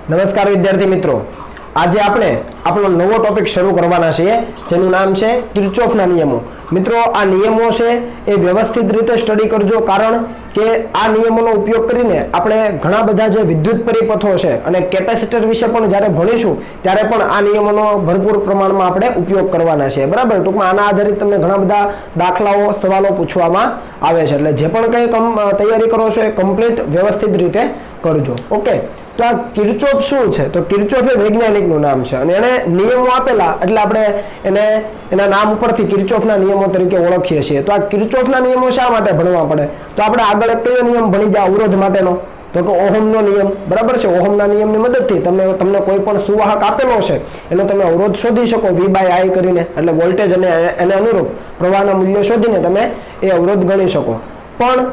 નમસ્કાર વિદ્યાર્થી મિત્રો, આજે આપણે આપણો નવો ટોપિક શરૂ કરવાના છીએ જેનું નામ છે કિર્ચોફના નિયમો। મિત્રો, આ નિયમો છે એ વ્યવસ્થિત રીતે સ્ટડી કરજો, કારણ કે આ નિયમોનો ઉપયોગ કરીને આપણે ઘણા બધા જે વિદ્યુત પરિપથો છે અને કેપેસિટર વિશે પણ જ્યારે ભણીશું ત્યારે પણ આ નિયમોનો ભરપૂર પ્રમાણમાં આપણે ઉપયોગ કરવાના છે। બરાબર, ટૂંકમાં આના આધારિત તમને ઘણા બધા દાખલાઓ સવાલો પૂછવામાં આવે છે, એટલે જે પણ કંઈ તૈયારી કરો છો એ કમ્પ્લીટ વ્યવસ્થિત રીતે કરજો। ઓકે, તો આ કિર્ચોફ શું છે? તો કિર્ચોફ એ વૈજ્ઞાનિકનું નામ છે અને એને નિયમો આપેલા એટલે આપણે એને એના નામ ઉપરથી કિર્ચોફના નિયમો તરીકે ઓળખીએ છીએ। તો આ કિર્ચોફના નિયમો શા માટે ભણવા પડે? તો આપણે આગળ કયો નિયમ ભણી જાય અવરોધ માટેનો? તો કે ઓહમનો નિયમ। બરાબર છે, ઓહમના નિયમની મદદથી તમને કોઈ પણ સુવાહક આપેલો છે એનો તમે અવરોધ શોધી શકો V/I કરીને, એટલે વોલ્ટેજ અને એને અનુરૂપ પ્રવાહના મૂલ્યો શોધીને તમે એ અવરોધ ગણી શકો। પણ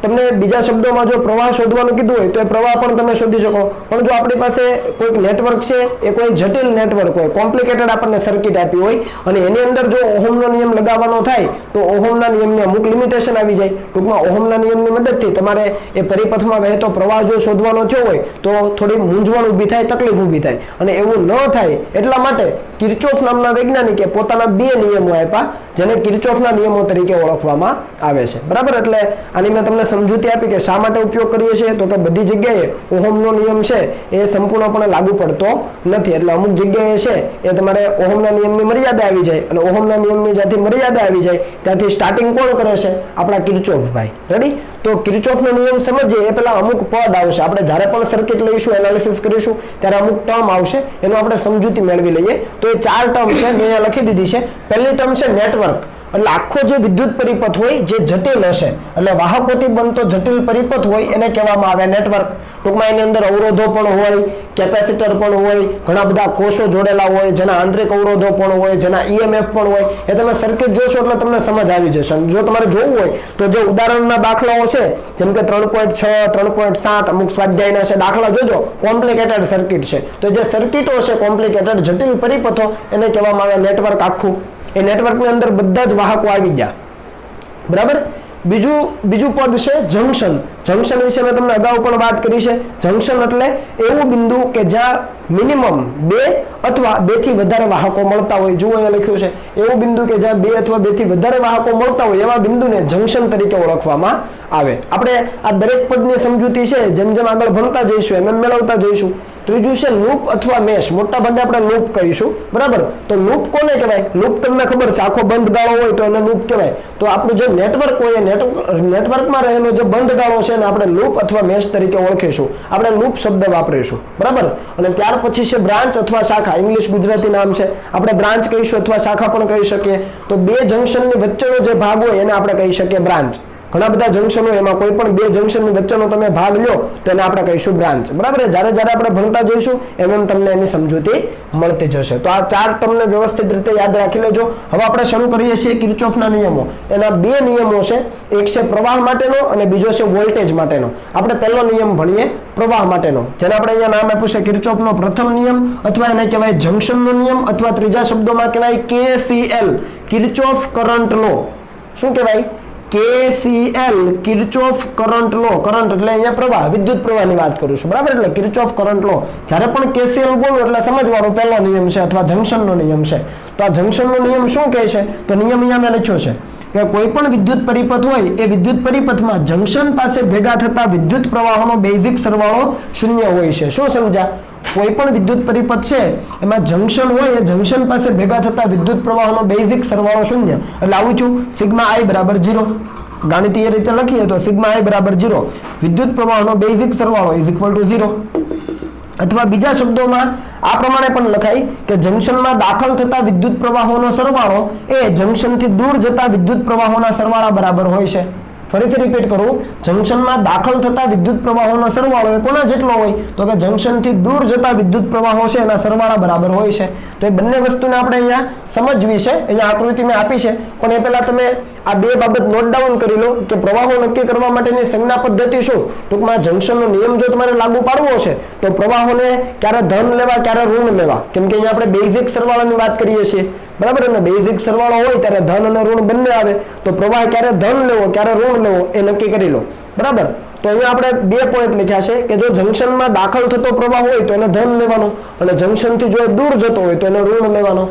તમને બીજા શબ્દોમાં જો પ્રવાહ શોધવાનું કીધું હોય તો એ પ્રવાહ પણ તમે શોધી શકો। પણ જો આપણી પાસે કોઈક નેટવર્ક છે, એ કોઈ જટિલ નેટવર્ક હોય, કોમ્પ્લિકેટેડ આપણને સર્કિટ આપી હોય અને એની અંદર જો ઓહમનો નિયમ લગાવવાનો થાય તો ઓહમના નિયમની અમુક લિમિટેશન આવી જાય। ટૂંકમાં ઓહમના નિયમની મદદથી તમારે એ પરિપથમાં વહેતો પ્રવાહ જો શોધવાનો થયો હોય તો થોડી મૂંઝવણ ઊભી થાય, તકલીફ ઊભી થાય, અને એવું ન થાય એટલા માટે કિર્ચોફ નામના વૈજ્ઞાનિકે પોતાના બે નિયમો આપ્યા જેને કિર્ચોફના નિયમો તરીકે ઓળખવામાં આવે છે। બરાબર, એટલે આની મેં તમને સમજૂતી આપી કે શા માટે ઉપયોગ કરીએ છીએ, તો કે બધી જગ્યાએ ઓહમનો નિયમ છે એ સંપૂર્ણપણે લાગુ પડતો નથી, એટલે અમુક જગ્યાએ છે એ તમારે ઓહમના નિયમની મર્યાદા આવી જાય, અને ઓહમના નિયમની જ્યાંથી મર્યાદા આવી જાય ત્યાંથી સ્ટાર્ટિંગ કોણ કરે છે? આપણા કિર્ચોફભાઈ। રેડી? તો કિર્ચોફનો નિયમ સમજીએ એ પહેલા અમુક પદ આવશે, આપણે જ્યારે પણ સર્કિટ લઈશું, એનાલિસિસ કરીશું ત્યારે અમુક ટર્મ આવશે, એનો આપણે સમજૂતી મેળવી લઈએ। તો એ 4 ટર્મ છે, મેં અહીંયા લખી દીધી છે। પહેલી ટર્મ છે નેટવર્ક, એટલે આખો જે વિદ્યુત પરિપથ હોય જે જટિલ હશે, એટલે વાહકોથી બનતો જટિલ પરિપથ હોય એને કહેવામાં આવે નેટવર્ક। ટૂંકમાં એની અંદર અવરોધો પણ હોય, કેપેસિટર પણ હોય, ઘણા બધા કોષો જોડેલા હોય, જેના આંતરિક અવરોધો પણ હોય, જેના EMF પણ હોય। એ તમે સર્કિટ જોશો એટલે તમને સમજ આવી જશે। જો તમારે જોવું હોય તો જે ઉદાહરણના દાખલાઓ છે જેમ કે 3.6, 3.7 અમુક સ્વાધ્યાયના છે દાખલા જોજો, કોમ્પ્લિકેટેડ સર્કિટ છે, તો જે સર્કિટો છે કોમ્પ્લિકેટેડ જટિલ પરિપથો એને કહેવામાં આવે નેટવર્ક આખું। એ નેટવર્કની અંદર બધા જ વાહકો આવી ગયા। બરાબર, બીજું પદ છે જંક્શન। જંક્શન વિશે મેં તમને અગાઉ પણ વાત કરી છે। જંક્શન એટલે એવું બિંદુ કે જ્યાં મિનિમમ 2 અથવા 2 થી વધારે વાહકો મળતા હોય। જુઓ અહીંયા લખ્યું છે એવું બિંદુ કે જ્યાં 2 અથવા 2 થી વધારે વાહકો મળતા હોય એવા બિંદુને જંક્શન તરીકે ઓળખવામાં આવે। આપણે આ દરેક પદની સમજૂતી છે જેમ જેમ આગળ ભણતા જઈશું એમ મેળવતા જઈશું। ત્રીજું છે લૂપ અથવા મેશ, મોટા ભાગે આપણે લૂપ કહીશું। બરાબર, તો લૂપ કોને કહેવાય? લૂપ તમને ખબર છે, આખો બંધ ગાળો હોય તો એને લૂપ કહેવાય। તો આપણું જે નેટવર્ક હોય, નેટવર્કમાં રહેલો જે બંધ ગાળો છે એને આપણે લૂપ અથવા મેશ તરીકે ઓળખીશું, આપણે લૂપ શબ્દ વાપરીશું। બરાબર, અને ત્યાર પછી છે બ્રાન્ચ અથવા શાખા, ઇંગ્લિશ ગુજરાતી નામ છે, આપણે બ્રાન્ચ કહીશું અથવા શાખા પણ કહી શકીએ। તો બે જંક્શનની વચ્ચેનો જે ભાગ હોય એને આપણે કહી શકીએ બ્રાન્ચ। ઘણા બધા જંક્શન હોય, એમાં કોઈ પણ બે જંક્શનની વચ્ચેનો તમે ભાગ લો તો એને આપણે કહીશું બ્રાન્ચ। બરાબર, જ્યારે આપણે ભણતા જઈશું એમ તમને એની સમજૂતી મળતી જશે। તો આ 4 તમને વ્યવસ્થિત રીતે યાદ રાખી લેજો। હવે આપણે શરૂ કરીએ છીએ કિર્ચોફના નિયમો। એના બે નિયમો છે, એક છે પ્રવાહ માટેનો અને બીજો છે વોલ્ટેજ માટેનો। આપણે પહેલો નિયમ ભણીએ પ્રવાહ માટેનો, જેને આપણે અહીંયા નામ આપ્યું છે કિર્ચોફનો પ્રથમ નિયમ, અથવા એને કહેવાય જંક્શનનો નિયમ, અથવા ત્રીજા શબ્દોમાં કહેવાય KCL, કિર્ચોફ કરંટ લો। શું કહેવાય? KCL, કિર્ચોફ કરંટ લો। કરંટ એટલે અહીંયા પ્રવાહ, વિદ્યુત પ્રવાહની વાત કરું છું। બરાબર, એટલે કિર્ચોફ કરંટ લો। જ્યારે પણ KCL બોલો એટલે સમજવાનો પહેલો નિયમ છે અથવા જંક્શનનો નિયમ છે। તો આ જંક્શનનો નિયમ શું કહે છે? તો નિયમ અહીંયા મેં લખ્યો છે કે કોઈ પણ વિદ્યુત પરિપથ હોય એ વિદ્યુત પરિપથમાં જંક્શન પાસે ભેગા થતા વિદ્યુત પ્રવાહોનો બેઝિક સરવાળો 0 હોય છે। શું સમજ્યા? કોઈ પણ વિદ્યુત પરિપથ છે એમાં જંક્શન હોય, એ જંક્શન પાસે ભેગા થતા વિદ્યુત પ્રવાહોનો બેઝિક સરવાળો 0, એટલે આવું છું સિગ્મા I બરાબર 0। ગાણિતીય રીતે લખીએ તો સિગ્મા I બરાબર 0, વિદ્યુત પ્રવાહનો બેઝિક સરવાળો ઇઝ ઇક્વલ ટુ 0। અથવા બીજા શબ્દોમાં આ પ્રમાણે પણ લખાય કે જંક્શનમાં દાખલ થતા વિદ્યુત પ્રવાહોનો સરવાળો એ જંક્શનથી દૂર જતા વિદ્યુત પ્રવાહોના સરવાળા બરાબર હોય છે। ફરીથી રિપીટ કરું, જંક્શનમાં દાખલ થતા વિદ્યુત પ્રવાહોનો સરવાળો એ કોના જેટલો હોય? તો કે જંક્શનથી દૂર જતા વિદ્યુત પ્રવાહો છે એના સરવાળા બરાબર હોય છે। તો એ બંને વસ્તુને આપણે અહીંયા સમજવી છે। અહીંયા આકૃતિ મેં આપી છે, પણ એ પહેલા તમે આ બે બાબત નોટ ડાઉન કરી લો કે પ્રવાહો નક્કી કરવા માટેની સંજ્ઞા પદ્ધતિ શું। ટૂંકમાં જંક્શનનો નિયમ જો તમારે લાગુ પાડવો છે તો પ્રવાહોને ક્યારે ધન લેવા ક્યારે ઋણ લેવા, કેમ કે અહીંયા આપણે બેઝિક સરવાળાની વાત કરીએ છીએ। બરાબર, અને બેઝિક સરવાળો હોય ત્યારે ધન અને ઋણ બંને આવે, તો પ્રવાહ ક્યારે ધન લેવો ક્યારે ઋણ લેવો એ નક્કી કરી લો। બરાબર, તો અહીંયા આપણે 2 પોઈન્ટ લખ્યા છે કે જો જંક્શનમાં દાખલ થતો પ્રવાહ હોય તો એને ધન લેવાનો, અને જંક્શનથી જો દૂર જતો હોય તો એને ઋણ લેવાનો.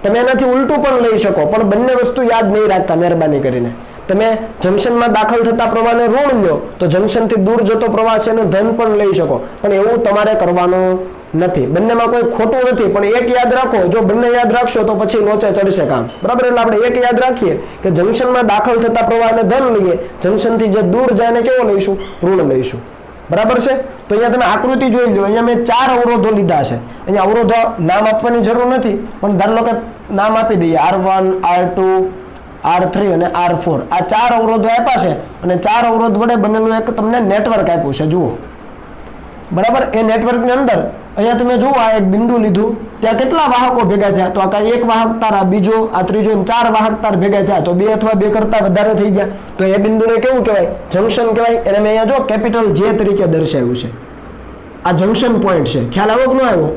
તમે એનાથી ઉલટું પણ લઈ શકો, પણ બંને વસ્તુ યાદ નહીં રાખતા મહેરબાની કરીને. તમે જંક્શનમાં દાખલ થતા પ્રવાહને ઋણ લો તો જંક્શનથી દૂર જતો પ્રવાહ છે એને ધન પણ લઈ શકો, પણ એવું તમારે કરવાનું નથી. બંનેમાં કોઈ ખોટું નથી, પણ એક યાદ રાખો, જો બંને યાદ રાખશો તો પછી લોચે ચડશે કામ. બરાબર, એટલે આપણે એક યાદ રાખીએ કે જંક્શનમાં દાખલ થતા પ્રવાહને ધન લઈએ, જંક્શનથી જે દૂર જાય ને કેવો લઈશું, ઋણ લઈશું. બરાબર છે. તો અહીંયા તમે આકૃતિ જોઈ લો, અહીંયા મેં 4 અવરોધો લીધા છે. અહીંયા અવરોધો નામ આપવાની જરૂર નથી, પણ ધારો લો કે નામ આપી દઈએ R1, R2, R3 અને R4. આ 4 અવરોધો આપ્યા છે, અને 4 અવરોધ વડે બનેલું એક તમને નેટવર્ક આપ્યું છે. જુઓ, બરાબર. એ નેટવર્કની અંદર અહીંયા તમે જુઓ, આ એક બિંદુ લીધું, ત્યાં કેટલા વાહકો ભેગા થયા, તો આ એક વાહક તાર, આ બીજો, આ ત્રીજો, 4 વાહક તાર ભેગા થયા, તો 2 અથવા 2 કરતા વધારે થઈ ગયા. તો એ બિંદુને કેવું કહેવાય, જંક્શન કહેવાય. એને મેં અહીંયા જો કેપિટલ J તરીકે દર્શાવ્યું છે. આ જંક્શન પોઈન્ટ છે. ખ્યાલ આવ્યો કે ન આવ્યો?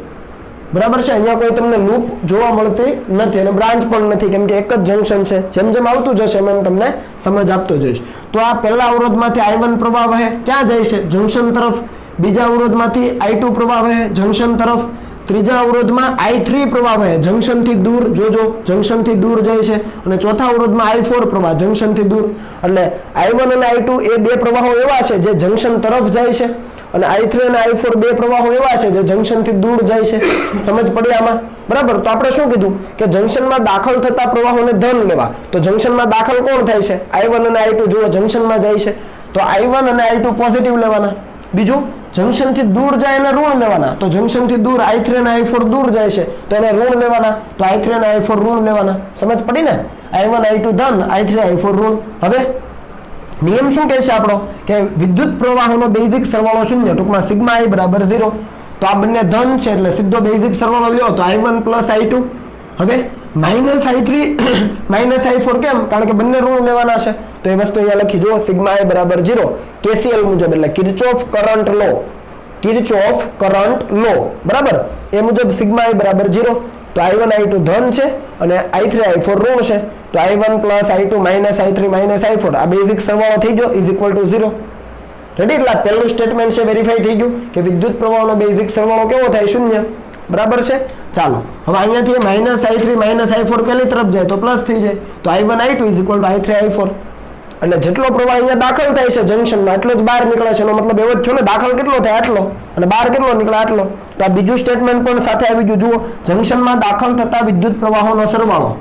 બરાબર છે. અહીંયા કોઈ તમને લૂપ જોવા મળતી નથી અને બ્રાન્ચ પણ નથી, કેમ કે એક જ જંક્શન છે. જેમ જેમ આવતું જશે એમ તમને સમજ આપતો જઈશ. તો આ પહેલા અવરોધમાંથી I1 પ્રવાહ વહે, ક્યાં જાય છે, જંક્શન તરફ. બીજા અવરોધમાંથી I2 પ્રવાહ વહે, જંક્શન તરફ. ત્રીજા અવરોધમાં I3 પ્રવાહ વહે, જંક્શનથી દૂર. જોજો, જંક્શનથી દૂર જાય છે. અને ચોથા અવરોધમાં I4 પ્રવાહ, જંક્શનથી દૂર. એટલે I1 અને I2 એ 2 પ્રવાહો એવા છે જે જંક્શન તરફ જાય છે, અને I3 અને I4 2 પ્રવાહો એવા છે જે જંક્શનથી દૂર જાય છે. સમજ પડી આમાં? બરાબર. તો આપણે શું કીધું કે જંક્શનમાં દાખલ થતા પ્રવાહોને ધન લેવા. તો જંક્શનમાં દાખલ કોણ થાય છે, I1 અને I2. જુઓ, જંક્શનમાં જાય છે તો I1 અને I2 પોઝિટિવ લેવાના. બીજું, જંક્શનથી દૂર જાય એને ઋણ લેવાના. તો જંક્શનથી દૂર I3 અને I4 દૂર જાય છે તો એને ઋણ લેવાના. તો I3 અને I4 ઋણ લેવાના. સમજ પડી ને? I1 I2 ધન, I3 I4 ઋણ. હવે નિયમ શું કહે છે આપણો, કે વિદ્યુત પ્રવાહોનો બેઝિક સરવાળો શૂન્ય, ટૂંકમાં સિગ્મા I બરાબર 0. તો આ બંને ધન છે એટલે સીધો બેઝિક સરવાળો લ્યો તો I1 પ્લસ I2. હવે માઇનસ I3 માઇનસ I4, કેમ? કારણ કે બંને ઋણ લેવાના છે. તો એ વસ્તુ અહીંયા લખી જુઓ, સિગ્મા I બરાબર 0 KCL મુજબ, એટલે કિર્ચોફ કરંટ લો, કિર્ચોફ કરંટ લો. બરાબર. એ મુજબ સિગ્મા I બરાબર 0. તો I1 I2 ધન છે અને I3 I4 ઋણ છે. તો I1 plus I2 minus I3 minus I4, આ બેઝિક સરવાળો થઈ ગયો, ઇઝ ઇક્વલ ટુ 0. રેડી? એટલે પહેલું સ્ટેટમેન્ટ છે વેરીફાઈ થઈ ગયું કે વિદ્યુત પ્રવાહનો બેઝિક સરવાળો કેવો થાય, શૂન્ય. બરાબર છે. ચાલો, હવે અહીંયાથી માઇનસ I3 માઇનસ I4 પહેલી તરફ જાય તો પ્લસ થઈ જાય. તો I1 I2 is equal to I3 I4. એટલે જેટલો પ્રવાહ અહીંયા દાખલ થાય છે જંક્શનમાં એટલો જ બહાર નીકળે છે. એનો મતલબ એવો જ થયો ને, દાખલ કેટલો થાય આટલો અને બહાર કેટલો નીકળે આટલો. તો આ બીજું સ્ટેટમેન્ટ પણ સાથે આવી ગયું. જુઓ, જંક્શનમાં દાખલ થતા વિદ્યુત પ્રવાહોનો સરવાળો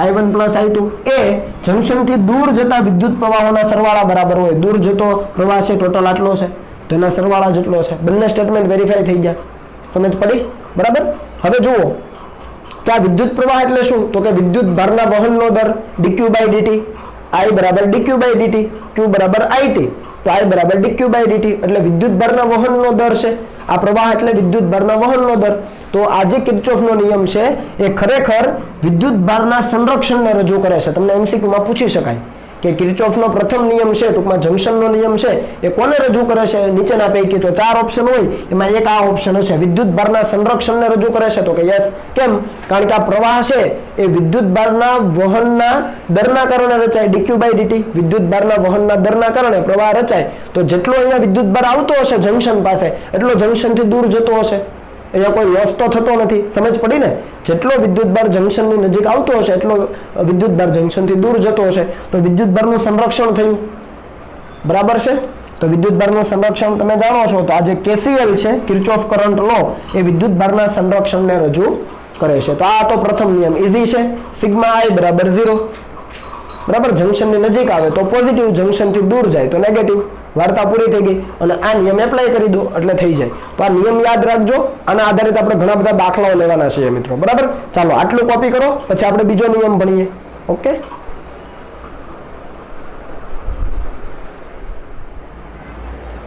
I1 પ્લસ I2 એ જંક્શનથી દૂર જતા વિદ્યુત પ્રવાહોના સરવાળા બરાબર હોય. દૂર જતો પ્રવાહ છે ટોટલ આટલો છે તો એના સરવાળા જેટલો છે. બંને સ્ટેટમેન્ટ વેરીફાઈ થઈ ગયા. સમજ પડી? બરાબર. હવે જુઓ કે આ વિદ્યુત પ્રવાહ એટલે શું, તો કે વિદ્યુત ભારના વહનનો દર dq/dt. I બરાબર dq/dt, q બરાબર IT. તો I બરાબર dq/dt એટલે વિદ્યુત ભારના વહનનો દર છે. આ પ્રવાહ એટલે વિદ્યુત ભારના વહનનો દર. તો આ જે કિર્ચોફનો નિયમ છે એ ખરેખર વિદ્યુત ભારના સંરક્ષણને રજૂ કરે છે. તમને MCQ માં પૂછી શકાય કે કિર્ચોફનો પ્રથમ નિયમ છે, ટૂંકમાં જંક્શનનો નિયમ છે, એ કોને રજૂ કરે છે? નીચેના પૈકી તો 4 ઓપ્શન હોય, એમાં એક આ ઓપ્શન હશે, વિદ્યુત ભારના સંરક્ષણને રજૂ કરે છે. તો કે યસ. કેમ? કારણ કે આ પ્રવાહ છે એ વિદ્યુત ભારના વહનના દરના કારણે રચાય, dq/dt. વિદ્યુત ભારના વહનના દરના કારણે પ્રવાહ રચાય. તો જેટલો અહીંયા વિદ્યુત ભાર આવતો હશે જંક્શન પાસે એટલો જંક્શનથી દૂર જતો હશે. અહીંયા કોઈ લોસ તો થતો નથી. સમજ પડી ને? જેટલો વિદ્યુત ભાર જંક્શનની નજીક આવતો હશે એટલો વિદ્યુત ભાર જંક્શનથી દૂર જતો હશે. તો વિદ્યુત ભારનું સંરક્ષણ થયું. બરાબર છે. તો વિદ્યુત ભારનું સંરક્ષણ તમે જાણો છો, તો આ જે KCL છે, કિર્ચોફ કરંટ લો, એ વિદ્યુત ભારના સંરક્ષણને રજૂ કરે છે. તો આ તો પ્રથમ નિયમ ઈઝી છે. સિગ્મા I બરાબર 0. બરાબર. જંક્શનની નજીક આવે તો પોઝિટિવ, જંક્શનથી દૂર જાય તો નેગેટિવ. વાર્તા પૂરી થઈ ગઈ. અને આ નિયમ એપ્લાય કરી દો એટલે થઈ જાય. તો આ નિયમ યાદ રાખજો. આના આધારિત આપણે ઘણા બધા દાખલાઓ લેવાના છે મિત્રો. બરાબર. ચાલો આટલું કોપી કરો, પછી આપણે બીજો નિયમ ભણીએ. ઓકે.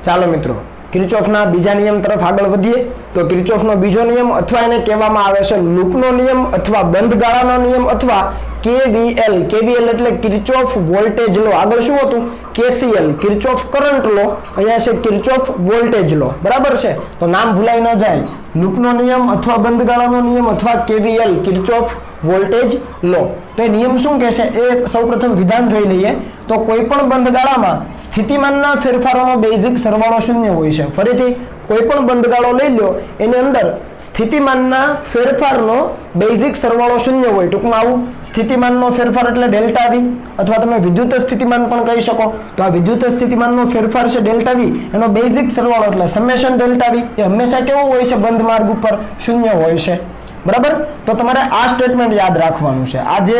ચાલો મિત્રો, કિર્ચોફના બીજા નિયમ તરફ આગળ વધીએ. તો કિર્ચોફનો બીજો નિયમ, અથવા એને કહેવામાં આવે છે લૂપનો નિયમ, અથવા બંધ ગાળાનો નિયમ, અથવા KVL. KVL એટલે કિર્ચોફ વોલ્ટેજ લો. આગળ શું હતું? KCL, કિર્ચોફ કરંટ લો. અહીંયા છે કિર્ચોફ વોલ્ટેજ લો. બરાબર છે. તો નામ ભૂલાઈ ન જાય. લૂપનો નિયમ અથવા બંધ ગાળાનો નિયમ અથવા KVL, કિર્ચોફ વોલ્ટેજ લો. તો એ નિયમ શું કહે છે એ સૌપ્રથમ વિધાન જોઈ લઈએ. તો કોઈ પણ બંધગાળામાં સ્થિતિમાનના ફેરફારોનો બેઝિક સરવાળો શૂન્ય હોય છે. ફરીથી કોઈ પણ બંધગાળો લઈ લો, એની અંદર સ્થિતિમાનના ફેરફારનો બેઝિક સરવાળો શૂન્ય હોય. ટૂંકમાં આવું સ્થિતિમાનનો ફેરફાર એટલે ડેલ્ટા વી, અથવા તમે વિદ્યુત સ્થિતિમાન પણ કહી શકો. તો આ વિદ્યુત સ્થિતિમાનનો ફેરફાર છે ડેલ્ટા વી, એનો બેઝિક સરવાળો એટલે સમેશન ડેલ્ટા વી એ હંમેશા કેવો હોય છે? બંધ માર્ગ ઉપર શૂન્ય હોય છે. બરાબર. તો તમારે આ સ્ટેટમેન્ટ યાદ રાખવાનું છે. આ જે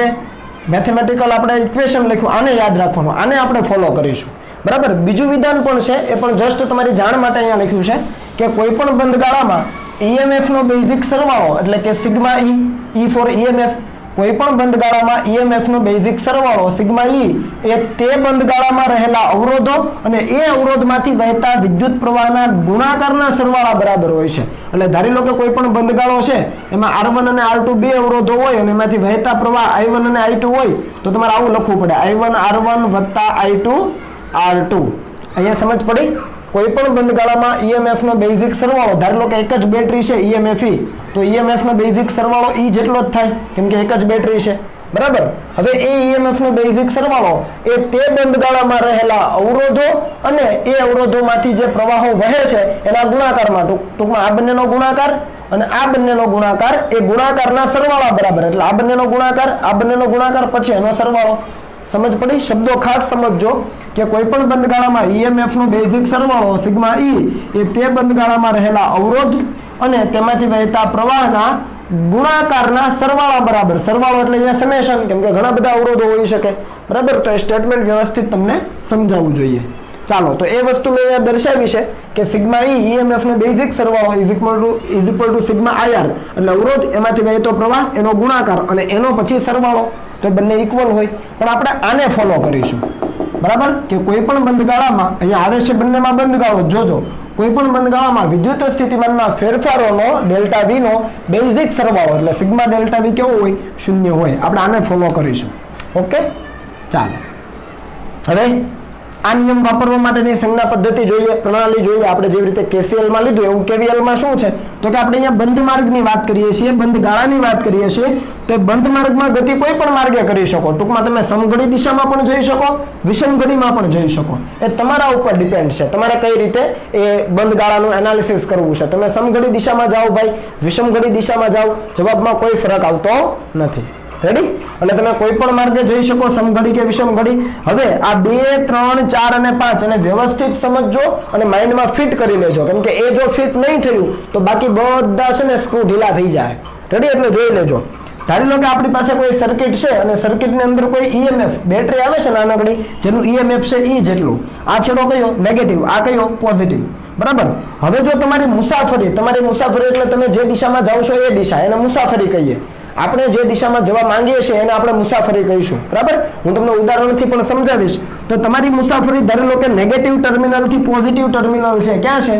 મેથેમેટિકલ આપણે ઇક્વેશન લખ્યું આને યાદ રાખવાનું, આને આપણે ફોલો કરીશું. બરાબર. બીજું વિધાન પણ છે, એ પણ જસ્ટ તમારી જાણ માટે અહીંયા લખ્યું છે કે કોઈ પણ બંધગાળામાં EMF નો બેઝિક સરવાળો એટલે કે સિગ્મા E ફોર EMF, કોઈ પણ બંધગાળામાં EMF નો બેઝિક સરવાળો સિગ્મા E એ તે બંધગાળામાં રહેલા અવરોધો અને એ અવરોધમાંથી વહેતા વિદ્યુત પ્રવાહના ગુણાકારના સરવાળા બરાબર હોય છે. એટલે ધારી લો કે કોઈ પણ બંધગાળો છે, એમાં R1 અને R2 બે અવરોધો હોય અને એમાંથી વહેતા પ્રવાહ I1 અને I2 હોય, તો તમારે આવું લખવું પડે I1 R1 વત્તા I2 R2. અહીંયા સમજ પડી? કોઈ પણ બંધગાળામાં EMF નો બેઝિક સરવાળો, ધારી લો કે એક જ બેટરી છે EMF E, તો EMF નો બેઝિક સરવાળો E જેટલો જ થાય, કેમ કે એક જ બેટરી છે. બરાબર. હવે એ EMF નો બેઝિક સરવાળો એ તે બંધગાળામાં રહેલા અવરોધો અને એ અવરોધોમાંથી જે પ્રવાહો વહે છે એના ગુણાકારમાં, ટૂંકમાં આ બંનેનો ગુણાકાર અને આ બંનેનો ગુણાકાર એ ગુણાકારના સરવાળા બરાબર. એટલે આ બંનેનો ગુણાકાર પછી એનો સરવાળો. સમજ પડી? શબ્દો ખાસ સમજજો કે કોઈ પણ બંધગાળામાં EMF નો બેઝિક સરવાળો સિગ્મા E એ તે બંધગાળામાં રહેલા અવરોધ અને તેમાંથી વહેતા પ્રવાહના ગુણાકારના સરવાળા બરાબર. સરવાળો એટલે અહીંયા સમેશન, કેમ કે ઘણા બધા અવરોધો હોઈ શકે. બરાબર. તો એ સ્ટેટમેન્ટ વ્યવસ્થિત તમને સમજાવવું જોઈએ. ચાલો, તો એ વસ્તુ મેં અહીંયા દર્શાવી છે કે સિગ્મા E EMF નો બેઝિક સરવાળો is equal to sigma IR, એટલે અવરોધ એમાંથી વહેતો પ્રવાહ એનો ગુણાકાર અને એનો પછી સરવાળો, તો બંને ઇક્વલ હોય. પણ આપણે આને ફોલો કરીશું. બરાબર. કે કોઈ પણ બંધગાળામાં, અહીંયા આવે છે બંનેમાં બંધગાળો, જોજો, કોઈ પણ બંધગાળામાં વિદ્યુત સ્થિતિમાનના ફેરફારોનો ડેલ્ટા વી નો બેઝિક સરવાળો એટલે સિગ્મા ડેલ્ટા વી કેવો હોય? શૂન્ય હોય. આપણે આને ફોલો કરીશું. ઓકે. ચાલો, હવે આ નિયમ વાપરવા માટેની સંજ્ઞા પદ્ધતિ જોઈએ, પ્રણાલી જોઈએ. આપણે જેવી રીતે KCL માં લીધું એવું KVL માં શું છે? તો કે આપણે અહીંયા બંધ માર્ગની વાત કરીએ છીએ, બંધગાળાની વાત કરીએ છીએ. તો બંધ માર્ગમાં ગતિ કોઈ પણ માર્ગે કરી શકો. ટૂંકમાં તમે સમઘડી દિશામાં પણ જઈ શકો, વિષમઘડીમાં પણ જઈ શકો. એ તમારા ઉપર ડિપેન્ડ છે, તમારે કઈ રીતે એ બંધગાળાનું એનાલિસિસ કરવું છે. તમે સમઘડી દિશામાં જાઓ ભાઈ, વિષમઘડી દિશામાં જાઓ, જવાબમાં કોઈ ફરક આવતો નથી. રેડી? એટલે તમે કોઈ પણ માર્ગે જઈ શકો, સમઘડી કે વિષમઘડી. હવે આ 2, 3, 4 અને 5 અને વ્યવસ્થિત સમજજો અને માઇન્ડમાં ફિટ કરી લેજો, કેમ કે એ જો ફિટ નહીં થયું તો બાકી બધા છે ને સ્ક્રૂ ઢીલા થઈ જાય. રેડી? એટલે જોઈ લેજો. ધારી લો કે આપણી પાસે કોઈ સર્કિટ છે અને સર્કિટની અંદર કોઈ EMF બેટરી આવે છે નાનકડી, જેનું EMF છે E જેટલું. આ છેડો કયો? નેગેટિવ, આ કયો? પોઝિટિવ. બરાબર. હવે જો તમારી મુસાફરી એટલે તમે જે દિશામાં જાઓ છો એ દિશા, એને મુસાફરી કહીએ. આપણે જે દિશામાં જવા માંગીએ છીએ એને આપણે મુસાફરી કહીશું. બરાબર. હું તમને ઉદાહરણથી પણ સમજાવીશ. તો તમારી મુસાફરી ધારી લો કે નેગેટિવ ટર્મિનલ થી પોઝિટિવ ટર્મિનલ છે. ક્યાં છે?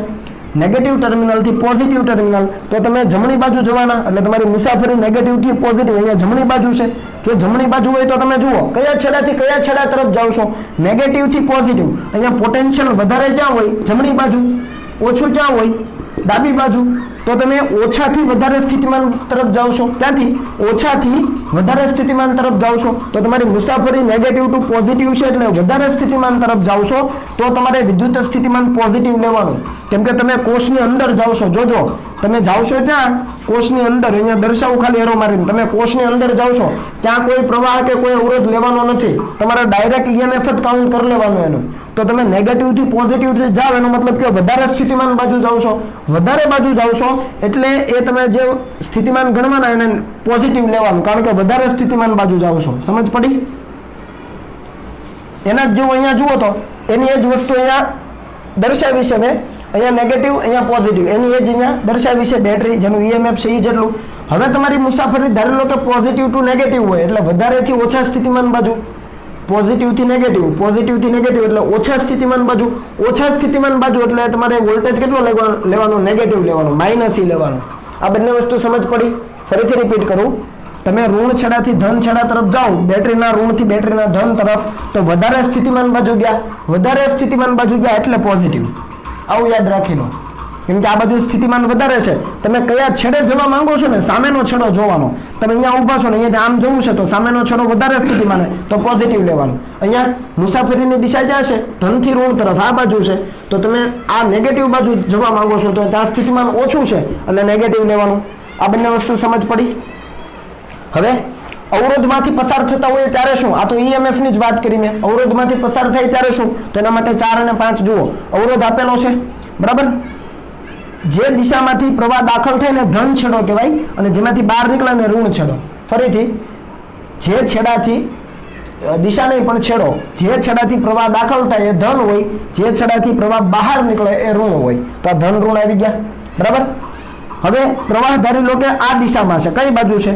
નેગેટિવ ટર્મિનલ થી પોઝિટિવ ટર્મિનલ. તો તમે જમણી બાજુ જવાના, એટલે તમારી મુસાફરી નેગેટિવ થી પોઝિટિવ. અહીંયા જમણી બાજુ છે. જો જમણી બાજુ હોય તો તમે જુઓ કયા છેડાથી કયા છેડા તરફ જાવ છો? નેગેટિવ થી પોઝિટિવ. અહીંયા પોટેન્શિયલ વધારે ક્યાં હોય? જમણી બાજુ. ઓછું ક્યાં હોય? ડાબી બાજુ. તો તમે ઓછાથી વધારે સ્થિતિમાન તરફ જાવ છો. ત્યાંથી ઓછાથી વધારે સ્થિતિમાન તરફ જાવ છો તો તમારી મુસાફરી નેગેટિવ ટુ પોઝિટિવ છે, એટલે વધારે સ્થિતિમાન તરફ જાવ છો તો તમારે વિદ્યુત સ્થિતિમાન પોઝિટિવ લેવાનું, કેમ કે તમે કોષની અંદર જાવ છો. જોજો, તમે જાવ છો ત્યાં કોષની અંદર, અહીંયા દર્શાવું ખાલી એરો મારીને, તમે કોષની અંદર જાવ છો ત્યાં કોઈ પ્રવાહ કે કોઈ અવરોધ લેવાનો નથી, તમારે ડાયરેક્ટ EMF જ કાઉન્ટ કરી લેવાનું એનું. તો તમે નેગેટિવ થી પોઝિટિવ જાવ એનો મતલબ કે વધારે સ્થિતિમાન બાજુ જાવ છો. વધારે બાજુ જાવ છો એટલે એ તમે જે સ્થિતિમાન ગણવાના એને પોઝિટિવ લેવાનું, કારણ કે વધારે સ્થિતિમાન બાજુ જાવ છો. સમજ પડી? એના જ જેવું અહીંયા જુઓ તો એની એ જ વસ્તુ અહીંયા દર્શાવી છે મેં. અહીંયા નેગેટિવ, અહીંયા પોઝિટિવ, એની એ જ અહીંયા દર્શાવી છે બેટરી, જેનું EMF છે એ જેટલું. હવે તમારી મુસાફરી ધારી લો કે પોઝિટિવ ટુ નેગેટિવ હોય, એટલે વધારેથી ઓછા સ્થિતિમાન બાજુ. પોઝિટિવ થી નેગેટિવ, પોઝિટિવ થી નેગેટિવ એટલે ઓછા સ્થિતિમાન બાજુ. ઓછા સ્થિતિમાન બાજુ એટલે તમારે વોલ્ટેજ કેટલો લેવાનું? નેગેટિવ લેવાનું, -E લેવાનું. આ બંને વસ્તુ સમજ પડી? ફરીથી રિપીટ કરું. તમે ઋણ છેડાથી ધન છેડા તરફ જાઓ, બેટરીના ઋણથી બેટરીના ધન તરફ, તો વધારે સ્થિતિમાન બાજુ ગયા. વધારે સ્થિતિમાન બાજુ ગયા એટલે પોઝિટિવ. આવું યાદ રાખી લો. કેમ કે આ બાજુ સ્થિતિમાન વધારે છે, તમે કયા છેડે જવા માંગો છો ને, સામેનો છેડો જોવાનો. તમે અહીંયા ઊભા છો ને અહીંયા આમ જવું છે તો સામેનો છેડો વધારે સ્થિતિમાન તો પોઝિટિવ લેવાનું. અહીંયા મુસાફરીની દિશા ક્યાં છે, ધનથી ઋણ તરફ આ બાજુ છે, તો તમે આ નેગેટિવ બાજુ જવા માંગો છો તો ત્યાં સ્થિતિમાન ઓછું છે એટલે નેગેટિવ લેવાનું. આ બંને વસ્તુ સમજ પડી. હવે અવરોધમાંથી પસાર થતા હોય ત્યારે શું, આ તો ઈએમએફ ની જ વાત કરી મેં. અવરોધમાંથી પસાર થાય ત્યારે શું, તો એના માટે 4 અને 5 જુઓ. અવરોધ આપેલો છે બરાબર, જે દિશામાંથી પ્રવાહ દાખલ થાય ને ધન છેડો કહેવાય, અને જેમાંથી બહાર નીકળે ને ઋણ છેડો. ફરીથી જે છેડાથી દિશા નહીં પણ છેડો, જે છેડાથી પ્રવાહ દાખલ થાય એ ધન હોય, જે છેડાથી પ્રવાહ બહાર નીકળે એ ઋણ હોય. તો આ ધન ઋણ આવી ગયા બરાબર. હવે પ્રવાહ ધારી લો કે આ દિશામાં છે, કઈ બાજુ છે,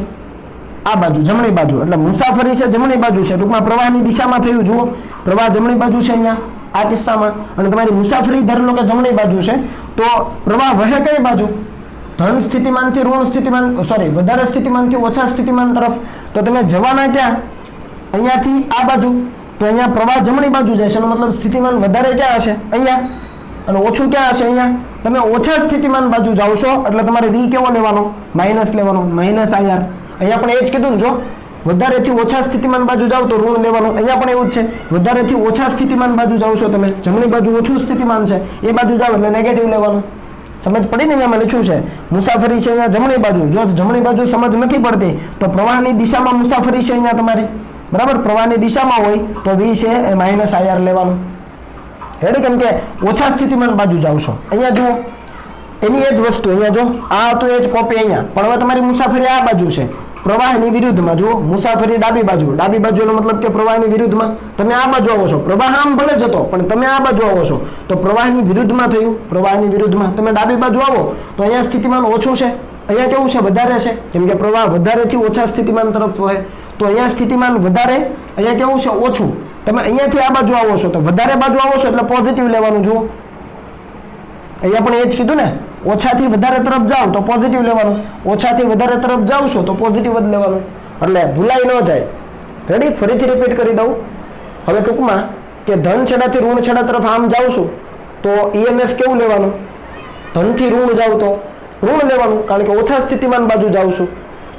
આ બાજુ જમણી બાજુ, એટલે મુસાફરી છે જમણી બાજુ છે, ટૂંકમાં પ્રવાહની દિશામાં થયું. જુઓ પ્રવાહ જમણી બાજુ છે અહીંયા આ કિસ્સામાં, અને તમારી મુસાફરી ધારી લો કે જમણી બાજુ છે, તો પ્રવાહ વહે કઈ બાજુ, ધન સ્થિતિમાનથી ઋણ સ્થિતિમાન, સોરી વધારે સ્થિતિમાનથી ઓછા સ્થિતિમાન તરફ. તો તમે જવાના ક્યાં, અહીંયાથી આ બાજુ, તો અહીંયા પ્રવાહ જમણી બાજુ જાય છે, એનો મતલબ સ્થિતિમાન વધારે ક્યાં હશે, અહીંયા, અને ઓછું ક્યાં હશે, અહીંયા. તમે ઓછા સ્થિતિમાન બાજુ જાવશો એટલે તમારે વી કેવો લેવાનો, માઇનસ લેવાનો, માઇનસ IR. અહીંયા પણ એ જ કીધું ને, જો વધારેથી ઓછા સ્થિતિમાન બાજુ જાવ તો ઋણ લેવાનું. અહીંયા પણ એવું જ છે, વધારેથી ઓછા સ્થિતિમાન બાજુ જાવ છો તમે, જમણી બાજુ ઓછું સ્થિતિમાન છે એ બાજુ જાવ એટલે નેગેટિવ લેવાનું. સમજ પડી ને, અહીંયા લખ્યું છે મુસાફરી છે અહીંયા જમણી બાજુ. જો જમણી બાજુ સમજ નથી પડતી તો પ્રવાહની દિશામાં મુસાફરી છે અહીંયા તમારી બરાબર, પ્રવાહની દિશામાં હોય તો વી છે એ માઇનસ IR લેવાનું. રેડી, કેમ કે ઓછા સ્થિતિમાન બાજુ જાવ છો. અહીંયા જુઓ એની એ જ વસ્તુ, અહીંયા જો આ તો એ જ કોપી અહીંયા, પણ હવે તમારી મુસાફરી આ બાજુ છે, પ્રવાહની વિરુદ્ધમાં. જુઓ મુસાફરી ડાબી બાજુ, ડાબી બાજુનો મતલબ કે પ્રવાહની વિરુદ્ધમાં. તમે આ બાજુ આવો છો, પ્રવાહ આમ ભલે જતો પણ તમે આ બાજુ આવો છો તો પ્રવાહની વિરુદ્ધમાં થયું, પ્રવાહની વિરુદ્ધમાં. તમે ડાબી બાજુ આવો તો અહીંયા સ્થિતિમાન ઓછું છે, અહીંયા કેવું છે, વધારે છે, કેમ કે પ્રવાહ વધારેથી ઓછા સ્થિતિમાન તરફ વહે. તો અહીંયા સ્થિતિમાન વધારે, અહીંયા કેવું છે, ઓછું. તમે અહીંયાથી આ બાજુ આવો છો તો વધારે બાજુ આવો છો એટલે પોઝિટિવ લેવાનું. જુઓ અહીંયા પણ એ જ કીધું ને, ઓછાથી વધારે તરફ જાઓ તો પોઝિટિવ લેવાનું, ઓછાથી વધારે તરફ જાવ છો તો પોઝિટિવ જ લેવાનું, એટલે ભૂલાઈ ન જાય. રેડી, ફરીથી રિપીટ કરી દઉં. હવે ટૂંકમાં કે ધન છેડાથી ઋણ છેડા તરફ આમ જાઉં છું તો ઈએમએફ કેવું લેવાનું, ધનથી ઋણ જાવ તો ઋણ લેવાનું, કારણ કે ઓછા સ્થિતિમાન બાજુ જાઉં છું.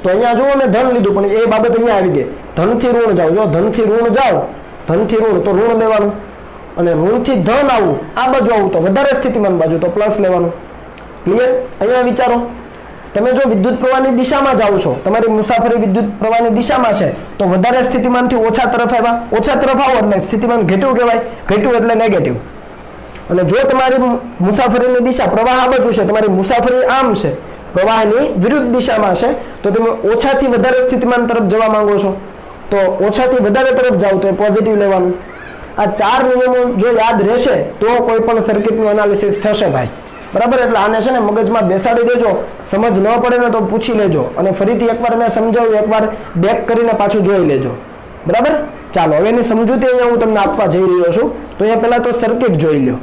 તો અહીંયા જુઓ મેં ધન લીધું પણ એ બાબત અહીંયા આવી ગઈ, ધનથી ઋણ જાઓ. જો ધનથી ઋણ જાઓ, ધનથી ઋણ તો ઋણ લેવાનું, અને ઋણથી ધન આવું આ બાજુ આવું તો વધારે સ્થિતિમાન બાજુ તો પ્લસ લેવાનું. ક્લિયર? અહીંયા વિચારો, તમે જો વિદ્યુત પ્રવાહની દિશામાં જાઓ છો, તમારી મુસાફરી વિદ્યુત પ્રવાહની દિશામાં છે તો વધારે સ્થિતિમાનથી ઓછા તરફ આવ્યા, ઓછા તરફ આવો એટલે સ્થિતિમાન ઘટ્યું કહેવાય, ઘટ્યું એટલે નેગેટિવ. અને જો તમારી મુસાફરીની દિશા પ્રવાહ આ બાજુ છે, તમારી મુસાફરી આમ છે, પ્રવાહની વિરુદ્ધ દિશામાં છે, તો તમે ઓછાથી વધારે સ્થિતિમાન તરફ જવા માંગો છો તો ઓછાથી વધારે તરફ જાઓ તો પોઝિટિવ લેવાનું. આ 4 નિયમો જો યાદ રહેશે તો કોઈ પણ સર્કિટનું એનાલિસિસ થશે ભાઈ બરાબર. એટલે આને છે ને મગજમાં બેસાડી દેજો, સમજ ન પડે ને તો પૂછી લેજો, અને ફરીથી એકવાર મેં સમજાવ્યું એકવાર બેક કરીને પાછું જોઈ લેજો બરાબર. ચાલો હવે એની સમજૂતી અહીંયા હું તમને આપવા જઈ રહ્યો છું. તો અહીંયા પહેલા તો સર્કિટ જોઈ લો.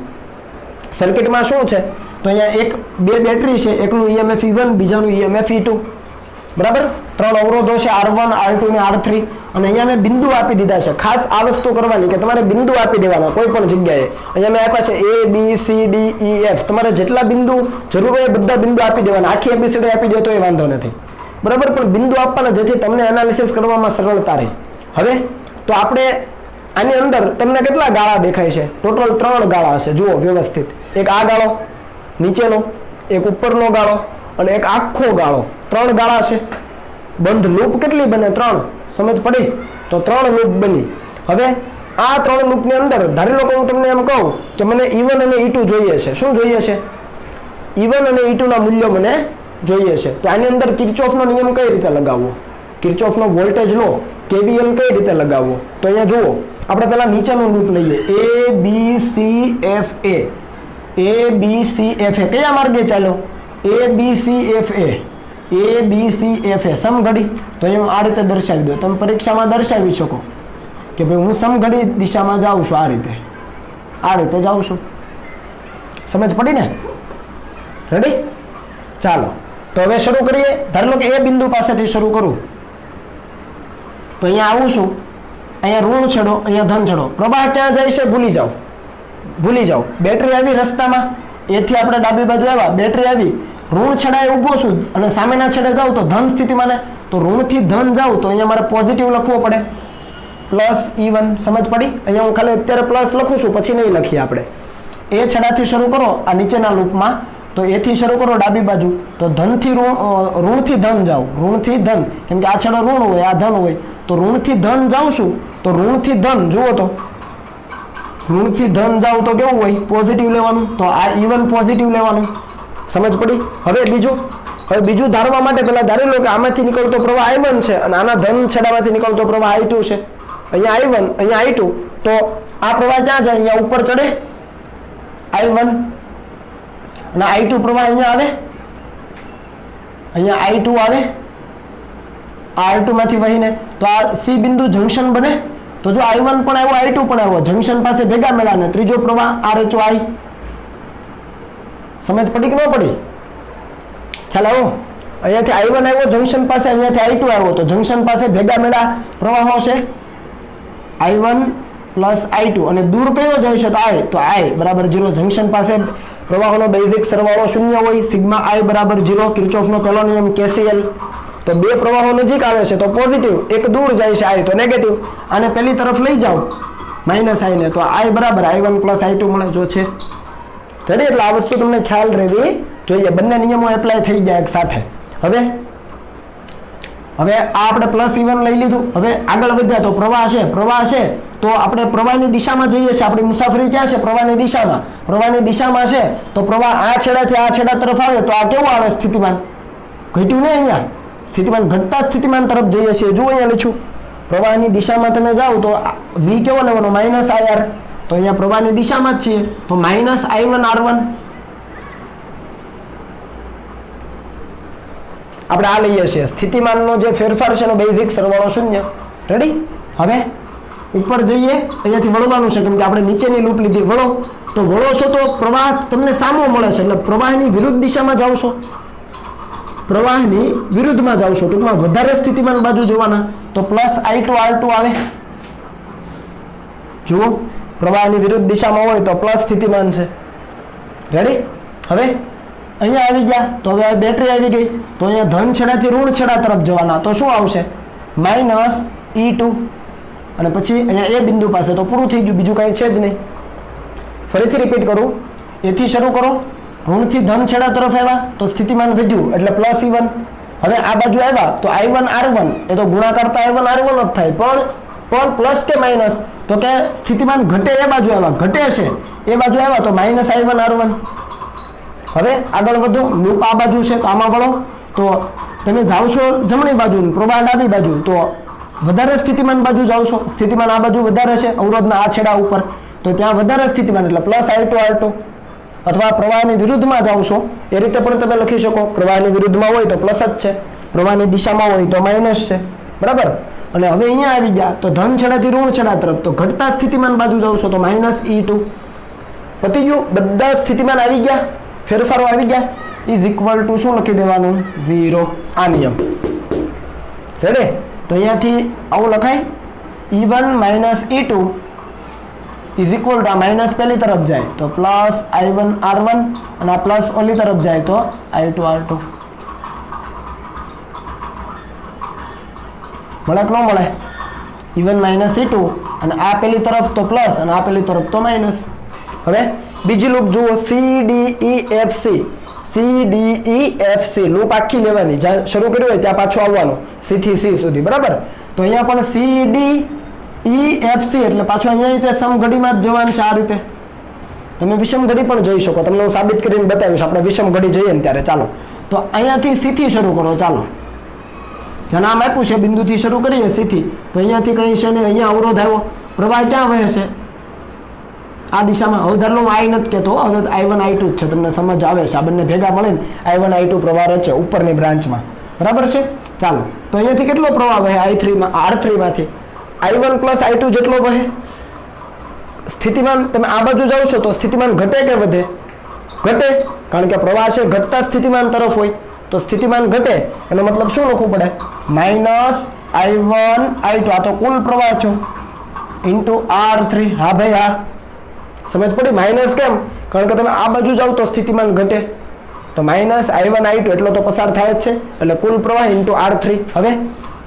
સર્કિટમાં શું છે, તો અહીંયા બે બેટરી છે, એકનું EMF E1, બીજાનું EMF E2 બરાબર. 3 અવરોધો છે R1, R2 અને R3, અને અહીંયા મેં બિંદુ આપી દીધા છે. ખાસ આ વસ્તુ કરવાની કે તમારે બિંદુ આપી દેવાના કોઈ પણ જગ્યાએ. અહીંયા મેં આપ્યા છે A B C D E F, તમારે જેટલા બિંદુ જરૂર હોય બધા બિંદુ આપી દેવાના. આખી ABCD આપી દો તો એ વાંધો નથી બરાબર, પણ બિંદુ આપવાના જેથી તમને એનાલિસિસ કરવામાં સરળતા રહે. હવે તો આપણે આની અંદર તમને કેટલા ગાળા દેખાય છે, ટોટલ 3 ગાળા હશે. જુઓ વ્યવસ્થિત, એક આ ગાળો નીચેનો, એક ઉપરનો ગાળો અને એક આખો ગાળો. 3 ગાળા છે. બંધ લૂપ કેટલી બને, 3. સમજ પડી? તો 3 લૂપ બની. હવે આ 3 લૂપની અંદર ધારી લો કે હું તમને એમ કહું કે મને E1 અને E2 જોઈએ છે. શું જોઈએ છે? E1 અને E2 ના મૂલ્યો મને જોઈએ છે. તો આની અંદર કિર્ચોફનો નિયમ કઈ રીતે લગાવવો, કિર્ચોફનો વોલ્ટેજ લો KVL કઈ રીતે લગાવવો, તો અહીંયા જુઓ આપણે પહેલા નીચેનું લૂપ લઈએ, ABCFA. ABCFA કયા માર્ગે ચાલ્યો? ABCFA. ABCFA સમઘડી. તો અહીંયા આ રીતે દર્શાવી દો. તમે પરીક્ષામાં દર્શાવી શકો કે ભાઈ હું સમઘડી દિશામાં જાઉં છું, આ રીતે જાઉં છું. સમજ પડી ને? રેડી? ચાલો તો હવે શરૂ કરીએ. ધારો કે એ બિંદુ પાસેથી શરૂ કરું તો અહીંયા આવું છું, અહીંયા ઋણ છેડો, અહીંયા ધન છેડો. પ્રવાહ ક્યાં જાય છે ભૂલી જાઓ. બેટરી આવી રસ્તામાં, એ થી આપણે ડાબી બાજુ આવ્યા, બેટરી આવી, ઋણ છેડાએ ઊભો છું અને સામેના છેડે જાઉં તો ધન સ્થિતિમાન, તો ઋણ થી ધન જાઉં તો અહીંયા મારે પોઝિટિવ લખવો પડે, પ્લસ E1. સમજ પડી? અહીંયા હું ખાલી અત્યારે પ્લસ લખું છું, પછી નહીં લખીએ આપણે. એ છેડાથી શરૂ કરો આ નીચેના લૂપમાં, તો એ થી શરૂ કરો ડાબી બાજુ, તો ધનથી ઋણથી ધન જાઓ, ઋણથી ધન, કેમ કે આ છેડો ઋણ હોય, આ ધન હોય, તો ઋણથી ધન જાઉં છું, તો ઋણથી ધન જુઓ તો ઋણથી ધન જાવ તો કેવું હોય? પોઝિટિવ લેવાનું, તો આ E1 પોઝિટિવ લેવાનું. સમજ પડી? હવે બીજું ધારવા માટે પહેલા ધારી લો કે આમાંથી નીકળતો પ્રવાહ I1 છે અને આના ધન છેડામાંથી નીકળતો પ્રવાહ I2 છે. અહીંયા I1, અહીંયા I2, તો આ પ્રવાહ ક્યાં જાય? અહીંયા ઉપર ચડે I1 અને I2 પ્રવાહ અહીંયા આવે, અહીંયા I2 આવે, આ I2 માંથી વહીને, તો આ C બિંદુ જંકશન બને. તો જો I1 પણ આવ્યો, I2 પણ આવ્યો, જંકશન પાસે ભેગા મળ્યા ને ત્રીજો પ્રવાહ RHI. સમજ પડી કે ન પડી? ખ્યાલ આવ્યો? અહીંયાથી I1 આવ્યો જંકશન પાસે, અહીંયાથી I2 આવ્યો, તો જંકશન પાસે ભેગા મળ્યા પ્રવાહો છે I1 પ્લસ I2, અને દૂર કયો જાય છે? તો I બરાબર 0. જંકશન પાસે પ્રવાહોનો બેઝિક સરવાળો 0 હોય, સિગ્મા I બરાબર 0. કિર્ચોફનો પહેલો નિયમ KCL. તો બે પ્રવાહો નજીક આવે છે તો પોઝિટિવ, એક દૂર જાય છે I તો નેગેટિવ. આને પેલી તરફ લઈ જાઓ માઇનસ I ને, તો I બરાબર I1 પ્લસ I2 મળે. જો છે રેડી? એટલે આ વસ્તુ તમને ખ્યાલ રહેવી જોઈએ, બંને નિયમો એપ્લાય થઈ ગયા એક સાથે. હવે આ આપણે પ્લસ E1 લઈ લીધું. હવે આગળ વધ્યા તો પ્રવાહ છે તો આપણે પ્રવાહની દિશામાં જઈએ છીએ. આપણી મુસાફરી ક્યાં છે? પ્રવાહની દિશામાં છે, તો પ્રવાહ આ છેડાથી આ છેડા તરફ આવે તો આ કેવું આવે? સ્થિતિમાન ઘટ્યું ને, અહીંયા સ્થિતિમાન ઘટતા સ્થિતિમાન તરફ જઈએ છીએ. જુઓ અહીંયા લખ્યું, પ્રવાહની દિશામાં તમે જાઓ તો V કેવો લેવાનો? Minus IR. તો અહીંયા પ્રવાહની દિશામાં જ છીએ, તો માઇનસ I1 R1. આપણે આ લઈએ છીએ, સ્થિતિમાનનો જે ફેરફાર છે એનો બેઝિક સરવાળો 0. રેડી? હવે ઉપર જઈએ, અહીંયાથી વળવાનું છે કેમ કે આપણે નીચેની લૂપ લીધી. વળો છો તો પ્રવાહ તમને સામો મળે છે, એટલે પ્રવાહની વિરુદ્ધ દિશામાં જાવ છો, પ્રવાહની વિરુદ્ધમાં જાવ છો, ટૂંકમાં વધારે સ્થિતિમાન બાજુ જવાના. તો પ્લસ I2 R2 આવે. જુઓ, પ્રવાહની વિરુદ્ધ દિશામાં હોય તો પ્લસ સ્થિતિમાન છે. રેડી? હવે અહીંયા આવી ગયા, તો હવે બેટરી આવી ગઈ, તો અહીંયા ધન છેડાથી ઋણ છેડા તરફ જવાના, તો શું આવશે? Minus E2. અને પછી અહીંયા એ બિંદુ પાસે તો પૂરું થઈ ગયું, બીજું કાંઈ છે જ નહીં. ફરીથી રિપીટ કરું, એથી શરૂ કરો, ઋણથી ધન છેડા તરફ આવ્યા તો સ્થિતિમાન વધ્યું એટલે પ્લસ E1. હવે આ બાજુ આવ્યા તો I1 R1, એ તો ગુણાકાર તો I1 R1 જ થાય, પણ પ્લસ કે માઇનસ? તો કે સ્થિતિમાન ઘટે એ બાજુ આવ્યા, ઘટે છે એ બાજુ આવ્યા તો માઇનસ I1 R1. હવે આગળ વધો, લૂપ આ બાજુ છે તો આમાં વળો, તો તમે જાઓ છો જમણી બાજુ, પ્રવાહ ડાબી બાજુ, તો વધારે સ્થિતિમાન બાજુ જાઓ છો. સ્થિતિમાન આ બાજુ વધારે છે, અવરોધના આ છેડા ઉપર, તો ત્યાં વધારે સ્થિતિમાન એટલે પ્લસ I2 R2. અથવા પ્રવાહની વિરુદ્ધમાં જાઓ છો એ રીતે પણ તમે લખી શકો. પ્રવાહની વિરુદ્ધમાં હોય તો પ્લસ જ છે, પ્રવાહની દિશામાં હોય તો માઇનસ છે. બરાબર? અને હવે અહીંયા આવી ગયા તો ધન છેડાથી ઋણ છેડા તરફ, તો ઘટતા સ્થિતિમાન બાજુ જાઓ છો તો માઇનસ E2. પતી ગયું? બધા સ્થિતિમાન આવી ગયા, ફેરફારો આવી ગયા, ઇઝ ઇક્વલ ટુ શું લખી દેવાનું? 0. આ નિયમ. રેડી? તો અહીંયાથી આવું લખાય, E1 minus E2 is equal to આ માઇનસ પહેલી તરફ જાય તો પ્લસ I1 R1, અને આ પ્લસ ઓલી તરફ જાય તો I2 R2. મળે કે ન મળે? E1 માઇનસ E2, અને આ પેલી તરફ તો પ્લસ અને આ પેલી તરફ તો માઇનસ. હવે બીજી લૂપ જુઓ, CDEFC લૂપ આખી લેવાની, જ્યાં શરૂ કર્યું હોય ત્યાં પાછું આવવાનું, C થી C સુધી. બરાબર? તો અહીંયા પણ CDEFC એટલે પાછું અહીંયા રીતે સમઘડીમાં જ જવાનું છે. આ રીતે તમે વિષમ ઘડી પણ જઈ શકો, તમને હું સાબિત કરીને બતાવીશ આપણે વિષમ ઘડી જઈએ ને ત્યારે. ચાલો, તો અહીંયાથી C થી શરૂ કરો. ચાલો, જ્યાં નામ આપ્યું છે બિંદુથી શરૂ કરીએ C થી, તો અહીંયાથી કઈ છે ને, અહીંયા અવરોધ આવ્યો, પ્રવાહ ક્યાં વહે છે? આ દિશામાં. હવે ધારો I નથી કહેતો, હવે I1 I2 જ છે, તમને સમજ આવે છે. આ બંને ભેગા મળીને I1 I2 પ્રવાહ રચે ઉપરની બ્રાન્ચમાં. બરાબર છે? ચાલો, તો અહીંયાથી કેટલો પ્રવાહ વહે? R3 માંથી I1 પ્લસ I2 જેટલો વહે. સ્થિતિમાન તમે આ બાજુ જાઓ છો તો સ્થિતિમાન ઘટે કે વધે? ઘટે, કારણ કે પ્રવાહ છે ઘટતા સ્થિતિમાન તરફ હોય, તો સ્થિતિમાન ઘટે એનો મતલબ શું લખવું પડે? માઇનસ I1 I2, આ તો કુલ પ્રવાહ છે, ઇન્ટુ R3. હા ભાઈ, હા સમજ પડી? માઇનસ કેમ? કારણ કે તમે આ બાજુ જાઓ તો સ્થિતિમાન ઘટે, તો માઇનસ I1 I2 એટલો તો પસાર થાય જ છે, એટલે કુલ પ્રવાહ ઇન્ટુ R3. હવે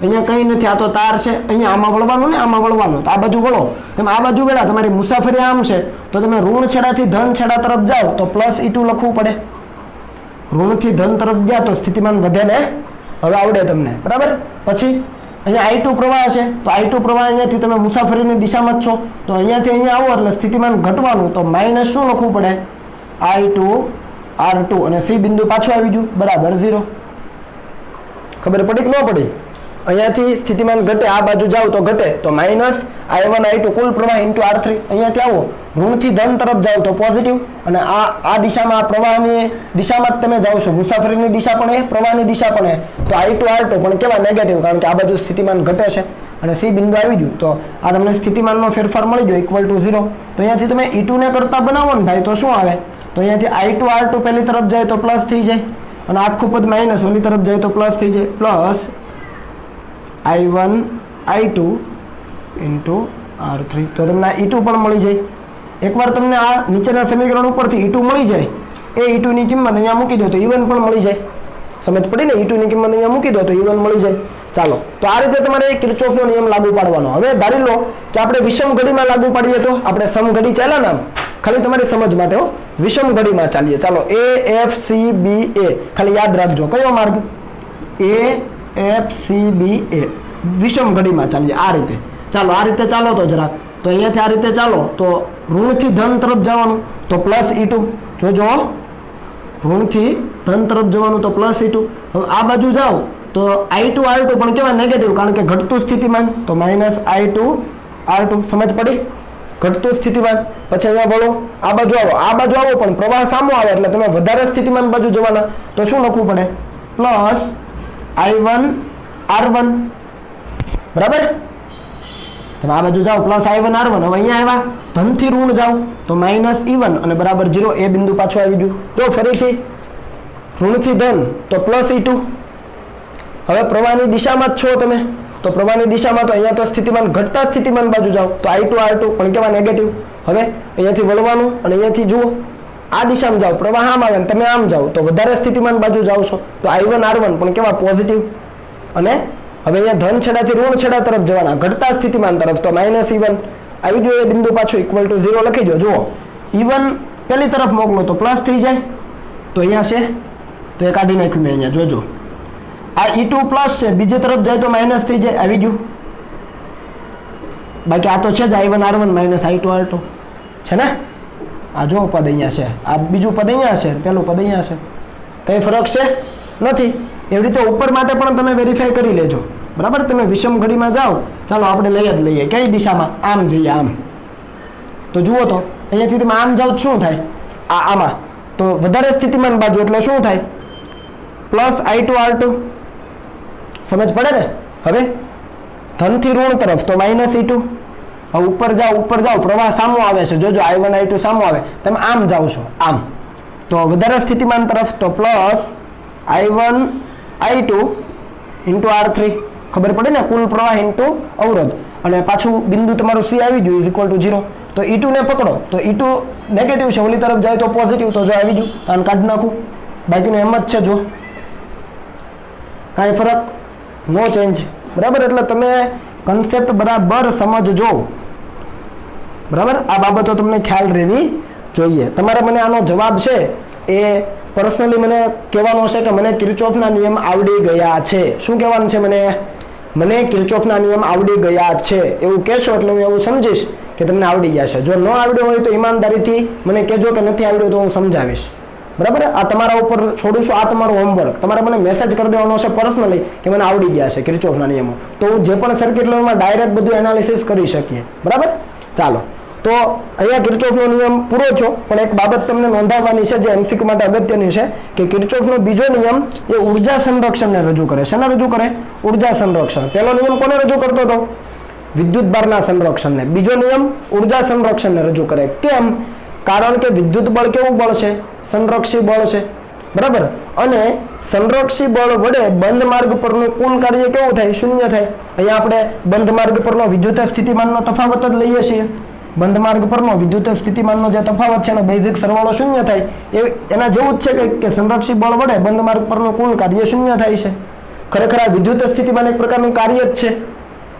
અહીંયા કંઈ નથી, આ તો તાર છે, અહીંયા આમાં વળવાનું ને આમાં વળવાનું, તો આ બાજુ વળો. તમે આ બાજુ વળ્યા, તમારી મુસાફરી આમ છે, તો તમે ઋણ છેડાથી ધન છેડા તરફ જાઓ તો પ્લસ E2 લખવું પડે. ઋણથી ધન તરફ ગયા તો સ્થિતિમાન વધે ને, હવે આવડે તમને, બરાબર. પછી અહીંયા I2 પ્રવાહ છે, તો I2 પ્રવાહ અહીંયાથી તમે મુસાફરીની દિશામાં જ છો, તો અહીંયાથી અહીંયા આવો એટલે સ્થિતિમાન ઘટવાનું, તો માઇનસ શું લખવું પડે, I2 R2, અને C બિંદુ પાછું આવી ગયું, બરાબર 0. ખબર પડી કે ન પડી? અહીંયાથી સ્થિતિમાન ઘટે, આ બાજુ જાઓ તો ઘટે, તો માઇનસ I1 I2 કુલ પ્રવાહ ઇન્ટુ R3. અહીંયાથી આવો ઋણથી ધન તરફ જાઓ તો પોઝિટિવ, અને આ દિશામાં આ પ્રવાહની દિશામાં જ તમે જાઓ છો, મુસાફરીની દિશા પણ એ, પ્રવાહની દિશા પણ એ, તો I2 R2 પણ કેવા નેગેટિવ, કારણ કે આ બાજુ સ્થિતિમાન ઘટે છે, અને C બિંદુ આવી ગયું, તો આ તમને સ્થિતિમાનનો ફેરફાર મળી ગયો ઇક્વલ ટુ 0. તો અહીંયાથી તમે E2 ને કરતા બનાવો ને ભાઈ, તો શું આવે, તો અહીંયાથી I2 R2 પહેલી તરફ જાય તો પ્લસ થઈ જાય, અને આખું પદ માઇનસ ઓલી તરફ જાય તો પ્લસ થઈ જાય, plus I1 I2 into R3. તો તમને E2 પણ મળી જાય. એકવાર તમને આ નીચેના સમીકરણ ઉપરથી E2 મળી જાય, એ E2 ની કિંમત અહીંયા મૂકી દો તો E1 પણ મળી જાય. સમજ પડી ને? E2 ની કિંમત અહીંયા મૂકી દો તો E1 મળી જાય. ચાલો, તો આ રીતે તમારે કિર્ચોફનો નિયમ લાગુ પાડવાનો. હવે ધારી લો કે આપણે વિષમ ઘડીમાં લાગુ પાડીએ તો આપણે સમઘડી ચાલે ને, ખાલી તમારી સમજ માટે હો, વિષમ ઘડીમાં ચાલીએ. ચાલો, A F C B A, ખાલી યાદ રાખજો કયો માર્ગ, A F C B A, વિષમ ઘડીમાં ચાલીએ આ રીતે. ચાલો, આ રીતે ચાલો તો જરાક, તો અહીંયાથી આ રીતે ચાલો તો ઋણથી ધન તરફ જવાનું તો પ્લસ E2, જોજો ઋણથી ધન તરફ જવાનું તો પ્લસ E2. હવે આ બાજુ જાઓ તો I2 R2 પણ કેવા નેગેટિવ, કારણ કે ઘટતું સ્થિતિમાન, તો માઇનસ I2 R2. સમજ પડી? ઘટતું સ્થિતિમાન. પછી અહીંયા બોલો આ બાજુ આવો પણ પ્રવાહ સામો આવે એટલે તમે વધારે સ્થિતિમાન બાજુ જવાના, તો શું લખવું પડે, પ્લસ I1 R1, બરાબર. તમે આ બાજુ જાઓ પ્લસ I1 R1. હવે અહીંયા આવ્યા ધનથી ઋણ જાઓ તો માઇનસ E1 અને બરાબર 0, એ બિંદુ પાછું આવી ગયું. જો ફરીથી ઋણથી ધન તો પ્લસ E2. હવે પ્રવાહની દિશામાં જ છો તમે, તો પ્રવાહની દિશામાં તો અહીંયા તો સ્થિતિમાન ઘટતા સ્થિતિમાન બાજુ જાઓ તો I2 R2 પણ કેવા નેગેટિવ. હવે અહીંયાથી વળવાનું અને અહીંયાથી જુઓ આ દિશામાં જાઓ, પ્રવાહ આમ આવે તમે આમ જાઓ તો વધારે સ્થિતિમાન બાજુ જાઓ છો તો I1 R1 પણ કેવા પોઝિટિવ. અને હવે અહીંયા ધન છેડાથી ઋણ છેડા તરફ જવાના, ઘટતા સ્થિતિમાન તરફ, તો માઇનસ E1 આવી ગયો, એ બિંદુ પાછું ઇક્વલ ટુ 0 લખી દો. જુઓ E1 પેલી તરફ મોકલો તો પ્લસ થઈ જાય, તો અહીંયા છે તો એ કાઢી નાખ્યું મેં અહીંયા, જોજો આ E2 પ્લસ છે, બીજી તરફ જાય તો માઇનસ થઈ જાય, આવી ગયું. બાકી આ તો છે જ I1 R1 minus I2 R2 છે ને. આ જો પદ અહીંયા છે, આ બીજું પદ અહીંયા છે, પેલું પદ અહીંયા છે, કઈ ફરક છે નથી. એવી રીતે ઉપર માટે પણ તમે વેરીફાઈ કરી લેજો, બરાબર. તમે વિષમ ઘડીમાં જાઓ, ચાલો આપણે લઈએ કઈ દિશામાં, આમ જઈએ આમ, તો જુઓ તો અહીંયાથી તમે આમ જાઓ શું થાય, આમાં તો વધારે સ્થિતિમાન બાજુ એટલે શું થાય, પ્લસ I2 R2. સમજ પડે ને? હવે ધનથી ઋણ તરફ તો માઇનસ E2. હવે ઉપર જાઓ પ્રવાહ સામો આવે છે, જોજો I1 I2 સામો આવે, તમે આમ જાઓ છો આમ, તો વધારે સ્થિતિમાન તરફ તો plus I1 I2 into R3. ખબર પડે ને? કુલ પ્રવાહ ઇન્ટુ અવરોધ, અને પાછું બિંદુ તમારું C આવી ગયું ઇઝ ઇક્વલ ટુ 0. તો E2 ને પકડો તો E2 નેગેટિવ છે, ઓલી તરફ જાય તો પોઝિટિવ, તો જો આવી ગયું, આને કાઢી નાખું. બાકીનું એમ જ છે, જો કાંઈ ફરક નો ચેન્જ, બરાબર. એટલે તમે કન્સેપ્ટ બરાબર સમજજો, બરાબર. આ બાબતો તમને ખ્યાલ રહેવી જોઈએ. તમારે મને આનો જવાબ છે એ પર્સનલી મને કહેવાનો છે કે મને કિર્ચોફના નિયમ આવડી ગયા છે. શું કહેવાનું છે? મને કિર્ચોફના નિયમ આવડી ગયા છે એવું કહેશો એટલે હું એવું સમજીશ કે તમને આવડી ગયા છે. જો ન આવડ્યો હોય તો ઈમાનદારીથી મને કહેજો કે નથી આવડ્યું, તો હું સમજાવીશ, બરાબર. આ તમારા ઉપર છોડું છું, આ તમારું હોમવર્ક. તમારે મને મેસેજ કરી દેવાનો છે પર્સનલી કે મને આવડી ગયા છે કિર્ચોફના નિયમો, તો હું જે પણ સર્કિટ લઉં એમાં ડાયરેક્ટ બધું એનાલિસિસ કરી શકીએ, બરાબર. ચાલો, તો અહીંયા કિર્ચોફનો નિયમ પૂરો થયો, પણ એક બાબત તમને નોંધાવવાની છે જે MCQ માટે અગત્યની છે કે કિર્ચોફનો બીજો નિયમ એ ઉર્જા સંરક્ષણને રજૂ કરે. શેના રજૂ કરે? ઉર્જા સંરક્ષણ. પહેલો નિયમ કોને રજૂ કરતો હતો? વિદ્યુત ભારના સંરક્ષણને. બીજો નિયમ ઉર્જા સંરક્ષણને રજૂ કરે. કેમ? કારણ કે વિદ્યુત બળ કેવું બળ છે? સંરક્ષી બળ છે, બરાબર. અને સંરક્ષી બળ વડે બંધ માર્ગ પરનું કુલ કાર્ય કેવું થાય? શૂન્ય થાય. અહીંયા આપણે બંધ માર્ગ પરનો વિદ્યુત સ્થિતિમાનનો તફાવત જ લઈએ છીએ, બંધ માર્ગ પરનો વિદ્યુત સ્થિતિમાનનો જે તફાવત છે એનો બેઝિક સરવાળો શૂન્ય થાય એના જેવું જ છે કે સંરક્ષિત બળ વડે બંધ માર્ગ પરનું કુલ કાર્ય શૂન્ય થાય છે. ખરેખર આ વિદ્યુત સ્થિતિમાન એક પ્રકારનું કાર્ય જ છે.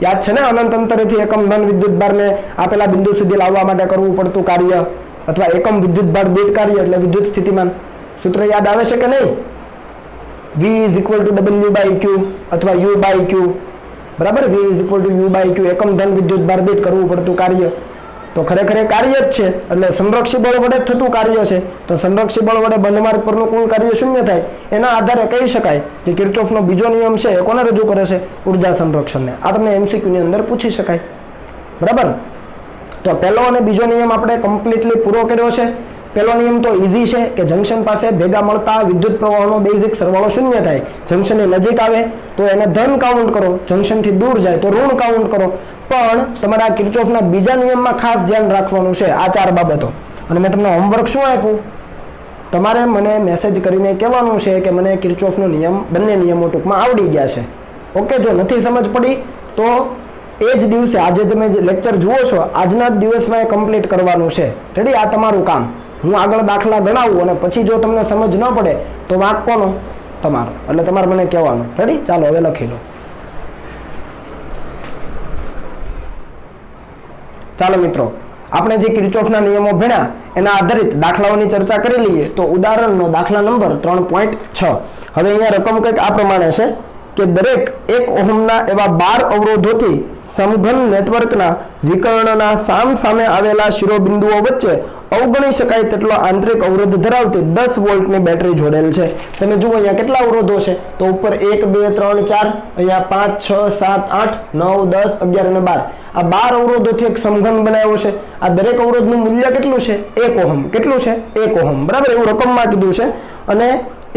યાદ છે ને, અનંત અંતરેથી એકમ ધન વિદ્યુત ભારને આપેલા બિંદુ સુધી લાવવા માટે કરવું પડતું કાર્ય, અથવા એકમ વિદ્યુત ભાર દીઠ કાર્ય એટલે વિદ્યુત સ્થિતિમાન. સૂત્ર યાદ આવે છે કે નહીં? V = W/Q અથવા U/Q, બરાબર? V = U/Q, એકમ ધન વિદ્યુત ભાર દીઠ કરવું પડતું કાર્ય. તો ખરેખર કાર્ય જ છે, એટલે સંરક્ષી બળ વડે થતું કાર્ય છે. તો સંરક્ષી બળ વડે બંધ માર્ગ પરનું કુલ કાર્ય શૂન્ય થાય. એના આધારે કહી શકાય કે કિર્ચોફનો બીજો નિયમ છે એ કોને રજૂ કરે છે? ઉર્જા સંરક્ષણને. આ તમને MCQ ની અંદર પૂછી શકાય, બરાબર? તો પહેલો અને બીજો નિયમ આપણે કમ્પ્લીટલી પૂરો કર્યો છે. પહેલો નિયમ તો ઈઝી છે કે જંકશન પાસે ભેગા મળતા વિદ્યુત પ્રવાહનો બેઝિક સરવાળો શૂન્ય થાય. જંકશનની નજીક આવે તો એને ધન કાઉન્ટ કરો, જંકશનથી દૂર જાય તો ઋણ કાઉન્ટ કરો. પણ તમારા કિર્ચોફના બીજા નિયમમાં ખાસ ધ્યાન રાખવાનું છે આ 4 બાબતો. અને મેં તમને હોમવર્ક શું આપ્યું? તમારે મને મેસેજ કરીને કહેવાનું છે કે મને કિર્ચોફનો નિયમ, બંને નિયમો ટૂંકમાં આવડી ગયા છે. ઓકે, જો નથી સમજ પડી તો એ જ દિવસે, આજે તમે જે લેક્ચર જુઓ છો આજના જ દિવસમાં એ કમ્પ્લીટ કરવાનું છે. રેડી? આ તમારું કામ. હું આગળ દાખલા ગણાવું અને પછી જો તમને સમજ ન પડે તો વાંક કોનો? તમારો. એટલે તમારે મને કહેવાનું. રેડી? ચાલો હવે લખી લો. ચાલો મિત્રો, આપણે જે કિર્ચોફના નિયમો ભણ્યા એના આધારિત દાખલાઓની ચર્ચા કરી લઈએ. તો ઉદાહરણનો દાખલા નંબર 3.6. હવે અહીંયા રકમ કંઈક આ પ્રમાણે છે કે દરેક 1 ઓહમના એવા 12 અવરોધોથી સમઘન નેટવર્કના વિકર્ણના સામે આવેલા શિરોબિંદુઓ વચ્ચે અવગણી શકાય તેટલો આંતરિક અવરોધ ધરાવતી 10 વોલ્ટની બેટરી જોડેલ છે. તમે જુઓ અહીંયા કેટલા અવરોધો છે? તો ઉપર 1 2 3 4, અહીંયા 5 6 7 8 9 10 11 અને 12. આ 12 અવરોધોથી એક સમઘન બનાવ્યો છે. આ દરેક અવરોધનું મૂલ્ય કેટલું છે? 1 ઓહમ. કેટલું છે? 1 ઓહમ. બરાબર? એવું રકમમાં કીધું છે. અને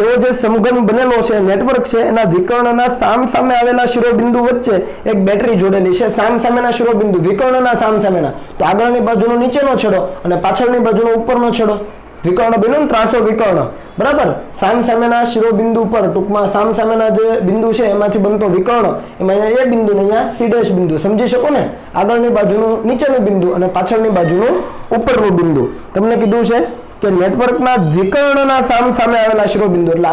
એવો જે સમઘન બનેલો છે નેટવર્ક છે એના વિકર્ણના સામે આવેલા શિરોબિંદુ વચ્ચે એક બેટરી જોડેલી છે. સામેના શિરોબિંદુ, વિકર્ણના સામેના. તો આગળની બાજુનો નીચેનો છેડો અને પાછળની બાજુનો ઉપરનો છેડો. વિકર્ણ બન્યું ને, ત્રાસો વિકર્ણ, બરાબર? સામેના શિરોબિંદુ પર ટૂંકમાં સામેના જે બિંદુ છે એમાંથી બનતો વિકર્ણ, એમાં અહીંયા એ બિંદુ ને અહીંયા C' બિંદુ. સમજી શકો ને? આગળની બાજુનું નીચેનું બિંદુ અને પાછળની બાજુનું ઉપરનું બિંદુ. તમને કીધું છે કે નેટવર્કના વિકર્ણના સામે આવેલા શિરોબિંદુ એટલે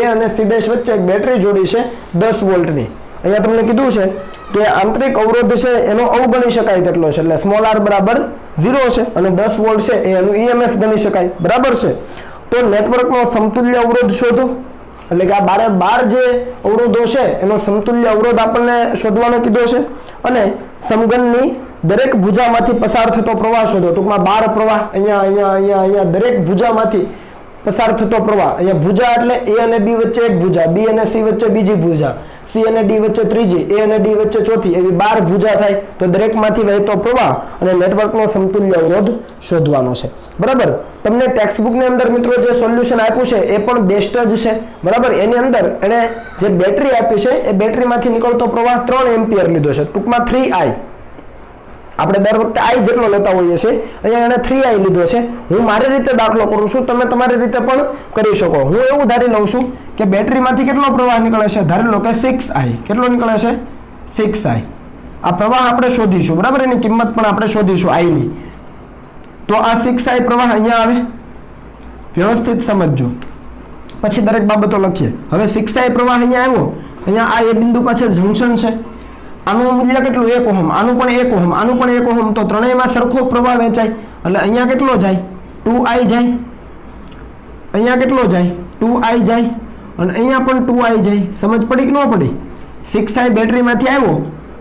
A અને C' વચ્ચે એક બેટરી જોડી છે 10 વોલ્ટની. અહીંયા તમને કીધું છે કે આંતરિક અવરોધ છે એનો અવગણી શકાય તેટલો છે, એટલે સ્મોલ r બરાબર 0 છે અને 10 વોલ્ટ છે એ એનું EMF ગણી શકાય. બરાબર છે? તો નેટવર્કનો સમતુલ્ય અવરોધ શોધો. એટલે કે આ 12 જે અવરોધો છે એનો સમતુલ્ય અવરોધ આપણને શોધવાનો કીધો છે. અને સમઘનની દરેક ભુજામાંથી પસાર થતો પ્રવાહ શોધો. ટૂંકમાં 12 પ્રવાહ અહીંયા દરેક ભુજામાંથી પસાર થતો પ્રવાહ. અહીંયા ભુજા એટલે A અને B વચ્ચે એક ભુજા, B અને C વચ્ચે બીજી ભુજા, C અને D વચ્ચે ત્રીજી, A અને D વચ્ચે ચોથી, એવી 12 ભુજા થાય. તો દરેકમાંથી વહેતો પ્રવાહ અને નેટવર્કનો સમતુલ્ય અવરોધ શોધવાનો છે. બરાબર? તમને ટેક્સ્ટબુકની અંદર મિત્રો જે સોલ્યુશન આપ્યું છે એ પણ બેસ્ટ જ છે. બરાબર? એની અંદર એને જે બેટરી આપી છે એ બેટરીમાંથી નીકળતો પ્રવાહ 3 એમ્પિયર લીધો છે. ટૂંકમાં 3I. આપણે દર વખતે I જેટલો લેતા હોઈએ છીએ, અહીંયા એને 3I લીધો છે. હું મારી રીતે દાખલો કરું છું, તમે તમારી રીતે પણ કરી શકો. હું એવું ધારી લઉં છું કે બેટરીમાંથી કેટલો પ્રવાહ નીકળે છે? ધારી લો કે 6I. કેટલો નીકળે છે? 6I. આ પ્રવાહ આપણે શોધીશું. બરાબર? એની કિંમત પણ આપણે શોધીશું I ની. તો આ 6I પ્રવાહ અહીંયા આવે. વ્યવસ્થિત સમજજો, પછી દરેક બાબતો લખીએ. હવે 6I પ્રવાહ અહીંયા આવ્યો. અહીંયા આ એ બિંદુ પાસે જંકશન છે. આનું મૂલ્ય કેટલું? 1 ઓહમ. આનું પણ 1 ઓહમ, આનું પણ 1 ઓહમ. તો ત્રણેયમાં સરખો પ્રવાહ વેચાય. એટલે અહીંયા કેટલો જાય? 2I જાય. અહીંયા કેટલો જાય? 2I જાય. અને અહીંયા પણ 2I જાય. સમજ પડી કે ન પડી? 6I બેટરીમાંથી આવ્યો.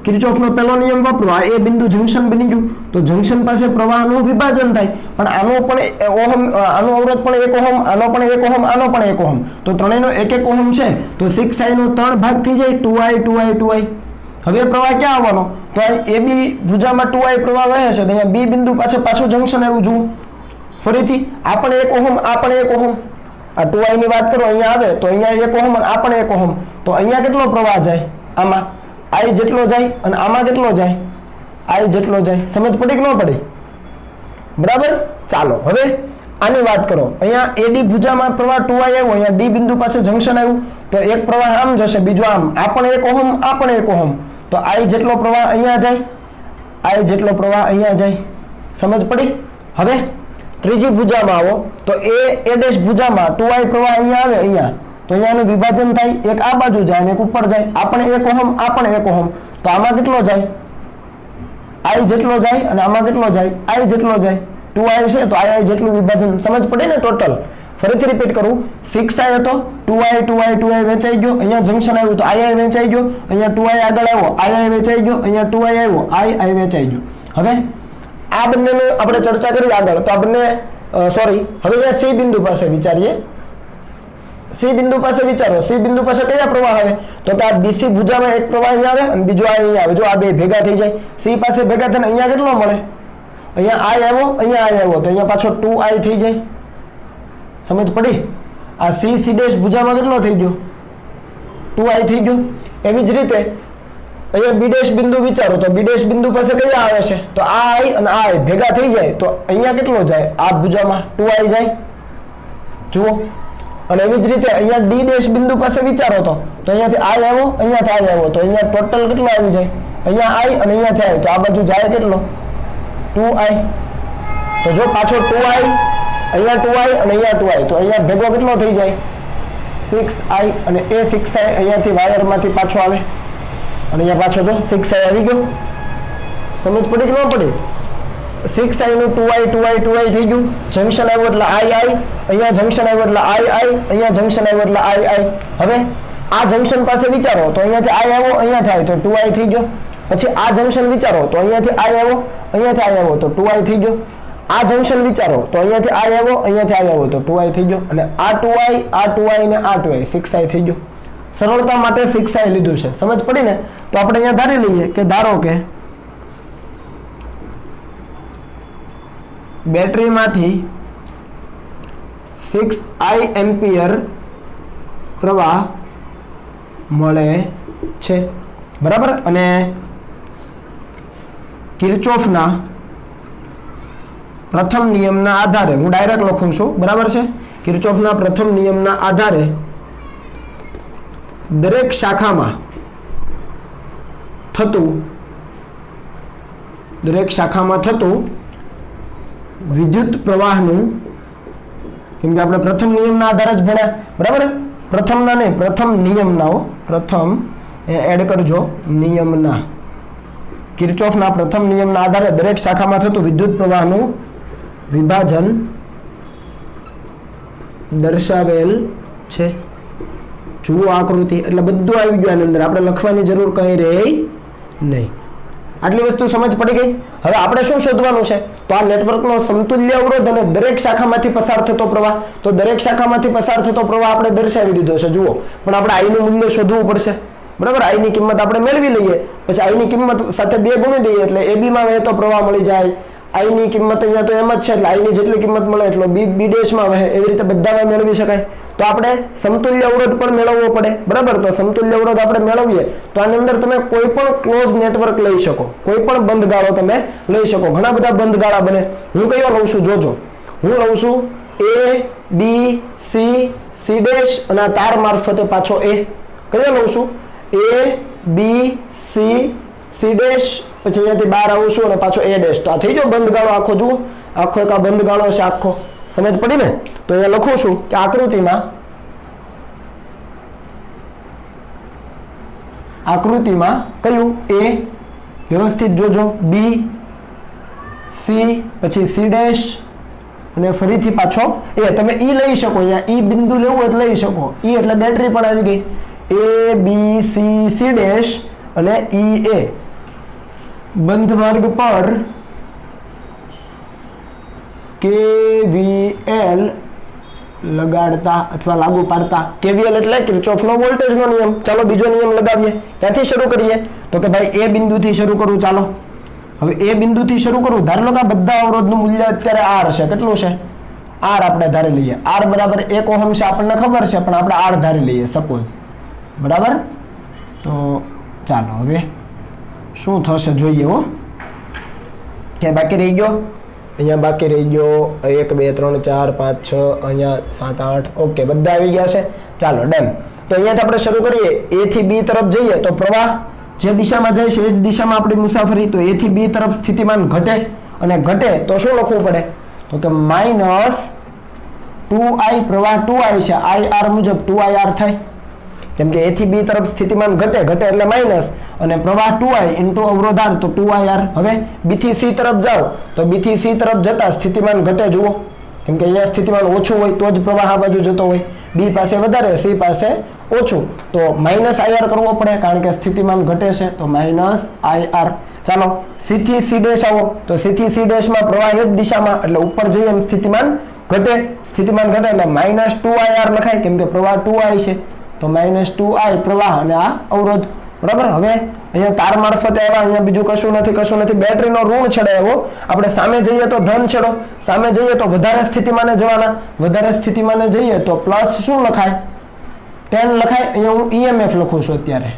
કિર્ચોફનો પહેલો નિયમ વાપરો. આ એ બિંદુ જંકશન બની ગયું. તો જંકશન પાસે પ્રવાહનું વિભાજન થાય. પણ આનો પણ ઓહમ, આનો અવરોધ પણ 1 ઓહમ, આનો પણ 1 ઓહમ, આનો પણ 1 ઓહમ. તો ત્રણેયનો 1 ઓહમ છે. તો 6I નો 3 ભાગ થઈ જાય. 2I. હવે પ્રવાહ ક્યાં આવવાનો? તો AB ભુજામાં 2I પ્રવાહ વહે છે. તો અહીંયા B બિંદુ પાસે પાછું જંકશન આવ્યું. જુઓ ફરીથી, આ પણ 1 ઓહમ, આ પણ 1 ઓહમ. આ 2I ની વાત કરો, અહીંયા આવે તો અહીંયા 1 ઓહમ અને આ પણ 1 ઓહમ. તો અહીંયા કેટલો પ્રવાહ જાય? આમાં I જેટલો જાય અને આમાં કેટલો જાય? I જેટલો જાય. સમજ પડી કે ન પડી? બરાબર? ચાલો હવે આની વાત કરો. અહીંયા AD ભુજામાં પ્રવાહ 2I આવ્યો, અહીંયા D બિંદુ પાસે જંકશન આવ્યું. તો એક પ્રવાહ આમ જશે, બીજો આમ. આ પણ 1 ઓહમ, આ પણ 1 ઓહમ. તો I જેટલો પ્રવાહ અહીંયા જાય, I જેટલો પ્રવાહ અહીંયા જાય. સમજ પડી? હવે ત્રીજી ભુજામાં આવો તો એ ડેશ ભુજામાં 2i પ્રવાહ અહીંયા આવે, અહીંયા તો અહીંયાનું વિભાજન થાય, એક આ બાજુ જાય અને એક ઉપર જાય. આ પણ 1 ઓહમ, આ પણ 1 ઓહમ, તો આમાં કેટલો જાય? i જેટલો જાય અને આમાં કેટલો જાય? i જેટલો જાય. 2i છે તો i જેટલું વિભાજન. સમજ પડી ને? ટોટલ ફરીથી રિપીટ કરું, 6i હતો, 2i વેચાઈ ગયો, અહીંયા જંક્શન આવ્યું તો i વેચાઈ ગયો, અહીંયા 2i આગળ આવ્યો, i વેચાઈ ગયો, અહીંયા 2i આવ્યો, i વેચાઈ ગયો. હવે આ બંનેને આપણે ચર્ચા કરી આગળ, તો આ બંને સોરી, હવે અહીંયા C બિંદુ પાસે વિચારીએ. C બિંદુ પાસે વિચારો, C બિંદુ પાસે કયા પ્રવાહ આવે? તો કે આ BC ભુજામાં એક પ્રવાહ અહીંયા આવે અને બીજો અહીંયા આવે. જો આ બે ભેગા થઈ જાય, C પાસે ભેગા થઈને અહીંયા કેટલો મળે? અહીંયા i આવ્યો, અહીંયા i આવ્યો, તો અહીંયા પાછો 2i થઈ જાય. સમજ પડી? આ C ભુજામાં કેટલો થઈ ગયો? 2i થઈ ગયો. એવી જ રીતે અહીંયા B' બિંદુ વિચારો, તો B' બિંદુ પાસે કયા આવે છે? તો આ i અને આ i ભેગા થઈ જાય તો અહીંયા કેટલો જાય? આ ભુજામાં 2i જાય. જુઓ, અને એવી જ રીતે અહીંયા D' બિંદુ પાસે વિચારો તો અહીંયાથી i આવ્યો, અહીંયાથી i આવ્યો, તો અહીંયા ટોટલ કેટલો આવી જાય? અહીંયા i અને અહીંયાથી i, તો આ બાજુ જાય કેટલો? 2i. તો જો પાછો 2i, અહીંયા 2i અને અહીંયા 2i, તો અહીંયા ભેગો કેટલો થઈ જાય? 6i, અને એ 6i અહીંયાથી વાયરમાંથી પાછો આવે અને અહીંયા પાછો જો 6i આવી ગયો. સમજ પડી કે ન પડી? 6i નું 2i થઈ ગયું. જંક્શન આવ્યું એટલે i, અહીંયા જંક્શન આવ્યું એટલે i, અહીંયા જંક્શન આવ્યું એટલે i. હવે આ જંક્શન પાસે વિચારો તો અહીંયાથી i આવ્યો, અહીંયાથી i, તો 2i થઈ ગયો. પછી આ જંક્શન વિચારો તો અહીંયાથી i આવ્યો, અહીંયાથી i આવ્યો, તો 2i થઈ ગયો. આ જંક્શન વિચારો તો અહીંયાથી i આવ્યો, અહીંયાથી i આવ્યો, તો 2i થઈ ગયો. અને આ 2i ને આ 2i 6i થઈ ગયો. સરળતા માટે 6i લીધું છે. સમજ પડી ને? તો આપણે અહીંયા ધારી લઈએ કે ધારો કે બેટરીમાંથી 6i એમ્પિયર પ્રવાહ મળે છે, બરાબર? અને કિર્ચોફના પ્રથમ નિયમના આધારે, હું ડાયરેક્ટ લખું છું, બરાબર છે? કિર્ચોફના પ્રથમ નિયમના આધારે દરેક શાખામાં થતું વિદ્યુત પ્રવાહનું, કેમ કે આપણે પ્રથમ નિયમના આધારે જ ભણ્યા, બરાબર? પ્રથમના નહીં, પ્રથમ નિયમના, પ્રથમ એડ કરજો, નિયમના, કિર્ચોફના પ્રથમ નિયમના આધારે દરેક શાખામાં થતું વિદ્યુત પ્રવાહનું વિભાજન દર્શાવેલ છે. જુઓ આકૃતિ, એટલે બધું આવી ગયું આની અંદર, આપણે લખવાની જરૂર કઈ રહે નહીં. આટલી વસ્તુ સમજ પડી ગઈ. હવે આપણે શું શોધવાનું છે? તો આ નેટવર્કનો સમતુલ્ય અવરોધ અને દરેક શાખામાંથી પસાર થતો પ્રવાહ. તો દરેક શાખામાંથી પસાર થતો પ્રવાહ આપણે દર્શાવી દીધો છે, જુઓ. પણ આપણે i નું મૂલ્ય શોધવું પડશે, બરાબર? i ની કિંમત આપણે મેળવી લઈએ, પછી i ની કિંમત સાથે 2 ગુણી દઈએ એટલે AB માં વહેતો પ્રવાહ મળી જાય. i ની કિંમત અહીંયા તો એમ જ છે, એટલે i ની જેટલી કિંમત મળે એટલો B' માં વહે. એવી રીતે બધામાં મેળવી શકાય. તો આપણે સમતુલ્ય અવરોધ પણ મેળવવો પડે, બરાબર? તો સમતુલ્ય અવરોધ આપણે મેળવીએ તો આની અંદર તમે કોઈ પણ ક્લોઝ નેટવર્ક લઈ શકો, કોઈ પણ બંધ ગાળો તમે લઈ શકો. ઘણા બધા બંધ ગાળા બને. હું કયો લઉં છું? જોજો, હું લઉં છું A, B, C, C' અને આ તાર મારફતે પાછો A. કયો લઉં છું? A, B, C, C', પછી અહીંયાથી બહાર આવું છું અને પાછો A'. તો આ થઈ ગયો બંધ ગાળો આખો. જુઓ, આખો એક આ બંધ ગાળો છે આખો. સમજ પડી ને? તો અહીંયા લખું છું કે આકૃતિમાં કયું? A વ્યવસ્થિત જોજો, B, C, પછી C' અને ફરીથી પાછો A. તમે E લઈ શકો, અહીંયા E બિંદુ લેવું હોય તો લઈ શકો. E એટલે બેટરી પણ આવી ગઈ. A, B, C, C' અને E, A. બંધ માર્ગ પર KVL લગાડતા અથવા લાગુ પાડતા. KVL એટલે કિર્ચોફનો વોલ્ટેજનો નિયમ. ચાલો બીજો નિયમ લગાવીએ. ક્યાંથી શરૂ કરીએ? તો કે ભાઈ A બિંદુથી શરૂ કરું. ચાલો હવે A બિંદુથી શરૂ કરું. ધારી લો કે આ બધા અવરોધનું મૂલ્ય અત્યારે R છે. કેટલું છે? R આપણે ધારી લઈએ. R બરાબર 1 ઓહમ છે, આપણને ખબર છે, પણ આપણે R ધારી લઈએ સપોઝ, બરાબર? તો ચાલો હવે શું થશે જોઈએ. હો, કે બાકી રહી ગયો? અહીંયા બાકી રહી ગયો 1 2 3 4 5 6, અહીંયા 7 8. ઓકે, બધા આવી ગયા છે. ચાલો ડન. તો અહીંયાથી આપણે શરૂ કરીએ. A થી B તરફ જઈએ તો પ્રવાહ જે દિશામાં જાય છે એ જ દિશામાં આપણી મુસાફરી. તો A થી B તરફ સ્થિતિમાન ઘટે અને ઘટે તો શું લખવું પડે? તો કે -2i પ્રવાહ 2i છે, IR મુજબ 2IR થાય, કેમ કે a થી b તરફ સ્થિતિમાન ઘટે એટલે માઇનસ, અને પ્રવાહ 2i ઇન્ટુ અવરોધાંક તો 2IR. હવે b થી c તરફ જાઓ તો b થી c તરફ જતા સ્થિતિમાન ઘટે, જુઓ, કેમ કે અહીંયા સ્થિતિમાન ઓછું હોય તો જ પ્રવાહ આ બાજુ જતો હોય, b પાસે વધારે c પાસે ઓછું, તો -IR કરવો પડે કારણ કે સ્થિતિમાન ઘટે છે, તો -IR. ચાલો c થી c' આવો તો c થી c' માં પ્રવાહ એક દિશામાં એટલે ઉપર જઈએ એમ સ્થિતિમાન ઘટે એટલે -2IR લખાય, કેમ કે પ્રવાહ 2i છે, તો -2i પ્રવાહ અને આ અવરોધ. બરાબર. હવે અહીંયા તાર મારફતે આવ્યા, અહીંયા બીજું કશું નથી. બેટરીનો ઋણ છેડે એવો, આપણે સામે જઈએ તો ધન છેડો, સામે જઈએ તો વધારે સ્થિતિમાને જવાના, વધારે સ્થિતિમાને જઈએ તો પ્લસ શું લખાય? 10 લખાય. અહીંયા હું EMF લખું છું અત્યારે,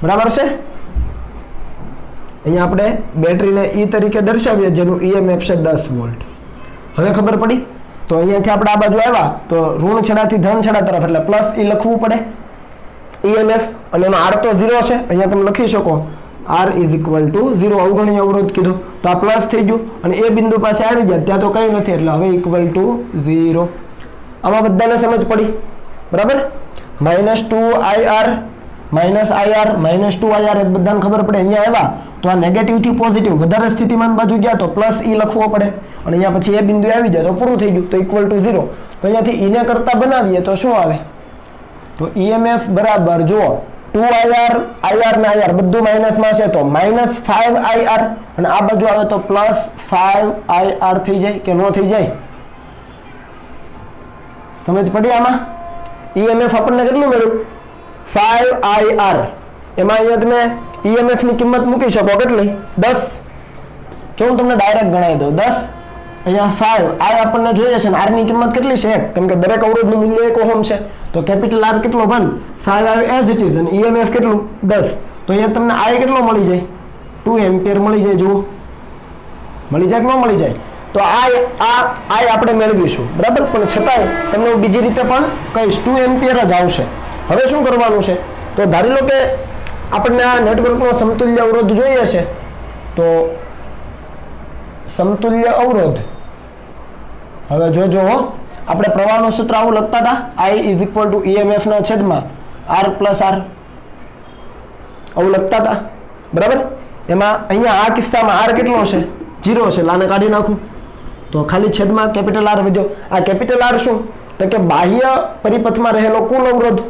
બરાબર છે. અહીંયા આપણે બેટરીને E તરીકે દર્શાવીએ, જેનું EMF છે 10 વોલ્ટ. હવે ખબર પડી? તો અહીંયાથી આપણે આ બાજુ આવ્યા તો ઋણ છેડાથી ધન છેડા તરફ એટલે પ્લસ E લખવું પડે, EMF, અને એનો R તો 0 છે, અહીંયા તમે લખી શકો R = 0, અવગણીય અવરોધ કીધું તો આ પ્લસ થઈ ગયું, અને એ બિંદુ પાસે આવી જાય ત્યાં તો કંઈ નથી એટલે હવે =0. આમાં બધાને સમજ પડી? બરાબર. -2IR -2IR એ બધાને ખબર પડે. અહીંયા આવ્યા તો આ નેગેટિવ થી પોઝિટિવ વધારે સ્થિતિમાન બાજુ ગયા તો પ્લસ E લખવો પડે, અને અહીંયા પછી એ બિંદુ આવી જાય તો પૂરું થઈ ગયું, તો =0. તો અહીંયાથી E ને કરતા બનાવીએ તો શું આવે? તો EMF બરાબર જુઓ 2IR, IR ને IR બધું માઇનસમાં છે તો -5IR, અને આ બાજુ આવે તો +5IR થઈ જાય કે નો થઈ જાય? સમજ પડી આમાં? EMF આપણને કેટલું મળ્યું? 5IR. એમાં અહીંયા તમે EMF ની કિંમત મૂકી શકો કેટલી? 10. જો હું તમને ડાયરેક્ટ ગણાવી દઉં 10, અહીંયા 5 I આપણને જોઈએ છે ને R ની કિંમત કેટલી છે? 1, કેમ કે દરેક અવરોધનું મૂલ્ય 1 ઓહમ છે, તો કેપિટલ R કેટલો? 1, 5 આવે એઝ ઇટ ઇઝ, અને EMF કેટલું? 10. તો અહીંયા તમને I કેટલો મળી જાય? 2 એમ્પિયર મળી જાય. જુઓ, મળી જાય કે ન મળી જાય? તો I આપણે મેળવીશું, બરાબર, પણ છતાંય તમને હું બીજી રીતે પણ કહીશ, 2 એમ્પિયર જ આવશે. હવે શું કરવાનું છે? તો ધારી લો કે આપણને આ નેટવર્કનો સમતુલ્ય અવરોધ જોઈએ છે, તો સમતુલ્ય અવરોધ, હવે જોજો, આપણે પ્રવાહનું સૂત્ર આવું લખતા હતા, I = EMF ના છેદમાં R + R, આવું લખતા હતા, બરાબર. એમાં અહીંયા આ કિસ્સામાં R કેટલો છે? 0 છે, લાને કાઢી નાખું તો ખાલી છેદમાં કેપિટલ R વધ્યો. આ કેપિટલ R શું? તો કે બાહ્ય પરિપથમાં રહેલો કુલ અવરોધ.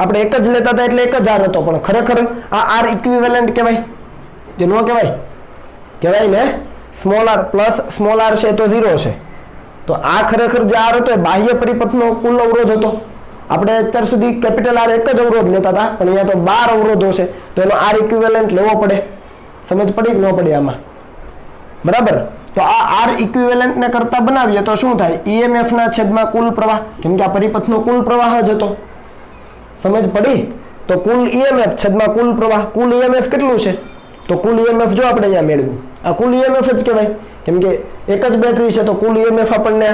આપણે એક જ લેતા હતા એટલે એક જ R હતો, પણ ખરેખર આ R ઇક્વિવેલન્ટ કહેવાય કે ન કહેવાય? કહેવાય ને. Small r plus small r છે તો 0 છે, તો આ ખરેખર જે R હતો એ બાહ્ય પરિપથનો કુલ અવરોધ હતો. આપણે અત્યાર સુધી કેપિટલ R એક જ અવરોધ લેતા હતા, પણ અહીંયા તો 12 અવરોધો છે, તો એનો R ઇક્વિવેલન્ટ લેવો પડે. સમજ પડી કે ન પડી આમાં? બરાબર. તો આ R ઇક્વિવેલન્ટ ને કરતા બનાવીએ તો શું થાય? EMF ના છેદમાં કુલ પ્રવાહ, કેમ કે આ પરિપથનો કુલ પ્રવાહ જ હતો. સમજ પડી? તો કુલ EMF છેદમાં કુલ પ્રવાહ, કુલ EMF કેટલું છે? તો કુલ EMF જો આપણે અહીંયા મેળવ્યું, આ કુલ EMF જ કહેવાય, કેમ કે એક જ બેટરી છે, તો કુલ EMF આપણને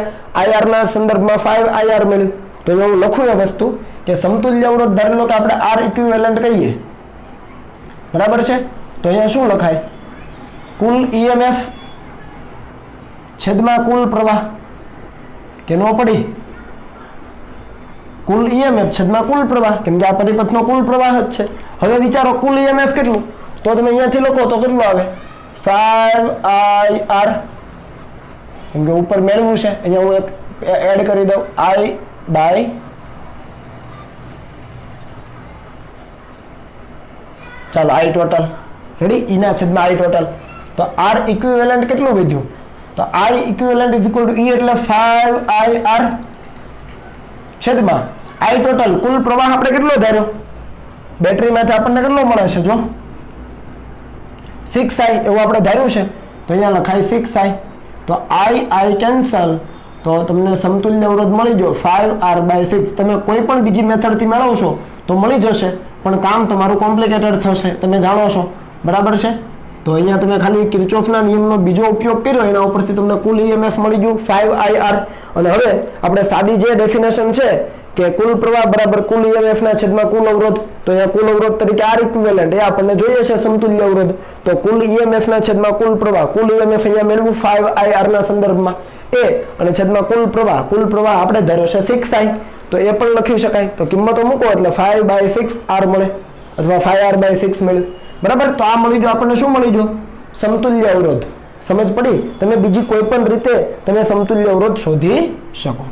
IR ના સંદર્ભમાં 5IR મળ્યું. તો અહીંયા હું લખું એ વસ્તુ કે સમતુલ્ય અવરોધ ધારી લો કે આપણે R ઇક્વિવેલન્ટ કહીએ, બરાબર છે. તો અહીંયા શું લખાય? કુલ EMF છેદમાં કુલ પ્રવાહ, કે નો પડી? કુલ EMF છેદમાં કુલ પ્રવાહ, કેમ કે આ પરિપથનો કુલ પ્રવાહ જ છે. હવે વિચારો કુલ EMF કેટલું? તો તમે અહીંયાથી લખો તો કેટલું આવે? 5IR, કેમ કે ઉપર મેળવ્યું છે, અહીંયા હું એક એડ કરી દઉં, I બાય ચાલો I ટોટલ રેડી, E ના છેદમાં I ટોટલ. તો R ઇક્વિવેલન્ટ કેટલું વધ્યું? તો I ઇક્વિવેલન્ટ = E એટલે 5IR છેદમાં I ટોટલ કુલ પ્રવાહ આપણે કેટલો ધાર્યો? બેટરીમાંથી આપણને કેટલો મળે છે? જો 6I એવું આપણે ધાર્યું છે, તો અહીંયા લખાય 6I. તો I કેન્સલ, તો તમને સમતુલ્ય અવરોધ મળી ગયો 5R/6. તમે કોઈ પણ બીજી મેથડથી મેળવશો તો મળી જશે, પણ કામ તમારું કોમ્પ્લિકેટેડ થશે, તમે જાણો છો, બરાબર છે. તો અહીંયા તમે ખાલી કિર્ચોફના નિયમનો બીજો ઉપયોગ કર્યો, એના ઉપરથી તમને કુલ EMF મળી ગયું 5IR. અને હવે આપણે સાદી જે ડેફિનેશન છે કે કુલ પ્રવાહ બરાબર કુલ EMF ના છેદમાં કુલ અવરોધ, તો અહીંયા કુલ અવરોધ તરીકે R ઇક્વિવેલન્ટ એ આપણને જોઈએ છે સમતુલ્ય અવરોધ, તો કુલ EMF ના છેદમાં કુલ પ્રવાહ, કુલ EMF અહીંયા મેળવ્યું 5IR ના સંદર્ભમાં એ, અને છેદમાં કુલ પ્રવાહ આપણે ધાર્યો છે 6I, તો એ પણ લખી શકાય. તો કિંમતો મૂકો એટલે 5/6R મળે અથવા 5R/6 મળે. બરાબર, તો આ મળી ગયો આપણને. શું મળી ગયો? સમતુલ્ય અવરોધ. સમજ પડી? તમે બીજી કોઈ પણ રીતે તમે સમતુલ્ય અવરોધ શોધી શકો.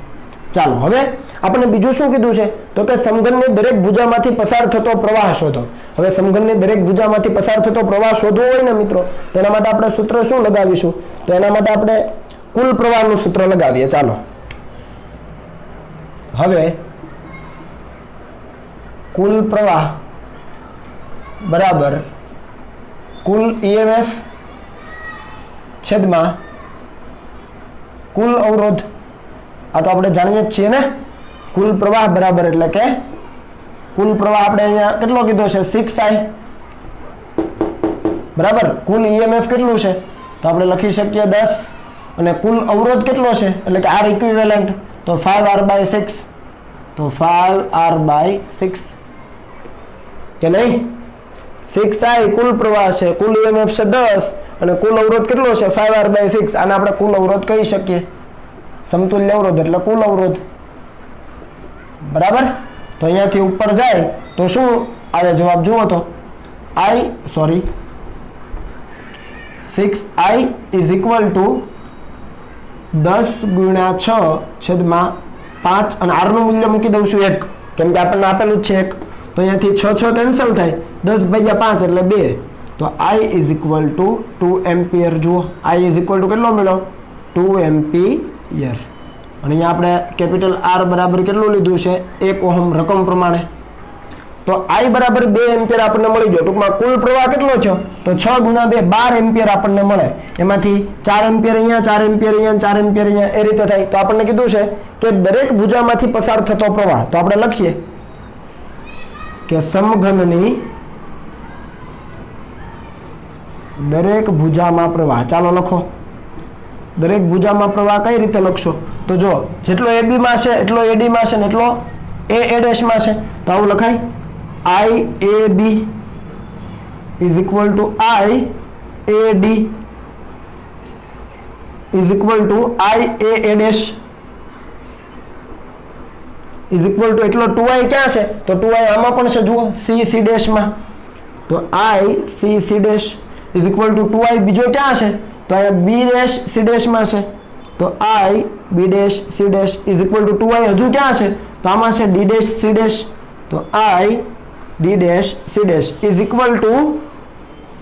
ચાલો હવે આપણે બીજું શું કીધું છે, તો કે સમઘનની દરેક ભુજામાંથી પસાર થતો પ્રવાહ શોધો. હવે સમઘનની દરેક ભુજામાંથી પસાર થતો પ્રવાહ શોધવો હોય ને મિત્રો, તો એના માટે આપણે સૂત્ર શું લગાવીશું? તો એના માટે આપણે કુલ પ્રવાહનું સૂત્ર લગાવીએ. ચાલો હવે કુલ પ્રવાહ બરાબર કુલ EMF છેદમાં કુલ અવરોધ. આ તો આપણે જાણીએ જ છીએ ને, કુલ પ્રવાહ બરાબર એટલે કે કુલ પ્રવાહ આપણે અહીંયા કેટલો કીધો છે? 6I. બરાબર, કુલ EMF કેટલું છે? તો આપણે લખી શકીએ 10, અને કુલ અવરોધ કેટલો છે એટલે કે R ઇક્વિવેલન્ટ, તો 5R/6, તો 5R/6 કે નહીં? 6I કુલ પ્રવાહ છે, કુલ EMF છે 10 અને કુલ અવરોધ કેટલો છે? 5R/6. આને આપણે કુલ અવરોધ કહી શકીએ. સમતુલ્ય અવરોધ એટલે કુલ અવરોધ. બરાબર, તો અહીંયાથી ઉપર જાય તો શું આવે જવાબ? જુઓ તો 6I ઇઝ ઇક્વલ ટુ 10 × 6 છેદમાં 5, અને R નું મૂલ્ય મૂકી દઉં છું 1, કેમ કે આપણને આપેલું જ છે 1, તો અહીંયાથી 6 કેન્સલ થાય, 10/5 એટલે 2, તો I is equal to 2 ampere. જુઓ I ઇઝ ઇક્વલ ટુ કેટલો મળ્યો? 2 એમ્પિયર. અને અહીંયા આપણે કેપિટલ R બરાબર કેટલું લીધું છે? 1 ઓહમ રકમ પ્રમાણે. તો I બરાબર 2 એમ્પિયર આપણને મળી ગયો. ટૂંકમાં કુલ પ્રવાહ કેટલો થયો? તો 6 × 2 12 એમ્પિયર આપણને મળે. એમાંથી 4 એમ્પિયર અહીંયા, 4 એમ્પિયર અહીંયા, 4 એમ્પિયર અહીંયા, એ રીતે થાય. તો આપણને કીધું છે કે દરેક ભુજામાંથી પસાર થતો પ્રવાહ, તો આપણે લખીએ કે સમઘનની દરેક ભુજામાં પ્રવાહ. ચાલો લખો, દરેક ભુજામાં પ્રવાહ કઈ રીતે લખશો? તો જો જેટલો AB માં છે એટલો AD માં છે ને એટલો AA' માં છે, તો આવું લખાય IAB is equal to IAD is equal to IAA' is equal to એટલો 2I ક્યાં છે? તો 2I આમાં પણ છે. જુઓ CC' માં, તો ICC' is equal to 2I બીજો ક્યાં છે? તો અહીંયા BC' માં છે, તો IB'C' is equal to 2I હજુ ક્યાં છે? તો આમાં છે D'C', તો ID'C' is equal to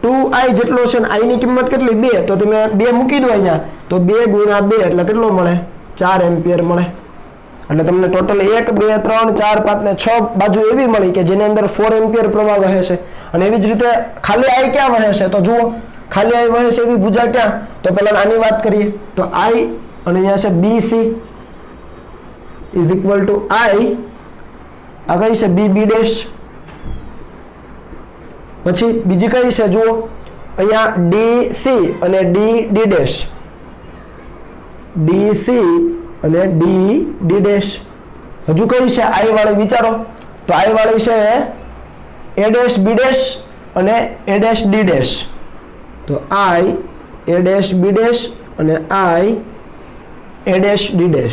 2I જેટલો છે ને I ની કિંમત કેટલી? 2, તો તમે 2 મૂકી દો અહીંયા, તો 2 × 2 એટલે કેટલો મળે? 4 એમ્પિયર મળે. એટલે તમને ટોટલ 1 2 3 4 5 ને 6 બાજુ એવી મળી કે જેની અંદર 4 એમ્પિયર પ્રવાહ વહે છે. અને એવી જ રીતે ખાલી I ક્યાં વહે છે? તો જુઓ ખાલી I વહે છે એવી ભુજા ક્યાં? તો પહેલા આની વાત કરીએ, તો I અને અહીંયા છે BC is equal to I, આ કઈ છે? BB'. પછી બીજી કઈ છે? જુઓ અહીંયા DC અને DD', DC અને DD'. હજુ કઈ છે I વાળી? વિચારો, તો I વાળી છે A', B' અને A', D'. તો I A', B' અને I A', D'.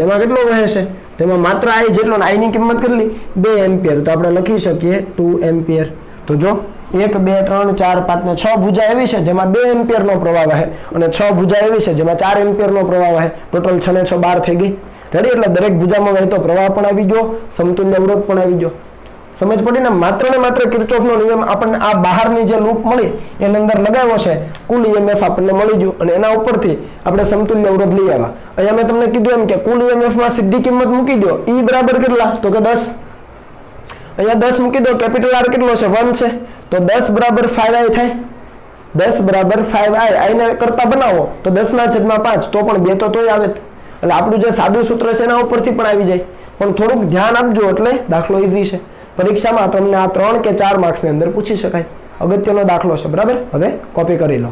એમાં કેટલો વહે છે? તો એમાં માત્ર I જેટલો, I ની કિંમત કેટલી? 2 એમ્પિયર. તો આપણે લખી શકીએ 2 એમ્પિયર. તો જો 1 2 3 4 5 ને 6 ભુજા એવી છે જેમાં 2 એમ્પિયરનો પ્રવાહ વહે, અને 6 ભુજા એવી છે જેમાં 4 એમ્પિયરનો પ્રવાહ વહે. ટોટલ 6 ને 6 12 થઈ ગઈ. રેડી? એટલે દરેક ભુજામાં વહેતો પ્રવાહ પણ આવી ગયો, સમતુલ્ય અવરોધ પણ આવી ગયો. સમજ પડી ને? માત્ર ને માત્ર કિર્ચોફનો નિયમ આપણને આ બહારની જે લૂપ મળી એની અંદર લગાવ્યો છે, કુલ EMF આપણને મળી ગયું, અને એના ઉપરથી આપણે સમતુલ્ય અવરોધ લઈ આવ્યા. અહીંયા મેં તમને કીધું એમ કે કુલ EMF માં સીધી કિંમત મૂકી દો. E બરાબર કેટલા? તો કે 10. અહીંયા 10 મૂકી દો. કેપિટલ R કેટલો છે? 1 છે, તો 10 બરાબર 5I થાય. 10 બરાબર 5I. I ને કરતા બનાવો તો 10/5, તો પણ 2 તો તોય આવે. એટલે આપણું જે સાદું સૂત્ર છે એના ઉપરથી પણ આવી જાય. પણ થોડુંક ધ્યાન આપજો એટલે દાખલો ઈઝી છે. પરીક્ષામાં તમને આ 3 કે 4 માર્ક્સની અંદર પૂછી શકાય. અગત્યનો દાખલો છે. બરાબર, હવે કોપી કરી લો.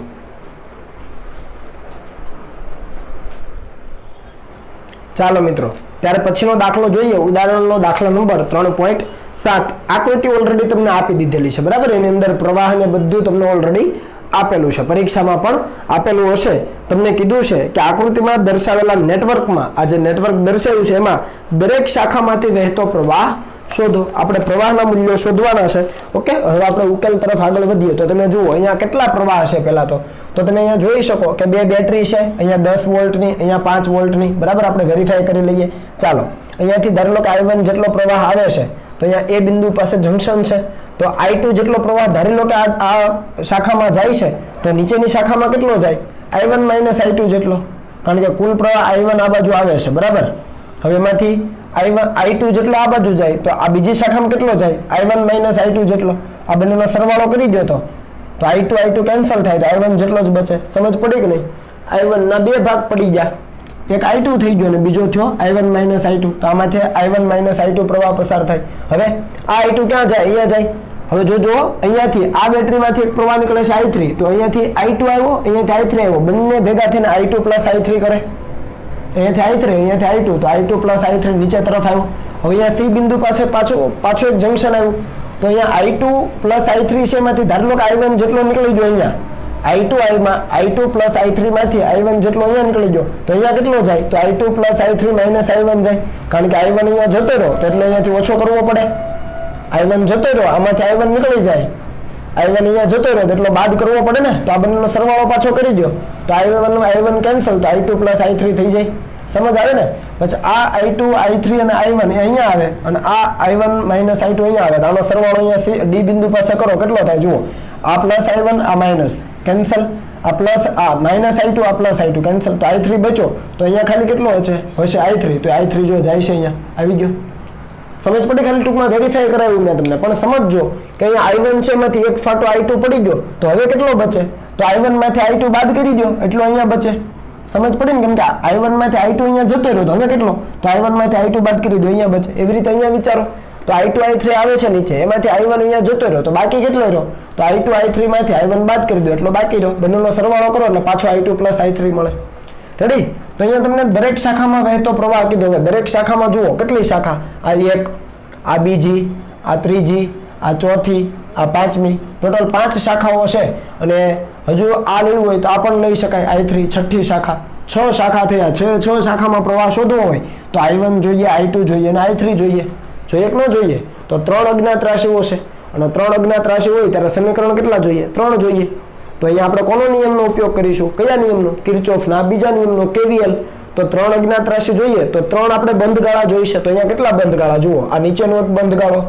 ચાલો મિત્રો, ત્યાર પછીનો દાખલો જોઈએ, ઉદાહરણનો દાખલા નંબર 3.7. આકૃતિ ઓલરેડી તમને આપી દીધેલી છે, બરાબર. એની અંદર પ્રવાહ ને બધું તમને ઓલરેડી આપેલું છે, પરીક્ષામાં પણ આપેલું હશે. તમને કીધું છે કે આકૃતિમાં દર્શાવેલા નેટવર્કમાં આ જે નેટવર્ક દર્શાવ્યું છે એમાં દરેક શાખામાંથી વહેતો પ્રવાહ શોધો. આપણે પ્રવાહના મૂલ્યો શોધવાના છે. ઓકે, હવે આપણે ઉકેલ તરફ આગળ વધીએ તો તમે જુઓ અહીંયા કેટલા પ્રવાહ હશે. પહેલા તો તમે અહીંયા જોઈ શકો કે 2 બેટરી છે, અહીંયા 10 વોલ્ટની, અહીંયા 5 વોલ્ટની, બરાબર. આપણે વેરીફાઈ કરી લઈએ. ચાલો, અહીંયાથી ધારો લો કે I1 જેટલો પ્રવાહ આવે છે, તો અહીંયા એ બિંદુ પાસે જંકશન છે, તો I2 જેટલો પ્રવાહ ધારી લો કે આ શાખામાં જાય છે, તો નીચેની શાખામાં કેટલો જાય? I1 - I2 જેટલો, કારણ કે કુલ પ્રવાહ I1 આ બાજુ આવે છે, બરાબર. હવે એમાંથી I2 જેટલો આ બાજુ જાય, તો આ બીજી શાખામાં કેટલો જાય? I1 - I2 જેટલો. આ બંનેનો સરવાળો કરી દો તો I2 કેન્સલ થાય, તો I1 જેટલો જ બચે. સમજ પડી કે નહીં? I1 ના 2 ભાગ પડી ગયા, એક I2 થઈ ગયો ને બીજો થયો I1 - I2. તો આમાંથી I1 - I2 પ્રવાહ પસાર થાય. હવે આ I2 ક્યાં જાય? અહીંયા જાય. હવે જો અહીંયાથી આ બેટરીમાંથી એક પ્રવાહ નીકળે છે I3, તો અહીંયાથી I2 આવ્યો, અહીંયાથી I3 આવ્યો, બંને ભેગા થઈને I2 + I3 કરે. અહીંયાથી I3, અહીંયાથી I2, તો I2 + I3 નીચે તરફ આવ્યો. હવે અહીંયા C બિંદુ પાસે પાછું એક જંકશન આવ્યું, તો અહીંયા I2 + I3 છે, એમાંથી ધારો કે I1 જેટલો નીકળી ગયો. અહીંયા I2 + I3 માંથી I1 જેટલો અહીંયા નીકળી ગયો, તો અહીંયા કેટલો જાય? તો I2 + I3 - I1 જાય, કારણ કે I1 અહીંયા જતો રહ્યો, તો એટલે અહીંયાથી ઓછો કરવો પડે. I1 જતો રહ્યો, આમાંથી I1 નીકળી જાય, I1 અહીંયા જતો રહ્યો, એટલો બાદ કરવો પડે ને. તો આ બંનેનો સરવાળો પાછો કરી દો, તો I1 કેન્સલ, તો I2 + I3 થઈ જાય. સમજ આવે ને? પછી આ I2, I3 અને I1 એ અહીંયા આવે, અને આ I1 - I2 અહીંયા આવે. તો આનો સરવાળો અહીંયા D બિંદુ પાસે કરો, કેટલો થાય જુઓ. આ +I1, આ માઇનસ કેન્સલ, આ પ્લસ, આ -I2, આ +I2 કેન્સલ, તો I3 બચો. તો અહીંયા ખાલી કેટલો હશે? I3. તો I3 જો જાય છે અહીંયા આવી ગયો. સમજ પડી? ખાલી ટૂંકમાં વેરીફાઈ કરાવ્યું મેં તમને, પણ સમજજો કે અહીંયા I1 છે, એમાંથી એક ફાટો I2 પડી ગયો, તો હવે કેટલો બચે? તો I1 માંથી I2 બાદ કરી દો, એટલો અહીંયા બચે. સમજ પડી ને? કેમ કે I1 માંથી I2 અહીંયા જતો રહ્યો, તો હવે કેટલો? તો I1 માંથી I2 બાદ કરી દો, અહીંયા બચે. એવી રીતે અહીંયા વિચારો, તો I2 I3 આવે છે નીચે, એમાંથી I1 અહીંયા જતો રહ્યો, તો બાકી કેટલો રહ્યો? તો I2 I3 માંથી I1 બાદ કરી દો, એટલો બાકી રહ્યો. બંનેનો સરવાળો કરો એટલે પાછો I2 + I3 મળે. રેડી? તો અહીંયા તમને દરેક શાખામાં વહેતો પ્રવાહ કીધો. હવે દરેક શાખામાં જુઓ કેટલી શાખા, આ 1, આ બીજી, આ ત્રીજી, આ ચોથી, આ પાંચમી, ટોટલ 5 શાખાઓ છે. અને હજુ આ લેવું હોય તો આ પણ લઈ શકાય, I3 છઠ્ઠી શાખા. 6 શાખા થયા. 6 શાખામાં પ્રવાહ શોધવો હોય તો I1 જોઈએ, I2 જોઈએ અને I3 જોઈએ. જોઈએ કે ન જોઈએ? તો 3 અજ્ઞાત રાશિઓ છે, અને 3 અજ્ઞાત રાશિ હોય ત્યારે સમીકરણ કેટલા જોઈએ? 3 જોઈએ. તો અહીંયા આપણે કોનો નિયમનો ઉપયોગ કરીશું? કયા નિયમનો? કિર્ચોફના બીજા નિયમનો, KVL. તો 3 અજ્ઞાત રાશિ જોઈએ તો 3 આપણે બંધગાળા જોઈશે. તો અહીંયા કેટલા બંધગાળા જુઓ? આ નીચેનો એક બંધગાળો,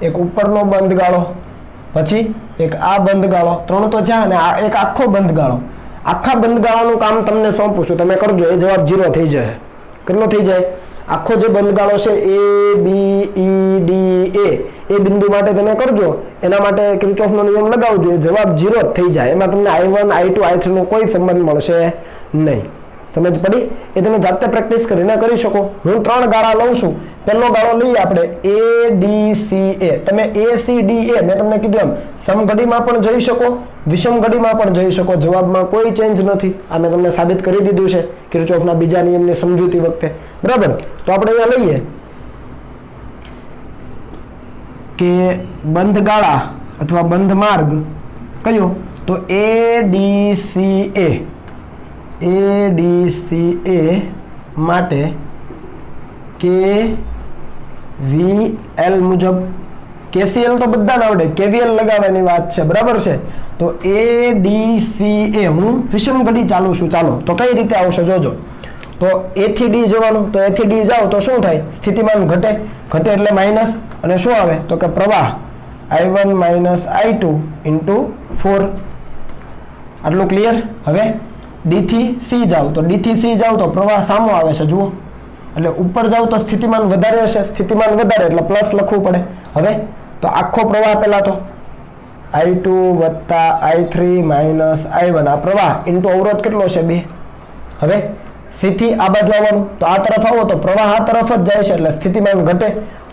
એક ઉપરનો બંધગાળો, પછી એક આ બંધગાળો, 3 તો થયા, અને આ એક આખો બંધગાળો. આખા બંધગાળાનું કામ તમને સોંપું છું, તમે કરજો. એ જવાબ 0 થઈ જાય. કેટલો થઈ જાય? આખો જે બંધગાળો છે A, B, E, D, A, એ બિંદુ માટે તમે કરજો. એના માટે કિર્ચોફનો નિયમ લગાવજો, એ જવાબ 0 જ થઈ જાય. એમાં તમને I1, I2, I3 નો કોઈ સંબંધ મળશે નહીં. સમજ પડી? એ તમે જાતે પ્રેક્ટિસ કરીને કરી શકો. હું 3 ગાળા લઉં છું. પહેલો ગાળો લઈએ આપણે A, D, C, A. તમે A, C, D, A મેં તમને કીધું એમ સમઘડીમાં પણ જઈ શકો, વિષમ ઘડીમાં પણ જઈ શકો. જવાબમાં કોઈ ચેન્જ નથી. આ મેં તમને સાબિત કરી દીધું છે કિર્ચોફના બીજા નિયમની સમજૂતી વખતે. બરાબર? તો આપણે અહીંયા લઈએ કે બંધ ગાળા અથવા બંધ માર્ગ કયો? તો ADCA. ADCA માટે KVL મુજબ, KCL તો બધાને આવડે, KVL લગાવવાની વાત છે. બરાબર છે? તો ADCA હું વિષમ ઘડી ચાલુ છું. ચાલો, તો કઈ રીતે આવશે જોજો. તો A થી D જવાનું, તો A થી D જાઓ તો શું થાય? સ્થિતિમાન ઘટે એટલે માઇનસ, અને શું આવે? તો કે પ્રવાહ I1 - I2 × 4. આટલું ક્લિયર? હવે D થી C જાઓ, તો D થી C જાઓ તો પ્રવાહ સામો આવે છે જુઓ. એટલે ઉપર જાઓ તો સ્થિતિમાન વધારે હશે, સ્થિતિમાન વધારે એટલે પ્લસ લખવું પડે. હવે તો આખો પ્રવાહ પહેલા તો I2 + I3 - I1 આ પ્રવાહ ઇન્ટુ અવરોધ કેટલો છે? 2. હવે C થી આ બાજુ આવવાનું, તો આ તરફ આવો તો પ્રવાહ આ તરફ જ જાય છે એટલે સ્થિતિમાન ઘટે,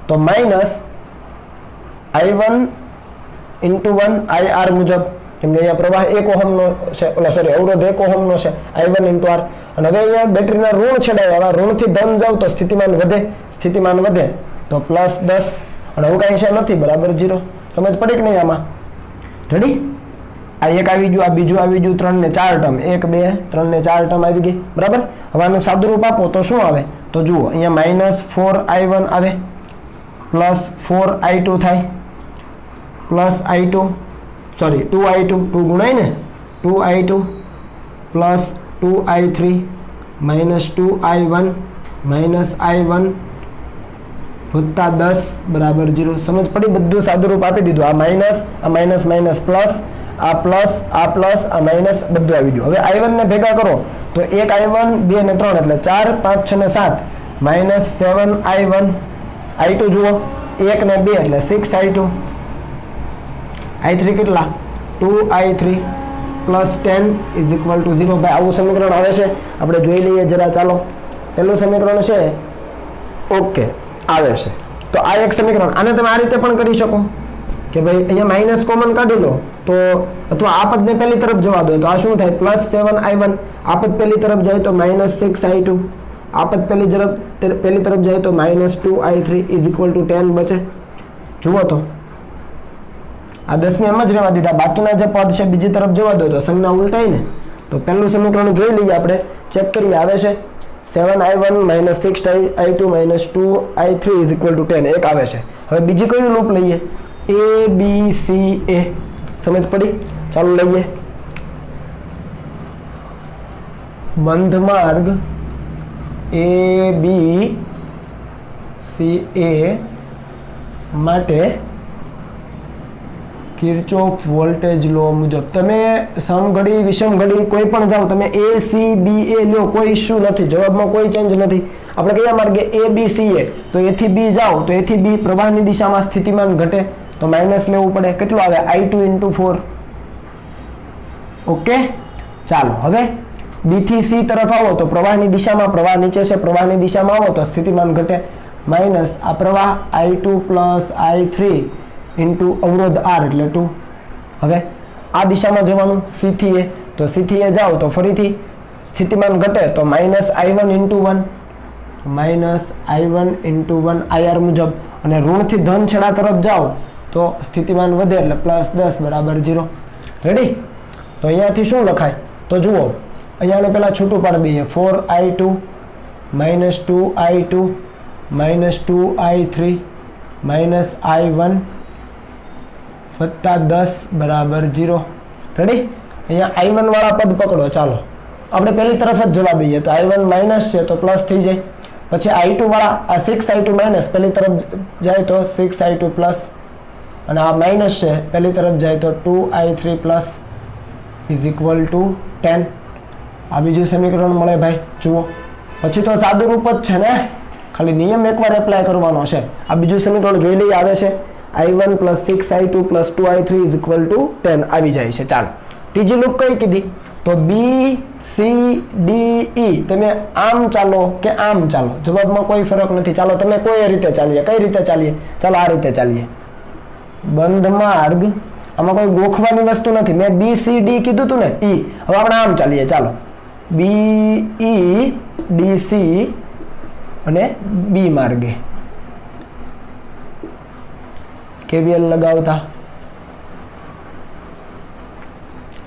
તો -I1 × 1 IR મુજબ. કેમ કે અહીંયા પ્રવાહ 1 ઓહમનો છે, અવરોધ 1 ઓહમનો છે, I1 × R. અને હવે અહીંયા બેટરીના ઋણ છેડાય, હવે ઋણથી ધન જાવ તો સ્થિતિમાન વધે તો +10 અને હું કાંઈ છે નથી, બરાબર 0. સમજ પડી કે નહીં આમાં? રેડી? આ એક આવી ગયું, આ બીજું આવી ગયું, 3 ને 4 ટર્મ, 1 2 3 ને 4 ટર્મ આવી ગઈ, બરાબર. હવે આનું સાદુરૂપ આપો તો શું આવે? તો જુઓ અહીંયા -4I1 આવે, +4I2 થાય, +I2 સોરી 2I2, 2 ગુણાય ને, 2I2 +2I3 -2I1 -I1 વત્તા 10 બરાબર 0. સમજ પડી? બધું સાદુરૂપ આપી દીધું. આ માઇનસ, આ માઇનસ માઇનસ પ્લસ, આ પ્લસ, આ પ્લસ, આ માઇનસ, બધું આવી ગયું. હવે I1 ને ભેગા કરો તો 1 I1 2 ને 3 એટલે 4 5 6 ને 7 -7 I1 I2 જુઓ 1 ને 2 એટલે 6 I2 I3 કેટલા 2 I3 +10 = 0. ભાઈ આવું સમીકરણ આવે છે, આપણે જોઈ લઈએ જરા. ચાલો પહેલું સમીકરણ છે ઓકે આવે છે. તો આ એક સમીકરણ, આને તમે આ રીતે પણ કરી શકો કે ભાઈ અહીંયા માઇનસ કોમન કાઢી લો તો, અથવા આ પદને પહેલી તરફ જવા દો તો આ શું થાય +7 I1, આ પદ પહેલી તરફ જાય તો -6 I2, આ પદ પહેલી તરફ જાય તો -2 I3 = 10 બચે. જુઓ તો આ 10 ને એમ જ રહેવા દીધા, બાકીના જે પદ છે બીજી તરફ જવા દો તો સંજ્ઞા ઉલટાય ને. તો પહેલું સમીકરણ જોઈ લઈએ, આપણે ચેક કરીએ. આવે છે 7I1 -6 I2 -2 I3 = 10, એક આવે છે. હવે બીજી કયું લૂપ લઈએ? A B C A. સમજ પડી? ચાલો લઈએ. બંધ માર્ગ A B C A માટે કિર્ચોફ વોલ્ટેજ લો મુજબ તમે સમઘડી વિષમ ઘડી કોઈ પણ જાઓ, તમે A C B A લ્યો, કોઈ ઇશ્યુ નથી, જવાબમાં કોઈ ચેન્જ નથી. આપણે કયા માર્ગે A B C A, તો A થી B જાઓ તો A થી B પ્રવાહની દિશામાં સ્થિતિમાન ઘટે તો માઇનસ લેવું પડે. કેટલું આવે? I2 × 4. ઓકે, ચાલો હવે B થી C તરફ આવો તો પ્રવાહની દિશામાં, પ્રવાહ નીચે છે, પ્રવાહની દિશામાં આવો તો સ્થિતિમાન ઘટે, માઇનસ આ પ્રવાહ I2 + I3 × અવરોધ R એટલે 2. હવે આ દિશામાં જવાનું C થી A, તો C થી A જાઓ તો ફરીથી સ્થિતિમાન ઘટે તો -I1 × 1 -I1 × 1 IR મુજબ, અને ઋણથી ધન છેડા તરફ જાઓ તો સ્થિતિમાન વધે એટલે +10 બરાબર 0. રેડી? તો અહીંયાથી શું લખાય? તો જુઓ અહીંયાને પહેલાં છૂટું પાડી દઈએ, 4I2 -2I2 -2I3 -I1 વત્તા 10 બરાબર 0. રેડી? અહીંયા I1 વાળા પદ પકડો. ચાલો આપણે પહેલી તરફ જ જવા દઈએ તો I1 માઇનસ છે તો પ્લસ થઈ જાય. પછી I2 વાળા આ 6I2 માઇનસ પહેલી તરફ જાય તો 6I2 પ્લસ, અને આ માઇનસ છે પહેલી તરફ જાય તો 2I3 પ્લસ = 10. આ બીજું સમીકરણ મળે ભાઈ. જુઓ પછી તો સાદું રૂપ જ છે ને, ખાલી નિયમ એકવાર એપ્લાય કરવાનો છે. આ બીજું સમીકરણ જોઈ લઈએ. આવે છે I1 + 6I2 + 2I3 = 10 આવી જાય છે. ચાલો ત્રીજી લૂપ કઈ કીધી? તો B C D E. તમે આમ ચાલો કે આમ ચાલો, જવાબમાં કોઈ ફરક નથી. ચાલો તમે કોઈ રીતે ચાલીએ. કઈ રીતે ચાલીએ? ચાલો આ રીતે ચાલીએ. બંધ માર્ગ, આમાં કોઈ ગોખવાની વસ્તુ નથી. મેં B C D કીધું હતું ને, E. હવે આપણે આમ ચાલીએ. ચાલો B E D C અને B માર્ગે KVL લગાવતા.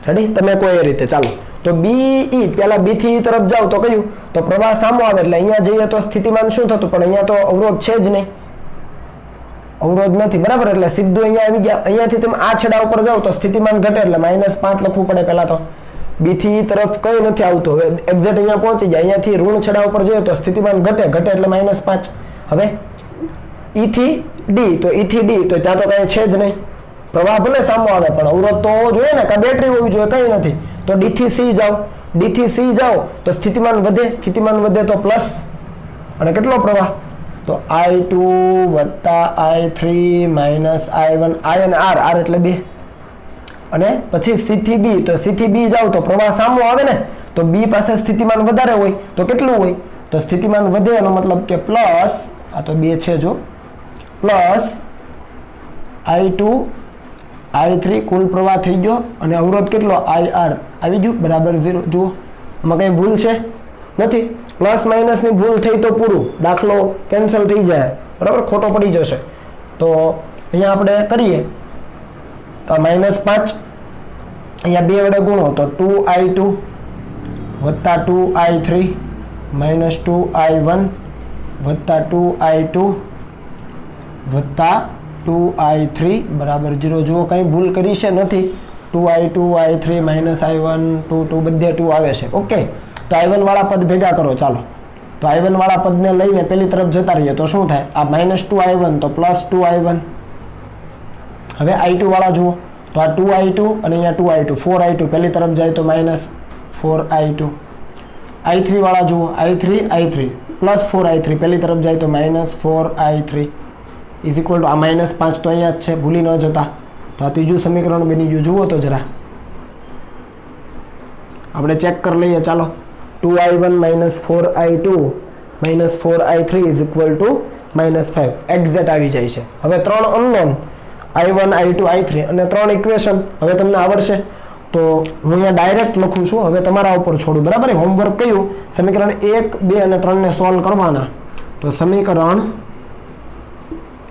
રેડી? તમે કોઈ રીતે ચાલો. તો B E પેલા B થી E તરફ જાવ તો કયું? તો પ્રવાહ સામો આવે એટલે અહીંયા જઈએ તો સ્થિતિમાન શું થતું? પણ અહીંયા તો અવરોધ છે જ નહીં, અવરોધ નથી, બરાબર? એટલે સીધું અહીંયા આવી ગયા. અહીંયાથી તમે આ છેડા ઉપર જાઓ તો સ્થિતિમાન ઘટે એટલે -5 લખવું પડે પહેલા તો. B થી E તરફ કઈ નથી આવતું. હવે એક્ઝેક્ટ અહીંયા પહોંચી જાય, અહીંયાથી ઋણ છેડા ઉપર જઈએ તો સ્થિતિમાન ઘટે એટલે -5. હવે E થી D, તો E થી D તો ત્યાં તો કઈ છે જ નહીં, પ્રવાહ ભલે સામો આવે પણ અવરોધ તો હોવો જોઈએ ને, કે બેટરી હોવી જોઈએ, કઈ નથી. તો D થી C જાઓ, D થી C જાઓ તો સ્થિતિમાન વધે, સ્થિતિમાન વધે તો પ્લસ, અને કેટલો પ્રવાહ? તો I2 + I3 - I1, I અને R એટલે 2. અને પછી C થી B, તો C થી B જાઓ તો પ્રવાહ સામો આવે ને, તો B પાસે સ્થિતિમાન વધારે હોય તો કેટલું હોય? તો સ્થિતિમાન વધે એનો મતલબ કે પ્લસ, આ તો 2 છે જો, પ્લસ I2 I3 કુલ પ્રવાહ થઈ ગયો અને અવરોધ કેટલો IR આવી ગયું બરાબર 0. જુઓ આમાં કઈ ભૂલ છે નથી, પ્લસ માઇનસ ની ભૂલ થઈ તો પૂરું, દાખલો કેન્સલ થઈ જાય બરાબર, ખોટો પડી જશે. તો અહીંયા આપણે કરીએ તો -5 અહીંયા 2 વડે ગુણો તો 2I2 વત્તા 2I3 -2I1 વત્તા 2I2 વત્તા 2I3 બરાબર 0. જુઓ કંઈ ભૂલ કરી છે નથી, 2I2 I3 -I1 2 બધે 2 આવે છે. ઓકે, તો I1 વાળા પદ ભેગા કરો. ચાલો, તો I1 વાળા પદને લઈને પેલી તરફ જતા રહીએ તો શું થાય, આ -2I1 તો +2I1. હવે I2 વાળા જુઓ તો આ 2I2 અને અહીંયા 2I2 4I2 પેલી તરફ જાય તો -4I2. I3 વાળા જુઓ I3 +4I3 પેલી તરફ જાય તો -4I3 ઇઝ ઇક્વલ ટુ આ -5 તો અહીંયા જ છે, ભૂલી ન જતા. તો આ ત્રીજું સમીકરણ બની ગયું. જુઓ તો જરા આપણે ચેક કરી લઈએ. ચાલો, 2I1 -4I2 -4I3 is equal to -5 exact આવી જાય છે. હવે 3 અનનોન I1 I2 I3 અને 3 ઇક્વેશન હવે તમને આવડશે. તો હું અહીંયા ડાયરેક્ટ લખું છું, હવે તમારા ઉપર છોડું બરાબર. હોમવર્ક કયું, સમીકરણ 1 2 અને 3 ને સોલ્વ કરવાના. તો સમીકરણ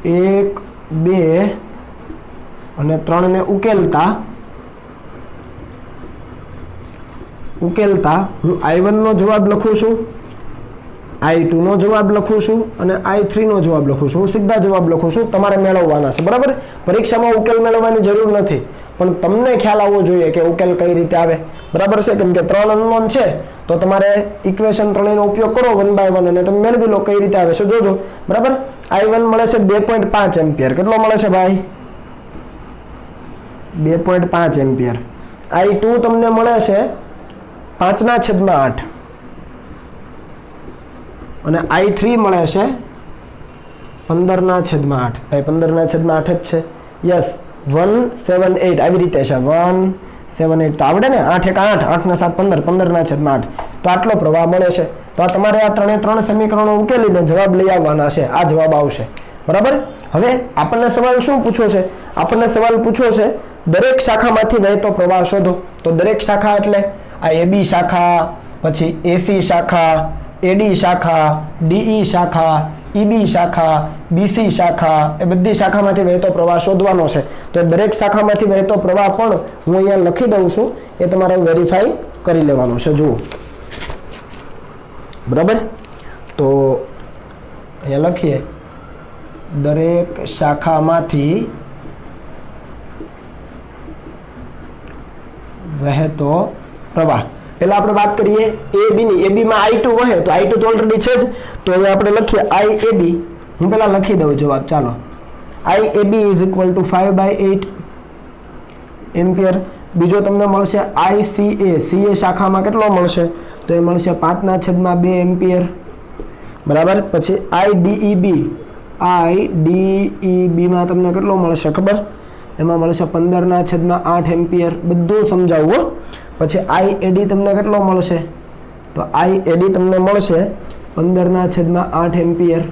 1 2 અને 3 ને ઉકેલતા હું I1 નો જવાબ લખું છું, I2 નો જવાબ લખું છું અને I3 નો જવાબ લખું છું. હું સીધા જવાબ લખું છું, તમારે મેળવવાના છે બરાબર. પરીક્ષામાં ઉકેલ મેળવવાની જરૂર નથી, પણ તમને ખ્યાલ આવવો જોઈએ કે ઉકેલ કઈ રીતે આવે બરાબર છે. કેમ કે 3 અનનોન છે તો તમારે ઇક્વેશન 3 નો ઉપયોગ કરો 1 બાય 1 અને તમે મેળવી લો કઈ રીતે આવે છે. જોજો બરાબર. I1 મળે છે 2.5 એમ્પિયર. કેટલો મળે છે ભાઈ? 2.5 એમ્પિયર. I2 તમને મળે છે 5/8 અને I3 મળે છે 15/8. ભાઈ 15/8 જ છે. યસ, 178 આવી રીતે છે, 178 તો આવડે ને, 8 1 8 8 ને 7 15 15/8. તો આટલો પ્રવાહ મળે છે. તો આ તમારે આ 3 સમીકરણો ઉકેલીને જવાબ લઈ આવવાના છે. આ જવાબ આવશે બરાબર. હવે આપણને સવાલ શું પૂછ્યો છે? આપણને સવાલ પૂછ્યો છે દરેક શાખામાંથી વહેતો પ્રવાહ શોધો. તો દરેક શાખા એટલે આ AB શાખા, પછી AC શાખા, AD શાખા, DE શાખા, EB શાખા, BC શાખા, એ બધી શાખામાંથી વહેતો પ્રવાહ શોધવાનો છે. તો દરેક શાખામાંથી વહેતો પ્રવાહ પણ હું અહીંયા લખી દઉં છું, એ તમારે વેરીફાઈ કરી લેવાનું છે. જુઓ બરાબર. તો અહીંયા લખીએ દરેક શાખામાંથી વહેતો પ્રવાહ. પહેલા આપણે વાત કરીએ AB ની. AB માં I2 વહે તો I2 તો ઓલરેડી છે જ, તો અહીંયા આપણે લખીએ IAB. હું પહેલા લખી દઉં જવાબ. ચાલો, IAB is equal to 5/8 ampere. બીજો તમને મળશે ICA. CA શાખામાં કેટલો મળશે? તો એ મળશે 5/2 એમ્પિયર બરાબર. પછી IDEB માં તમને કેટલો મળશે ખબર? એમાં મળશે 15/8 એમ્પિયર. બધું સમજાવું. પછી IAD તમને કેટલો મળશે? તો IAD તમને મળશે 15/8 એમ્પિયર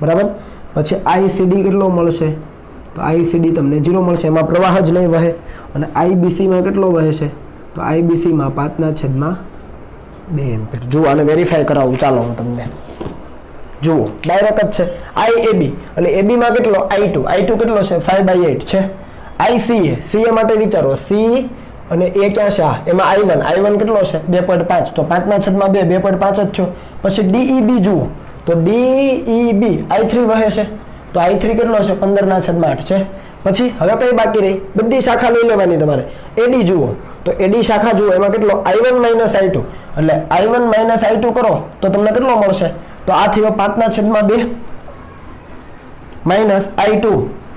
બરાબર. પછી ICD કેટલો મળશે? તો ICD તમને 0 મળશે, એમાં પ્રવાહ જ નહીં વહે. અને IBC માં કેટલો વહે છે? તો IBC માં 5/2 એમ્પિયર. જુઓ, આને વેરીફાઈ કરાવું. ચાલો હું તમને જુઓ, ડાયરેક્ટ જ છે. IAB એટલે AB માં કેટલો? I2 કેટલો છે? 5/8 છે. ICA માટે વિચારો, C અને A ક્યાં છે? એમાં I1 કેટલો છે? 2.5. તો 5/2 2.5 જ થયો. પછી DEB જુઓ, તો DEB I3 વહે છે, તો I3 કેટલો છે? 15/8 છે. પછી હવે કઈ બાકી રહી? બધી શાખા લઈ લેવાની તમારે. AD જુઓ, તો AD શાખા જુઓ, એમાં કેટલો? I1 - I2. એટલે I1 - I2 કરો તો તમને કેટલો મળશે? તો આ થયો 5/2 માઇનસ I2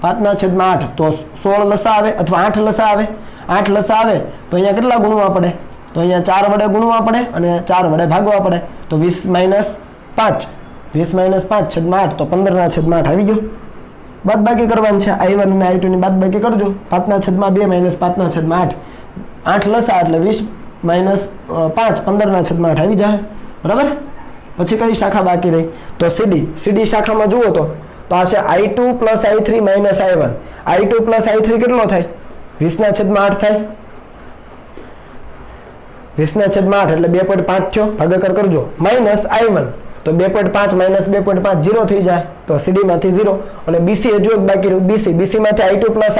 5/8. તો 16 લસા આવે અથવા 8 લસા આવે. 8 લસા આવે તો અહીંયા કેટલા ગુણવા પડે? તો અહીંયા 4 વડે ગુણવા પડે અને 4 વડે ભાગવા પડે. તો 20 - 5 20 - 5/8 તો 15/8 આવી ગયો. બાદ બાકી કરવાની છે. I1 અને I2 ની બાદ બાકી કરજો. 5/2 માઇનસ 5/8. 8 લસા એટલે 20 - 5 15/8 આવી જાય બરાબર. પછી કઈ શાખા બાકી રહી? તો CD શાખામાં જુઓ તો આ છે I2 + I3 - I1. I2 + I3 કેટલો થાય? 20/8 થાય, 20/8 એટલે 2.5 થયો, ભાગાકાર કરજો, માઇનસ I1 તો 2.5 માઇનસ 2.5 0 થઈ જાય, તો CD માંથી 0 અને BC હજુ એક બાકી રહ્યું, BC માંથી I2 પ્લસ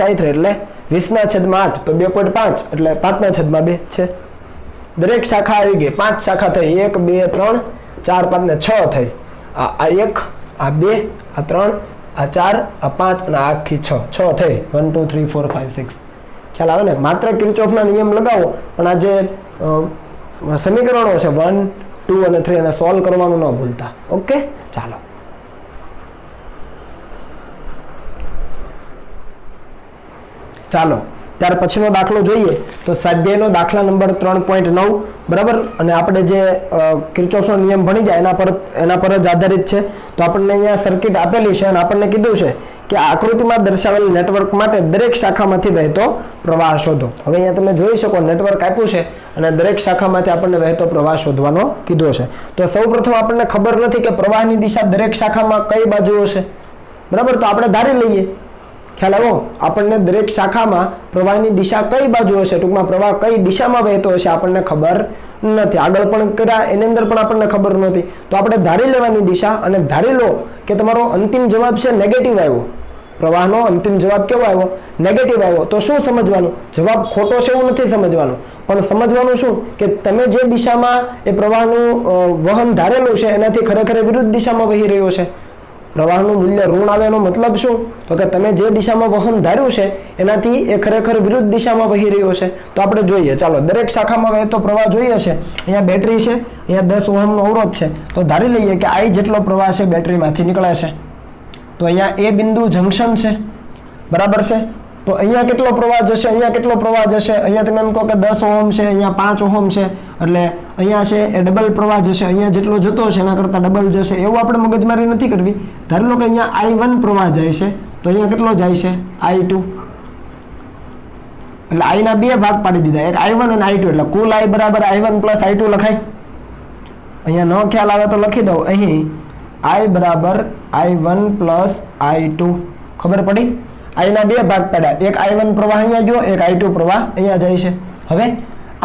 I3 એટલે 20/8 તો 2.5 એટલે 5/2 છે. દરેક શાખા આવી ગઈ, 5 શાખા થઈ, 1 2 3 4 5 ને 6 થઈ, આ 1 આ 2 આ 3 આ 4 આ 5 અને આખી 6 થઈ, 1 2 3 4 5 6. ખ્યાલ આવે ને? માત્ર કિર્ચોફના નિયમ લગાવો, પણ આ જે સમીકરણો છે 1 2 અને 3 એને સોલ્વ કરવાનું ન ભૂલતા. ઓકે, ચાલો ત્યાર પછીનો દાખલો જોઈએ તો સ્વાધ્યાયનો દાખલા નંબર 3.9 બરાબર. અને આપણે જે કિર્ચોફનો નિયમ ભણી જાય એના પર જ આધારિત છે. તો આપણને અહીંયા સર્કિટ આપેલી છે અને આપણને કીધું છે કે આકૃતિમાં દર્શાવેલ નેટવર્ક માટે દરેક શાખામાંથી વહેતો પ્રવાહ શોધો. હવે અહીંયા તમે જોઈ શકો નેટવર્ક આપ્યું છે અને દરેક શાખામાંથી આપણને વહેતો પ્રવાહ શોધવાનો કીધો છે. તો સૌપ્રથમ આપણને ખબર નથી કે પ્રવાહની દિશા દરેક શાખામાં કઈ બાજુ હશે, બરાબર. તો આપણે ધારી લઈએ, ખ્યાલ આવ્યો? આપણને દરેક શાખામાં પ્રવાહની દિશા કઈ બાજુ હશે, ટૂંકમાં પ્રવાહ કઈ દિશામાં વહેતો હશે આપણને ખબર નથી. આગળ પણ કર્યા એની અંદર પણ આપણને ખબર નહોતી. તો આપણે ધારી લેવાની દિશા, અને ધારી લો કે તમારો અંતિમ જવાબ છે નેગેટિવ આવ્યો, પ્રવાહનો અંતિમ જવાબ કેવો આવ્યો? નેગેટિવ આવ્યો. તો શું સમજવાનું? જવાબ ખોટો છે એવું નથી સમજવાનું, પણ સમજવાનું શું કે તમે જે દિશામાં એ પ્રવાહનું વહન ધારેલું છે એનાથી ખરેખર વિરુદ્ધ દિશામાં વહી રહ્યો છે. પ્રવાહનું મૂલ્ય ઋણ આવે એનો મતલબ શું? તો કે તમે જે દિશામાં વહન ધાર્યું છે એનાથી એ ખરેખર વિરુદ્ધ દિશામાં વહી રહ્યો છે. તો આપણે જોઈએ, ચાલો દરેક શાખામાં વહેતો પ્રવાહ જોઈએ છે. અહીંયા બેટરી છે, અહીંયા 10 ઓહમનો અવરોધ છે. તો ધારી લઈએ કે I જેટલો પ્રવાહ છે બેટરીમાંથી નીકળે છે. તો અહીંયા એ બિંદુ જંકશન છે, બરાબર છે. તો અહીંયા કેટલો પ્રવાહ જશે, અહીંયા કેટલો પ્રવાહ જશે? અહીંયા તમે એમ કહો કે 10 ઓહમ છે, અહીંયા 5 ઓહમ છે, એટલે અહીંયા છે એ ડબલ પ્રવાહ જશે. અહીંયા જેટલો જતો હશે એના કરતાં ડબલ જશે. એવું આપણે મગજમારી નથી કરવી. ધારી લો કે અહીંયા I1 પ્રવાહ જાય છે, તો અહીંયા કેટલો જાય છે? I2. એટલે I ના 2 ભાગ પાડી દીધા, એક I1 અને I2, એટલે કુલ I બરાબર I1 પ્લસ I2 લખાય. અહીંયા ન ખ્યાલ આવે તો લખી દઉં, અહીં I બરાબર I1 પ્લસ I2. ખબર પડી? I ના 2 ભાગ પાડ્યા, એક I1 પ્રવાહ અહીંયા ગયો, એક I2 પ્રવાહ અહીંયા જાય છે. હવે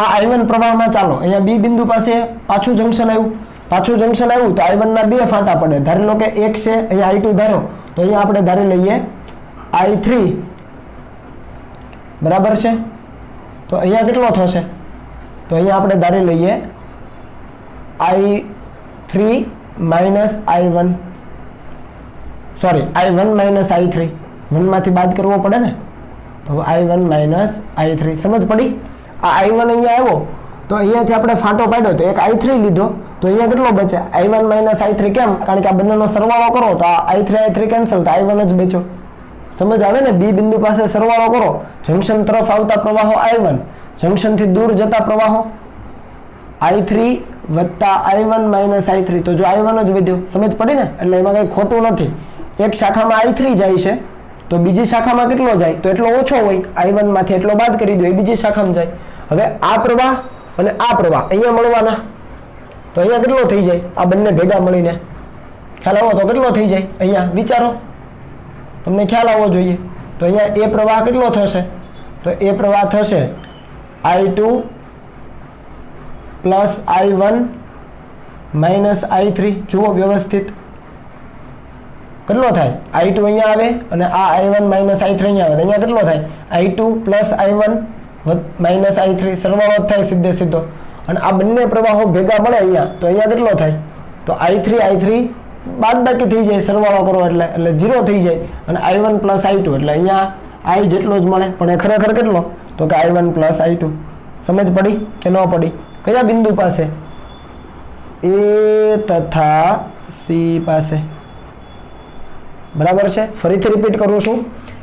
આ I1 પ્રવાહમાં ચાલો અહીંયા B બિંદુ પાસે પાછું જંકશન આવ્યું, તો I1 ના 2 ફાંટા પડે. ધારી લો કે એક છે, અહીંયા I2 ધારો, તો અહીંયા આપણે ધારી લઈએ I3, બરાબર છે. તો અહીંયા કેટલો થશે? તો અહીંયા આપણે ધારી લઈએ I3 minus I1, sorry I1 minus I3, 1 માંથી બાદ કરવો પડે ને, તો I1 માઇનસ I3. સમજ પડી? આ I1 અહીંયા આવ્યો, તો અહીંયાથી આપણે ફાંટો પાડ્યો, તો એક I3 લીધો, તો અહીંયા કેટલો બચે? I1 minus I3. કેમ? કારણ કે આ બંનેનો સરવાળો કરો તો આ I3 કેન્સલ, તો I1 જ બચ્યો. સમજ આવે ને? B બિંદુ પાસે સરવાળો કરો, જંકશન તરફ આવતા પ્રવાહો I1, જંકશનથી દૂર જતા પ્રવાહો I3 વત્તા I1 માઇનસ I3. તો જો I1 જ વધ્યો. સમજ પડી ને? એટલે એમાં કંઈ ખોટું નથી. એક શાખામાં I3 જાય છે, તો બીજી શાખામાં કેટલો જાય? તો એટલો ઓછો હોય, I1 માંથી એટલો બાદ કરી દો, એ બીજી શાખામાં જાય. હવે આ પ્રવાહ અને આ પ્રવાહ અહીંયા મળવાના, તો અહીંયા કેટલો થઈ જાય? આ બંને ભેગા મળીને ખ્યાલ આવો તો કેટલો થઈ જાય? અહીંયા વિચારો, તમને ખ્યાલ આવવો જોઈએ. તો અહીંયા એ પ્રવાહ કેટલો થશે? તો એ પ્રવાહ થશે I2 plus I1 minus I3. જુઓ વ્યવસ્થિત કેટલો થાય? I2 અહીંયા આવે અને આ I1 માઇનસ I3 અહીંયા આવે, અહીંયા કેટલો થાય? I2 plus I1 minus I3, સરવાળો થાય સીધો. અને આ બંને પ્રવાહો ભેગા મળે અહીંયા, તો અહીંયા કેટલો થાય? તો I3 બાદ બાકી થઈ જાય, સરવાળો કરો એટલે 0 થઈ જાય, અને I1 પ્લસ I2 એટલે અહીંયા I જેટલો જ મળે, પણ એ ખરેખર કેટલો? તો કે I1 પ્લસ I2. સમજ પડી કે ન પડી? કયા બિંદુ પાસે? A તથા C પાસે, બરાબર છે. ફરીથી રિપીટ કરું છું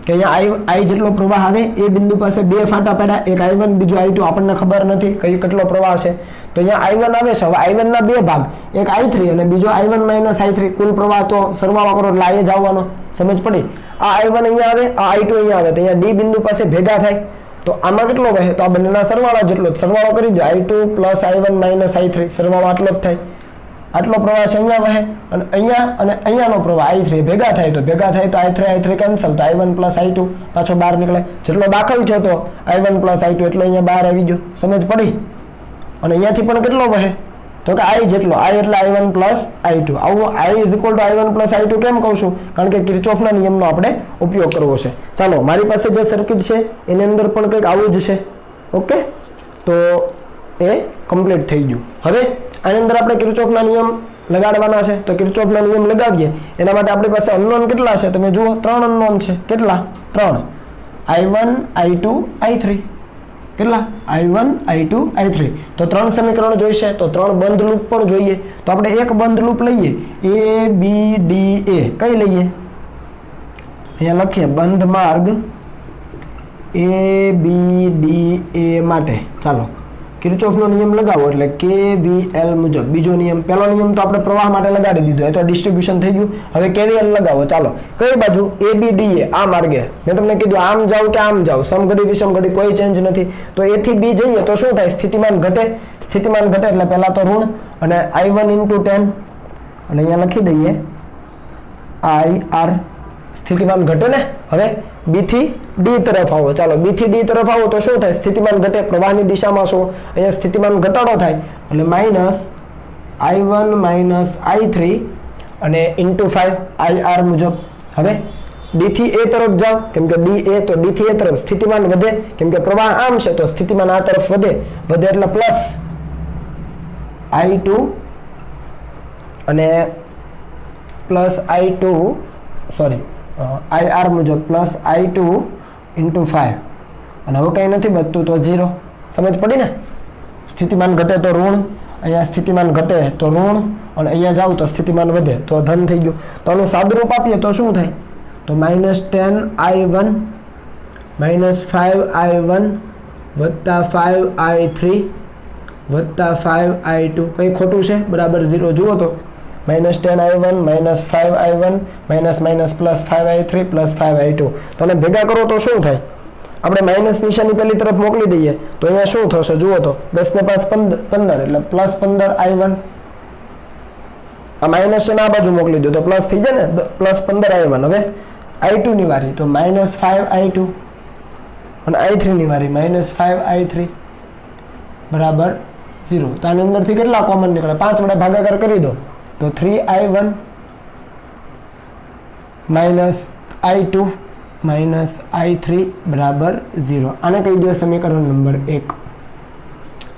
કે અહીંયા I જેટલો પ્રવાહ આવે, એ બિંદુ પાસે 2 ફાંટા પડ્યા, એક I1 બીજો I2. આપણને ખબર નથી કેટલો પ્રવાહ છે, તો અહીંયા I1 આવે છે. હવે I1 ના 2 ભાગ, એક I3 અને બીજો I1 માઇનસ I3. કુલ પ્રવાહ તો સરવાળો કરો એટલે I જ આવવાનો. સમજ પડી? આ I1 અહીંયા આવે, આ I2 અહીંયા આવે, તો અહીંયા D બિંદુ પાસે ભેગા થાય, તો આમાં કેટલો વહે? તો આ બંનેના સરવાળા જેટલો, સરવાળો કરી દો. I2 plus I1 minus I3, સરવાળો આટલો જ થાય. આટલો પ્રવાહ છે અહીંયા વહે અને અહીંયાનો પ્રવાહ i3 ભેગા થાય તો i3 કેન્સલ, તો i1 પ્લસ i2 પાછો બહાર નીકળે. જેટલો દાખલ થયો તો i1 પ્લસ i2 એટલો અહીંયા બહાર આવી ગયો. સમજ પડી? અને અહીંયાથી પણ કેટલો વહે તો કે i જેટલો, i એટલે i1 પ્લસ i2. આવું i is equal to i1 plus i2 કેમ કહું છું? કારણ કે કિર્ચોફના નિયમનો આપણે ઉપયોગ કરવો છે. ચાલો, મારી પાસે જે સર્કિટ છે એની અંદર પણ કંઈક આવું જ છે. ઓકે, તો એ કમ્પ્લીટ થઈ ગયું. હવે આની અંદર આપણે કિર્ચોફના નિયમ લગાડવાના છે. તો કિર્ચોફના નિયમ લગાવીએ એના માટે આપણી પાસે અનનોન કેટલા છે? તમે જુઓ, 3 અનનોન છે. કેટલા? 3. i1 i2 i3. કેટલા? i1 i2 i3. તો 3 સમીકરણ જોઈશે તો 3 બંધ લૂપ પણ જોઈએ. તો આપણે એક બંધ લૂપ લઈએ, a b d a. કઈ લઈએ? અહીંયા લખીએ બંધ માર્ગ a b d a માટે. ચાલો, કિર્ચોફનો નિયમ લગાવો એટલે KVL મુજબ. બીજો નિયમ, પહેલો નિયમ તો આપણે પ્રવાહ માટે લગાડી દીધો, એ તો ડિસ્ટ્રીબ્યુશન થઈ ગયું. હવે KVL લગાવો. ચાલો, કઈ બાજુ? ABDA, આ માર્ગે. મેં તમને કીધું આમ જાવ કે આમ જાવ, સમઘડી વિષમઘડી કોઈ ચેન્જ નથી. તો A થી B જઈએ તો શું થાય? સ્થિતિમાન ઘટે. સ્થિતિમાન ઘટે એટલે પહેલા તો ઋણ અને i1 × 10 અને અહીંયા લખી દઈએ IR. સ્થિતિમાન ઘટે ને. હવે B થી D તરફ આવો. ચાલો, B થી D તરફ આવો તો શું થાય? સ્થિતિમાન ઘટે. પ્રવાહની દિશામાં શું? અહીંયા સ્થિતિમાન ઘટાડો થાય એટલે માઇનસ i1 માઇનસ i3 અને × 5 IR મુજબ. હવે D થી A તરફ જાઓ, કેમ કે DA, તો D થી A તરફ સ્થિતિમાન વધે, કેમ કે પ્રવાહ આમ છે તો સ્થિતિમાન આ તરફ વધે એટલે પ્લસ i2 અને પ્લસ i2 સોરી IR મુજબ પ્લસ i2 × 5 અને હવે કંઈ નથી બચતું તો 0. સમજ પડી ને? સ્થિતિમાન ઘટે તો ઋણ, અહીંયા સ્થિતિમાન ઘટે તો ઋણ અને અહીંયા જાવ તો સ્થિતિમાન વધે તો ધન થઈ ગયું. તો આનું સાદુરૂપ આપીએ તો શું થાય? તો -10i1 -5i1 વત્તા 5i3 વત્તા 5i2. કંઈ ખોટું છે? બરાબર 0. જુઓ તો -10i1 -5i1 plus 5i3 plus 5i2. તો આને ભેગા કરો તો શું થાય? આપણે માઇનસ નિશાની પેલી તરફ મોકલી દઈએ તો અહીંયા શું થશે? જુઓ તો 10 ને 5 15 એટલે પ્લસ 15i1. આ માઇનસ છે ને આ બાજુ મોકલી દો તો પ્લસ થઈ જાય ને, પ્લસ 15i1. હવે i2 ની વારી તો -5i2 અને i3 ની વારી -5i3 બરાબર 0. તો આની અંદરથી કેટલા કોમન નીકળે? 5 વડે ભાગાકાર કરી દો તો 3i1 -i2 -i3 બરાબર 0. આને કહી દો સમીકરણ નંબર 1.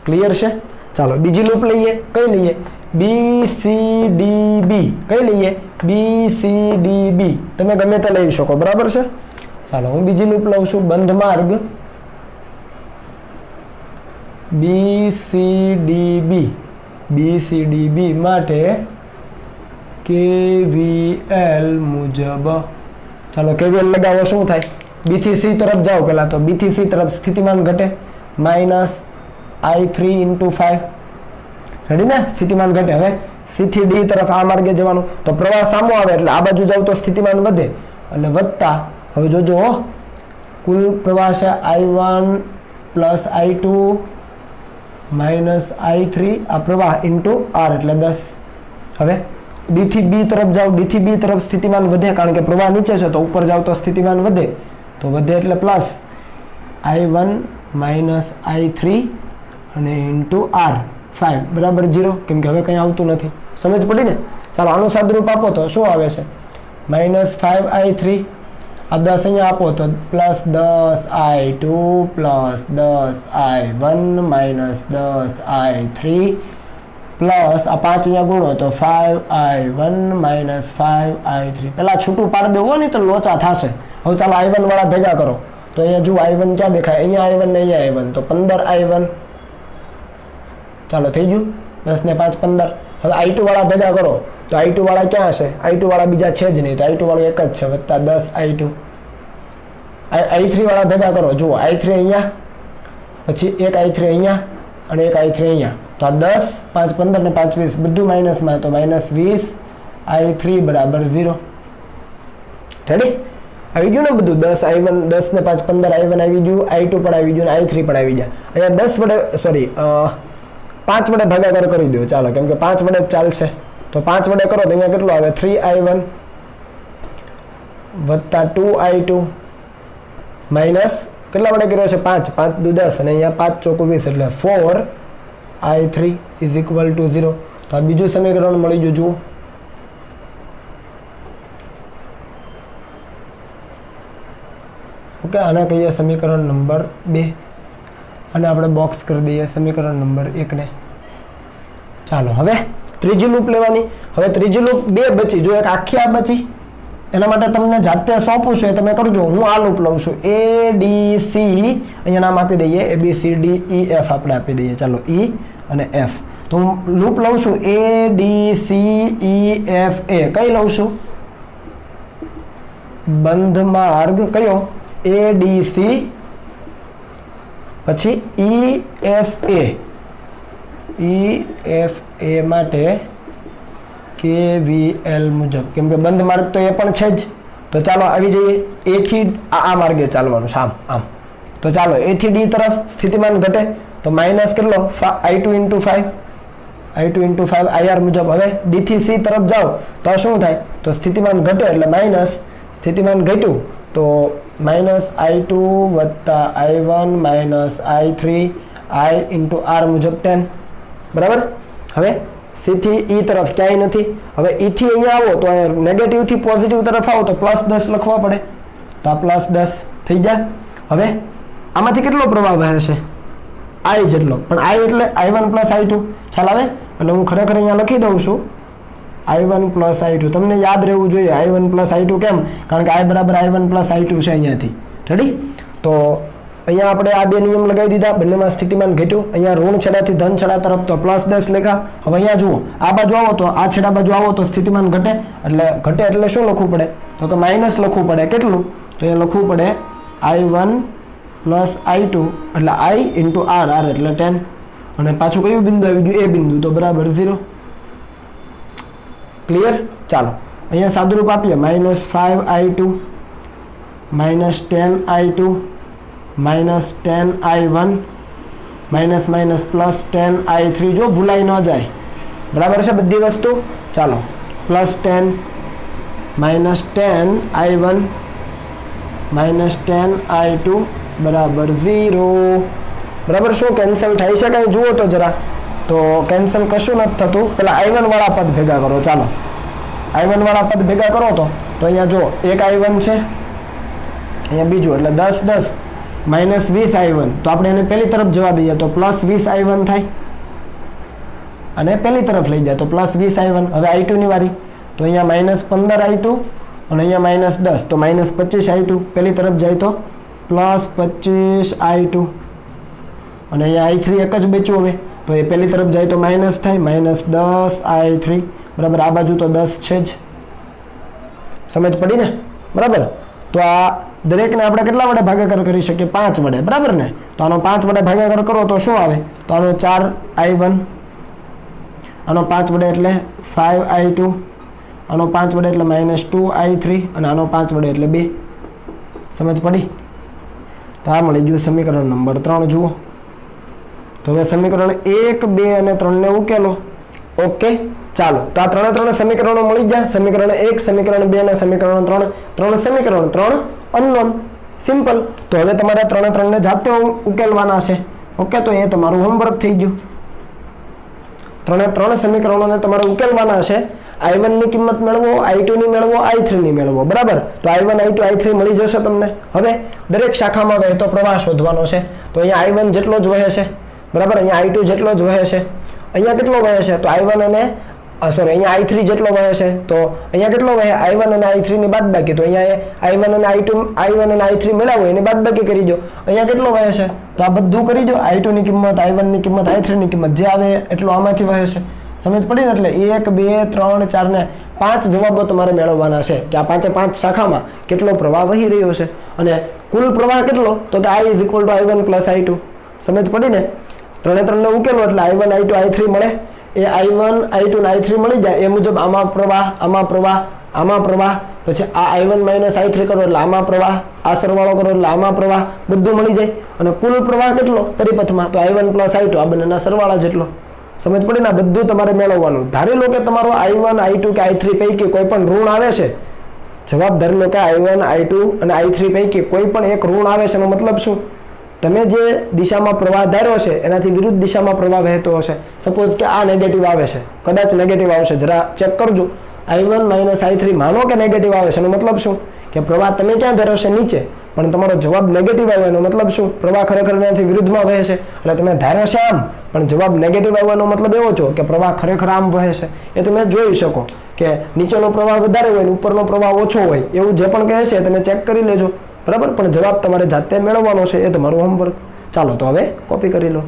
ક્લિયર છે? ચાલો, બીજી લૂપ લઈએ. કઈ લઈએ? BCDB. કઈ લઈએ? BCDB. તમે ગમે તે લઈ શકો, બરાબર છે? ચાલો, હું બીજી લૂપ લઉં છું. બંધ માર્ગ BCDB માટે KVL મુજબ. ચાલો, KVL લગાવો. શું થાય? B થી C તરફ જાઓ. પહેલા તો B થી C તરફ સ્થિતિમાન ઘટે -i3 × 5. રેડી ને? સ્થિતિમાન ઘટે. હવે C થી D તરફ આ માર્ગે જવાનું તો પ્રવાહ સામો આવે એટલે આ બાજુ જાવ તો સ્થિતિમાન વધે એટલે વધતા. હવે જોજો, કુલ પ્રવાહ છે i1 પ્લસ i2 -i3 આ પ્રવાહ × R એટલે 10. હવે D થી B તરફ જાઓ. D થી B તરફ સ્થિતિમાન વધે કારણ કે પ્રવાહ નીચે છે તો ઉપર જાવ તો સ્થિતિમાન વધે એટલે પ્લસ i1 -i3 અને × R 5 બરાબર 0, કેમ કે હવે કંઈ આવતું નથી. સમજ પડી ને? ચાલો, આનું સાદુરૂપ આપો તો શું આવે છે? -5i3 આ 10 અહીંયા આપો તો plus 10i2 plus 10i1 -10i3 plus આ 5 અહીંયા ગુણો તો 5i1 -5i3. પેલા છૂટું પાડી દેવું ને તો લોચા થશે. હવે ચાલો i1 વાળા ભેગા કરો તો અહીંયા જુઓ i1 ક્યાં દેખાય? અહીંયા i1 ને અહીંયા i1 તો 15i1. ચાલો, થઈ ગયું. 10 ને 5 15. હવે i2 વાળા ભેગા કરો તો i2 વાળા ક્યાં હશે? i2 વાળા બીજા છે જ નહીં તો i2 વાળું એક જ છે વત્તા 10i2. i3 વાળા ભેગા કરો. જુઓ, i3 અહીંયા, પછી એક i3 અહીંયા અને એક i3 અહીંયા. તો આ 10 5 15 ને 5 20 બધું માઇનસમાં તો -20i3 બરાબર 0. રેડી? આવી ગયું ને બધું? 10i1 10 ને 5 15i1 આવી ગયું, i2 પણ આવી ગયું, i3 પણ આવી ગયા. અહીંયા 10 વડે સોરી 5 વડે ભાગાકાર કરી દો ચાલો, કેમ કે 5 વડે જ ચાલશે. તો 5 વડે કરો તો અહીંયા કેટલું આવે 3i1 વત્તા 2i2 માઇનસ કેટલા વડે કર્યો છે 5, 5 દુ 10 અને અહીંયા 5 ચોકું 20 એટલે 4i3 ઇઝ ઇક્વલ ટુ 0. તો આ બીજું સમીકરણ મળી ગયું. જુઓ ઓકે, આને કહીએ સમીકરણ નંબર 2 અને આપણે બોક્સ કરી દઈએ સમીકરણ નંબર 1 ને. ચાલો હવે ત્રીજી લૂપ લેવાની. હવે ત્રીજી લૂપ 2 બચી, જો એક આખી આ બચી એના માટે તમને જાતે સોંપું છું એ તમે કરજો. હું આ લૂપ લઉં છું A D C, અહીંયા નામ આપી દઈએ A B C D E F આપણે આપી દઈએ. ચાલો E અને F. તો હું લૂપ લઉં છું A D C E F A. કઈ લઉં છું? બંધ માર્ગ કયો? A D C પછી E F A. E F A માટે KVL મુજબ, કેમ કે બંધ માર્ગ તો એ પણ છે જ. તો ચાલો આવી જઈએ A થી આ માર્ગે ચાલવાનું છે, આમ આમ. તો ચાલો A થી D તરફ સ્થિતિમાન ઘટે તો માઇનસ કેટલો I2 × 5, I2 × 5 IR મુજબ. હવે D થી C તરફ જાઓ તો શું થાય? તો સ્થિતિમાન ઘટે એટલે માઇનસ, સ્થિતિમાન ઘટ્યું તો માઇનસ I2 વત્તા I1 minus I3 I × R મુજબ 10, બરાબર. હવે C થી E તરફ ક્યાંય નથી. હવે E થી અહીંયા આવો તો નેગેટિવ થી પોઝિટિવ તરફ આવો તો +10 લખવા પડે. તો આ +10 થઈ જાય. હવે આમાંથી કેટલો પ્રવાહ વહે છે? I જેટલો, પણ I એટલે I1 + I2, ખ્યાલ આવે? એટલે હું ખરેખર અહીંયા લખી દઉં છું I1 + I2. તમને યાદ રહેવું જોઈએ I1 + I2. કેમ? કારણ કે I બરાબર I1 + I2 છે અહીંયાથી. રેડી? તો અહીંયા આપણે આ બે નિયમ લગાવી દીધા, બંનેમાં સ્થિતિમાન ઘટ્યું. અહીંયા ઋણ છેડાથી ધન છેડા તરફ તો +10 લખ્યા. હવે અહીંયા જુઓ આ બાજુ આવો તો આ છેડા બાજુ આવો તો સ્થિતિમાન ઘટે, એટલે શું લખવું પડે? તો કે માઇનસ લખવું પડે. કેટલું? તો એ લખવું પડે I1 + I2 એટલે I × R, R એટલે 10. અને પાછું કયું બિંદુ આવી ગયું? એ બિંદુ, તો બરાબર 0. ક્લિયર? ચાલો અહીંયા સાદુરૂપ આપીએ -5I2 -10I2 -10I1 +10I3. જો ભૂલાઈ ન જાય, બરાબર છે બધી વસ્તુ. ચાલો +10 -10I1 -10I2 બરાબર 0. બરાબર. શું કેન્સલ થાય છે કાંઈ જુઓ તો જરા. તો કેન્સલ કશું નથી થતું. પેલા I1 વાળા પદ ભેગા કરો. ચાલો I1 વાળા પદ ભેગા કરો તો અહીંયા જો એક I1 છે, અહીંયા બીજું, એટલે 10 10 -20I1. તો આપણે એને પેલી તરફ જવા દઈએ તો +20I1 થાય અને પેલી તરફ લઈ જાય તો +20I1. હવે I2 ની વારી. તો અહીંયા -15I2 અને અહીંયા -10 તો -25I2. પેલી તરફ જાય તો +25I2 અને અહીંયા I3 એક જ બચ્યું. હવે તો એ પેલી તરફ જાય તો માઇનસ થાય, -10I3. બરાબર. આ બાજુ તો 10 છે જ. સમજ પડી ને? બરાબર. તો આ દરેકને આપણે કેટલા વડે ભાગાકાર કરી શકીએ? 5 વડે, બરાબર ને? તો આનો 5 વડે ભાગાકાર કરો તો શું આવે? તો આનો 4I1, આનો 5 વડે એટલે 5I2, આનો 5 વડે એટલે -2I3 અને આનો 5 વડે એટલે 2. સમજ પડી? તો આ મળી ગયું સમીકરણ નંબર 3. જુઓ તો હવે સમીકરણ 1, 2 અને 3 ને ઉકેલો. ઓકે, ચાલો. તો આ ત્રણે સમીકરણો મળી ગયા. સમીકરણ 1, સમીકરણ 2 અને સમીકરણ 3. 3 સમીકરણ, 3 અનનોન. સિમ્પલ. તો હવે તમારે ત્રણે ને જાતે ઉકેલવાના છે. ઓકે, તો એ તમારું હોમવર્ક થઈ ગયું. ત્રણે સમીકરણોને તમારે ઉકેલવાના છે. I1 ની કિંમત મેળવો, I2 ની મેળવો, I3 ની મેળવો. બરાબર. તો I1 I2 I3 મળી જશે તમને. હવે દરેક શાખામાં વહેતો પ્રવાહ શોધવાનો છે. તો અહીંયા I1 જેટલો જ વહે છે, બરાબર. અહીંયા I2 જેટલો જ વહે છે. અહીંયા કેટલો વહે છે? તો I1 અને અહીંયા I3 જેટલો વહે છે. તો અહીંયા કેટલો વહે? I1 અને I3 ની બાદબાકી. તો અહીંયા I1 અને I1 અને I3 મેળવો એની બાદબાકી કરી દો. અહીંયા કેટલો વહે છે? તો આ બધું કરી દો. I2 ની કિંમત, I1 ની કિંમત, I3 ની કિંમત જે આવે એટલો આમાંથી વહે છે. સમજ પડી ને? એટલે 1, 2, 3, 4 ને 5 જવાબો તમારે મેળવવાના છે કે આ 5 શાખામાં કેટલો પ્રવાહ વહી રહ્યો છે અને કુલ પ્રવાહ કેટલો? તો કે I = I1 + I2. સમજ પડી ને? ત્રણે ને ઉકેલો એટલે I1 I2 I3 મળે. એ I1 I2 ને I3 મળી જાય એ મુજબ આમાં પ્રવાહ, પછી આ I1 - I3 કરો એટલે આમાં પ્રવાહ, આ સરવાળો કરો એટલે આમાં પ્રવાહ, બધું મળી જાય. અને કુલ પ્રવાહ કેટલો પરિપથમાં? તો I1 + I2 આ બંનેના સરવાળા જેટલો. સમજ પડી ને? બધું તમારે મેળવવાનું. ધારી લો કે તમારો I1 I2 કે I3 પૈકી કોઈ પણ ઋણ આવે છે, જવાબ ધારી લો કે I1 I2 અને I3 પૈકી કોઈ પણ એક ઋણ આવે છે, એનો મતલબ શું? તમે જે દિશામાં પ્રવાહ ધાર્યો છે એનાથી વિરુદ્ધ દિશામાં પ્રવાહ વહેતો હશે. સપોઝ કે આ નેગેટિવ આવે છે, કદાચ નેગેટિવ આવશે, જરા ચેક કરજો. I1 - I3 માનો કે નેગેટિવ આવે છે, એનો મતલબ શું? કે પ્રવાહ તમે ક્યાં ધાર્યો છે? નીચે. પણ તમારો જવાબ નેગેટિવ આવ્યો એનો મતલબ શું? પ્રવાહ ખરેખર એનાથી વિરુદ્ધમાં વહે છે. એટલે તમે ધાર્યો છે આમ, પણ જવાબ નેગેટિવ આવ્યો મતલબ એવો છો કે પ્રવાહ ખરેખર આમ વહે છે. એ તમે જોઈ શકો કે નીચેનો પ્રવાહ વધારે હોય ને ઉપરનો પ્રવાહ ઓછો હોય, એવું જે પણ કહે છે તમે ચેક કરી લેજો, બરાબર. પણ જવાબ તમારે જાતે મેળવવાનો છે, એ તમારું હોમવર્ક. ચાલો તો હવે કોપી કરી લો.